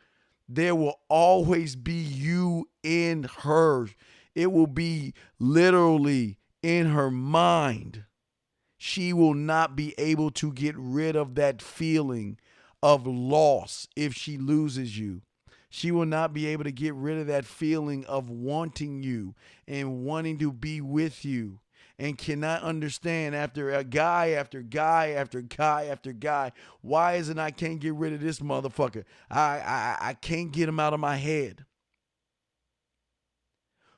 A: there will always be you in her. It will be literally in her mind. She will not be able to get rid of that feeling of loss if she loses you. She will not be able to get rid of that feeling of wanting you and wanting to be with you and cannot understand after a guy after guy after guy after guy, why is it I can't get rid of this motherfucker? I can't get him out of my head.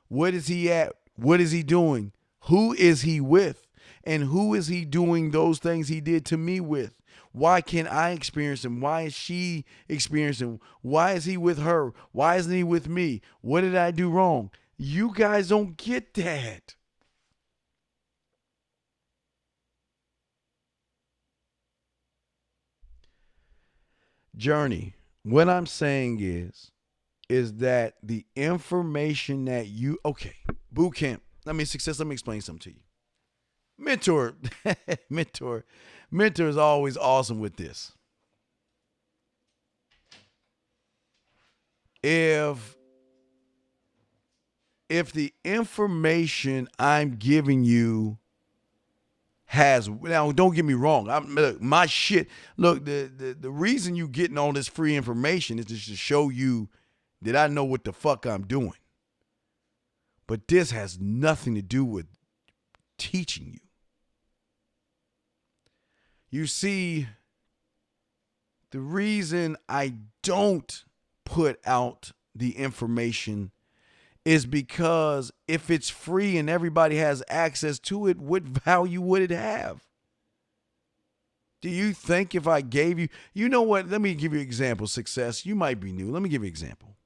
A: What is he at? What is he doing? Who is he with? And who is he doing those things he did to me with? Why can't I experience him? Why is she experiencing him? Why is he with her? Why isn't he with me? What did I do wrong? You guys don't get that. Journey, what I'm saying is that the information that you, okay, boot camp, let me explain something to you. Mentor, Mentor is always awesome with this. If the information I'm giving you has, now don't get me wrong, look, my shit, look, the reason you getting all this free information is just to show you that I know what the fuck I'm doing. But this has nothing to do with teaching you. You see, the reason I don't put out the information is because if it's free and everybody has access to it, what value would it have? Do you think if I gave you, you know what, let me give you an example, Success. You might be new. Let me give you an example.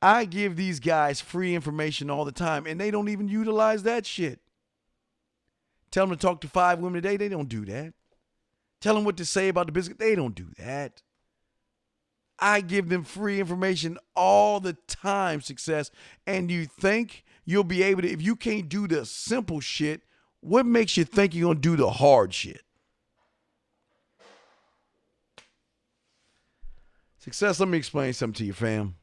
A: I give these guys free information all the time, and they don't even utilize that shit. Tell them to talk to 5 women a day, they don't do that. Tell them what to say about the business, they don't do that. I give them free information all the time, Success. And you think you'll be able to, if you can't do the simple shit, what makes you think you're going to do the hard shit? Success, let me explain something to you, fam.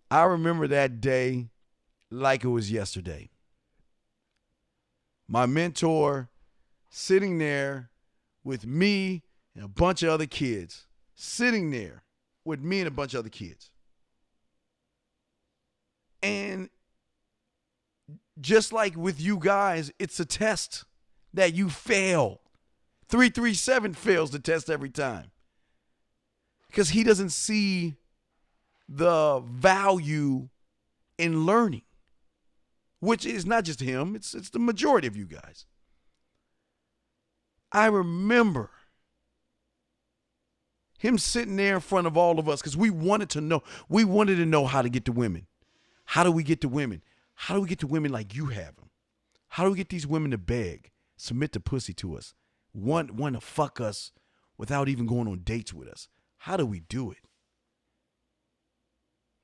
A: I remember that day like it was yesterday. My mentor sitting there with me and a bunch of other kids. Sitting there with me and a bunch of other kids. And just like with you guys, it's a test that you fail. 337 fails the test every time. Because he doesn't see the value in learning. Which is not just him, it's the majority of you guys. I remember him sitting there in front of all of us because we wanted to know how to get to women. How do we get to women? How do we get to women like you have them? How do we get these women to beg, submit the pussy to us, want to fuck us without even going on dates with us? How do we do it?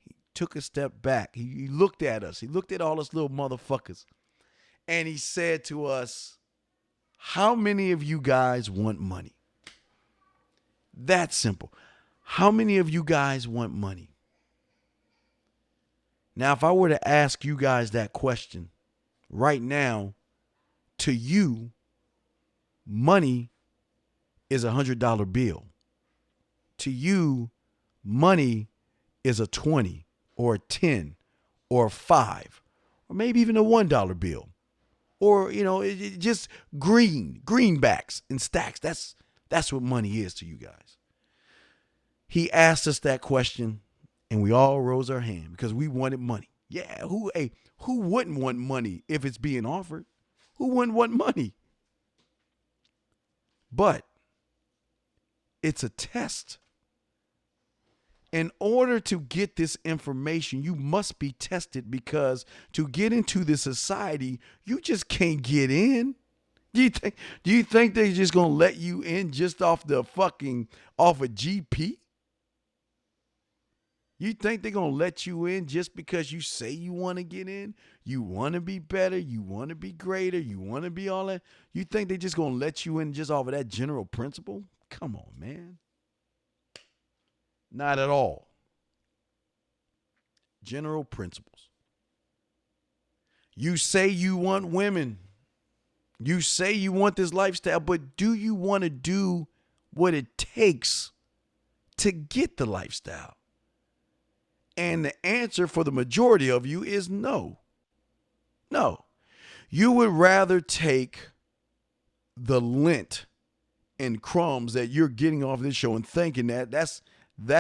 A: He took a step back. He looked at us. He looked at all us little motherfuckers. And he said to us, how many of you guys want money? That simple. How many of you guys want money? Now, if I were to ask you guys that question right now, to you, money is $100 bill. To you, money is a 20 or a 10 or a 5 or maybe even a $1 bill. Or, just greenbacks and stacks. That's what money is to you guys. He asked us that question, and we all rose our hand because we wanted money. Yeah, who wouldn't want money if it's being offered? Who wouldn't want money? But it's a test. In order to get this information, you must be tested because to get into this society, you just can't get in. Do you think they're just gonna let you in just off a GP? You think they're gonna let you in just because you say you want to get in? You want to be better, you want to be greater, you want to be all that? You think they're just gonna let you in just off of that general principle? Come on, man. Not at all. General principles. You say you want women. You say you want this lifestyle, but do you want to do what it takes to get the lifestyle? And the answer for the majority of you is no. No. You would rather take the lint and crumbs that you're getting off this show and thinking that's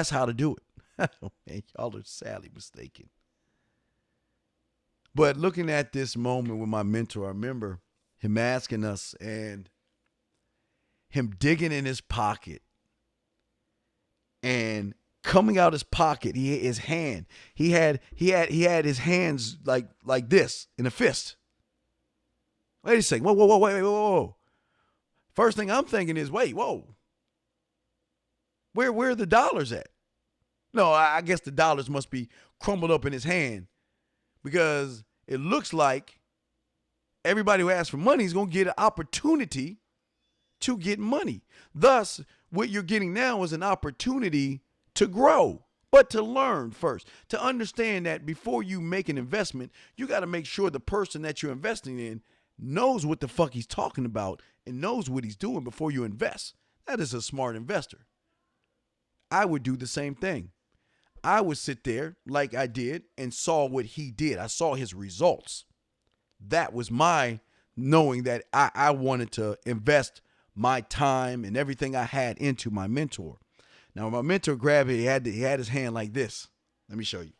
A: how to do it. Man, y'all are sadly mistaken. But looking at this moment with my mentor, I remember him asking us and him digging in his pocket and coming out his pocket, his hand. He had his hands like this in a fist. Wait a second. Whoa. First thing I'm thinking is, whoa. Where are the dollars at? No, I guess the dollars must be crumbled up in his hand because it looks like everybody who asks for money is going to get an opportunity to get money. Thus, what you're getting now is an opportunity to grow, but to learn first, to understand that before you make an investment, you got to make sure the person that you're investing in knows what the fuck he's talking about and knows what he's doing before you invest. That is a smart investor. I would do the same thing. I would sit there like I did and saw what he did. I saw his results. That was my knowing that I wanted to invest my time and everything I had into my mentor. Now, when my mentor grabbed it, he had his hand like this. Let me show you.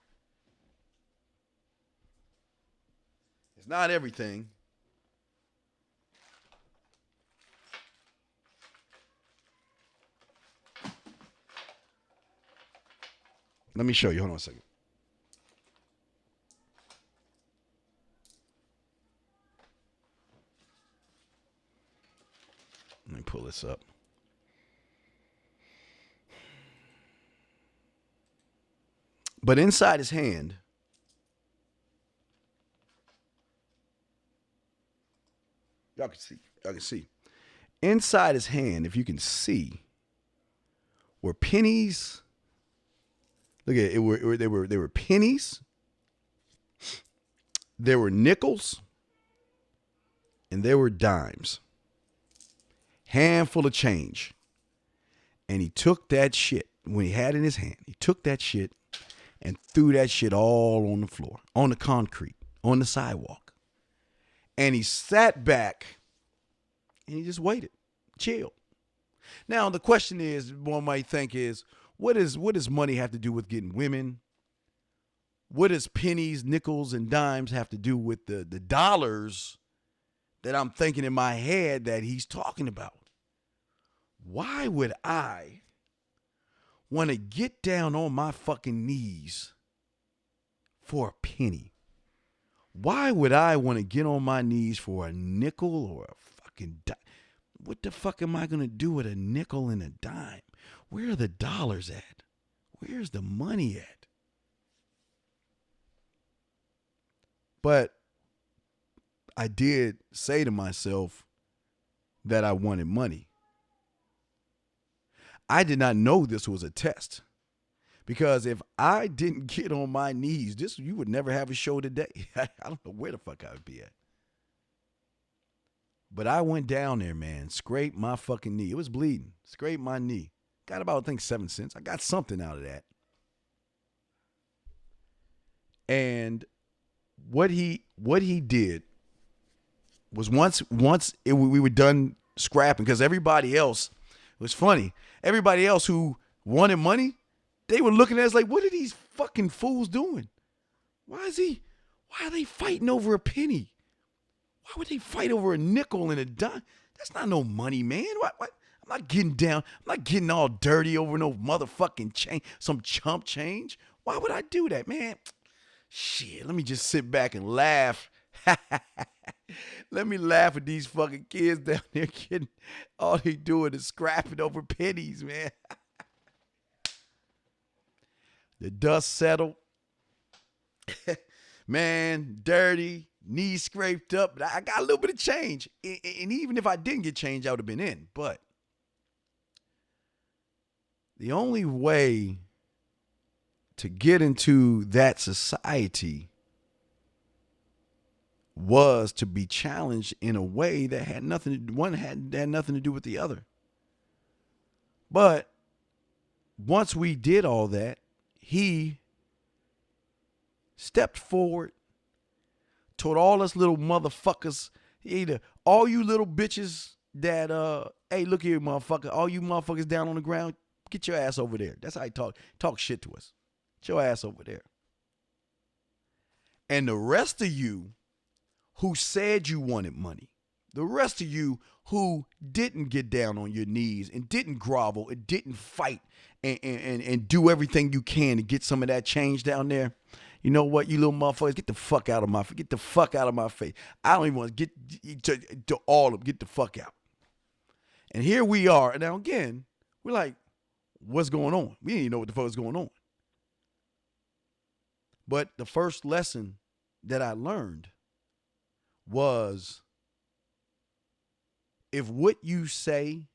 A: It's not everything. Let me show you. Hold on a second. Let me pull this up. But inside his hand, y'all can see. Inside his hand, if you can see, were pennies. Look at it. They were pennies. There were nickels. And there were dimes. Handful of change. And he took that shit when he had it in his hand. He took that shit and threw that shit all on the floor, on the concrete, on the sidewalk. And he sat back and he just waited, chilled. Now, the question is, one might think is, what does money have to do with getting women? What does pennies, nickels, and dimes have to do with the dollars that I'm thinking in my head that he's talking about? Why would I want to get down on my fucking knees for a penny? Why would I want to get on my knees for a nickel or a fucking dime? What the fuck am I going to do with a nickel and a dime? Where are the dollars at? Where's the money at? But I did say to myself that I wanted money. I did not know this was a test. Because if I didn't get on my knees, you would never have a show today. I don't know where the fuck I would be at. But I went down there, man, scraped my fucking knee. It was bleeding. Scraped my knee. Got about, I think, 7 cents. I got something out of that. And what he did was once we were done scrapping, because everybody else, it was funny, everybody else who wanted money, they were looking at us like, what are these fucking fools doing? Why are they fighting over a penny? Why would they fight over a nickel and a dime? That's not no money, man. What? I'm not getting down. I'm not getting all dirty over no motherfucking change, some chump change. Why would I do that, man? Shit, let me just sit back and laugh. Let me laugh at these fucking kids down there getting, all they doing is scrapping over pennies, man. The dust settled. Man, dirty, knees scraped up. I got a little bit of change. And even if I didn't get change, I would have been in. But the only way to get into that society was to be challenged in a way that had nothing to do with the other. But once we did all that, he stepped forward, told all us little motherfuckers, all you little bitches that, hey, look here, motherfucker, all you motherfuckers down on the ground, get your ass over there. That's how he talk shit to us. Get your ass over there. And the rest of you who said you wanted money, the rest of you who didn't get down on your knees and didn't grovel and didn't fight and do everything you can to get some of that change down there, you know what, you little motherfuckers, get the fuck out of my face. I don't even want to get to all of them. Get the fuck out. And here we are. Now, again, we're like, what's going on? We didn't even know what the fuck was going on. But the first lesson that I learned was if what you say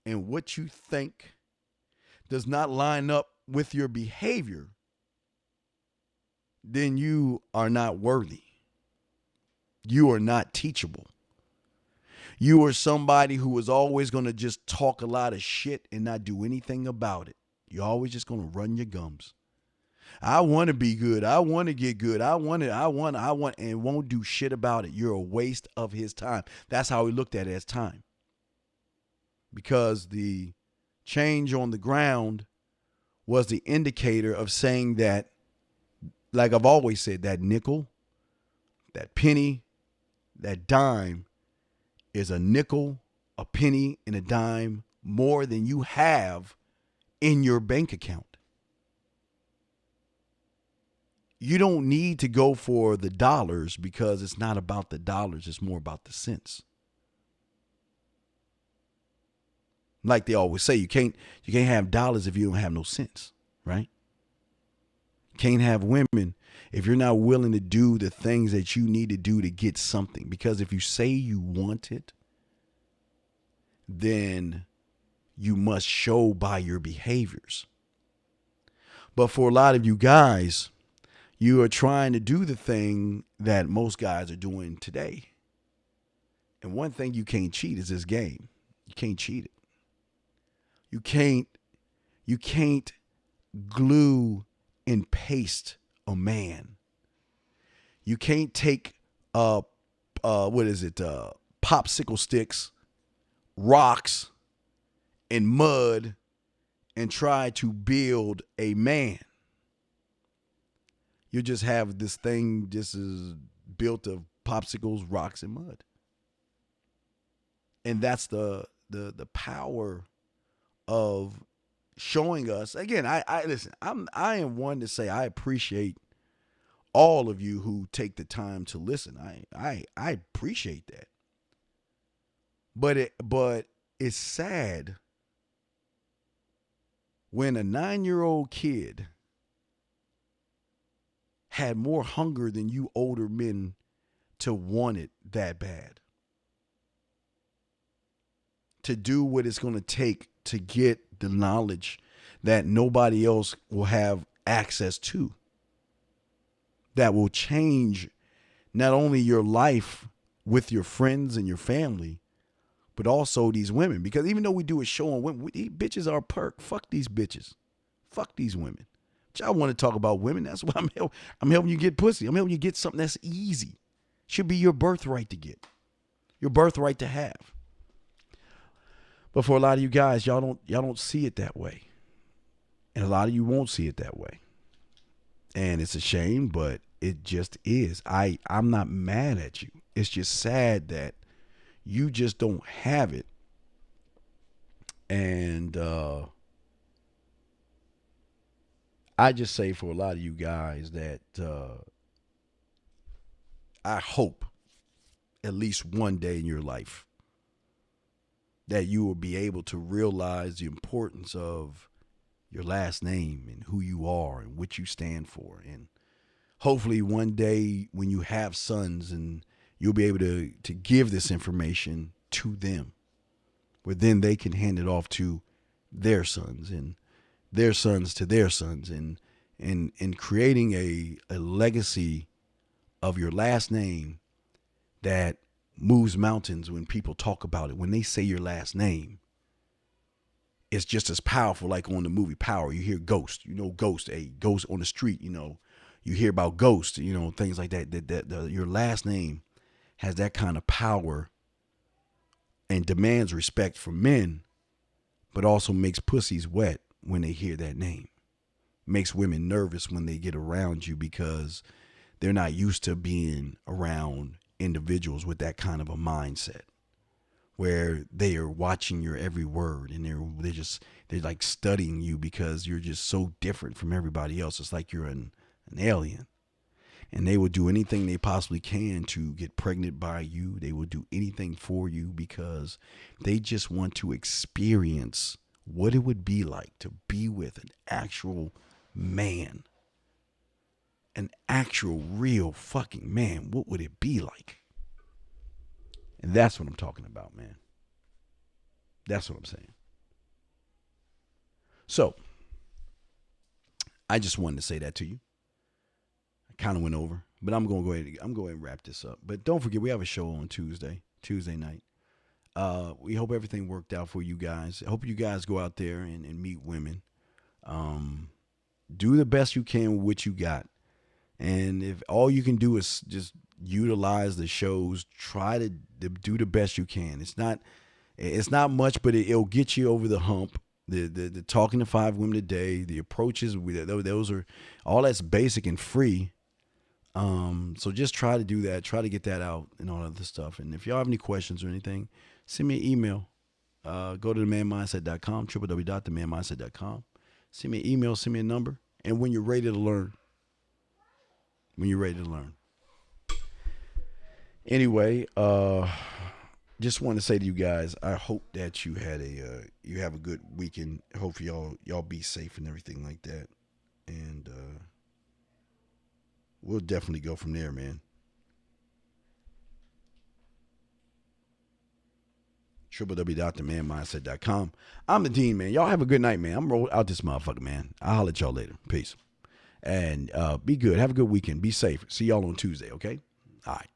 A: and what you think does not line up with your behavior, then you are not worthy. You are not teachable. You are somebody who is always going to just talk a lot of shit and not do anything about it. You're always just going to run your gums. I want to be good. I want to get good. I want, and won't do shit about it. You're a waste of his time. That's how he looked at it as time. Because the change on the ground was the indicator of saying that, like I've always said, that nickel, that penny, that dime is a nickel, a penny, and a dime more than you have in your bank account. You don't need to go for the dollars because it's not about the dollars. It's more about the cents. Like they always say, you can't have dollars if you don't have no sense, right? You can't have women if you're not willing to do the things that you need to do to get something. Because if you say you want it, then you must show by your behaviors. But for a lot of you guys, you are trying to do the thing that most guys are doing today. And one thing you can't cheat is this game. You can't cheat it. You can't glue and paste a man. You can't take popsicle sticks, rocks, and mud and try to build a man. You just have this thing just is built of popsicles, rocks, and mud. And that's the power of showing us. Again, I listen, I am one to say I appreciate all of you who take the time to listen. I appreciate that. But it's sad when a 9-year-old kid had more hunger than you older men to want it that bad. To do what it's going to take to get the knowledge that nobody else will have access to. That will change not only your life with your friends and your family, but also these women. Because even though we do a show on women, these bitches are a perk. Fuck these bitches. Fuck these women. I want to talk about women. That's why I'm helping you get pussy. I'm helping you get something that's easy. Should be your birthright to get. Your birthright to have. But for a lot of you guys, y'all don't see it that way. And a lot of you won't see it that way. And it's a shame, but it just is. I'm not mad at you. It's just sad that you just don't have it. And I just say for a lot of you guys that I hope at least one day in your life that you will be able to realize the importance of your last name and who you are and what you stand for. And hopefully one day when you have sons and you'll be able to give this information to them, where then they can hand it off to their sons and their sons to their sons, and creating a legacy of your last name that moves mountains. When people talk about it, when they say your last name, it's just as powerful. Like on the movie Power, you hear Ghost, Ghost, a ghost on the street, you hear about Ghost, things like that. Your last name has that kind of power and demands respect from men, but also makes pussies wet when they hear that name. Makes women nervous when they get around you because they're not used to being around individuals with that kind of a mindset, where they are watching your every word and they're like studying you because you're just so different from everybody else. It's like you're an alien. And they will do anything they possibly can to get pregnant by you. They will do anything for you because they just want to experience what it would be like to be with an actual man. An actual, real fucking man. What would it be like? And that's what I'm talking about, man. That's what I'm saying. So, I just wanted to say that to you. I kind of went over, but I'm going to go ahead and wrap this up. But don't forget, we have a show on Tuesday night. We hope everything worked out for you guys. I hope you guys go out there and meet women. Do the best you can with what you got. And if all you can do is just utilize the shows, try to do the best you can. It's not much, but it'll get you over the hump. The talking to 5 women a day, the approaches, those are all that's basic and free. So just try to do that. Try to get that out and all of this stuff. And if y'all have any questions or anything, send me an email. Go to themanmindset.com, www.themanmindset.com. Send me an email, send me a number. And when you're ready to learn. Anyway, just want to say to you guys, I hope that you have a good weekend. Hopefully y'all be safe and everything like that. And we'll definitely go from there, man. www.themanmindset.com. I'm the Dean, man. Y'all have a good night, man. I'm rolled out this motherfucker, man. I'll holler at y'all later. Peace. And be good. Have a good weekend. Be safe. See y'all on Tuesday, okay? All right.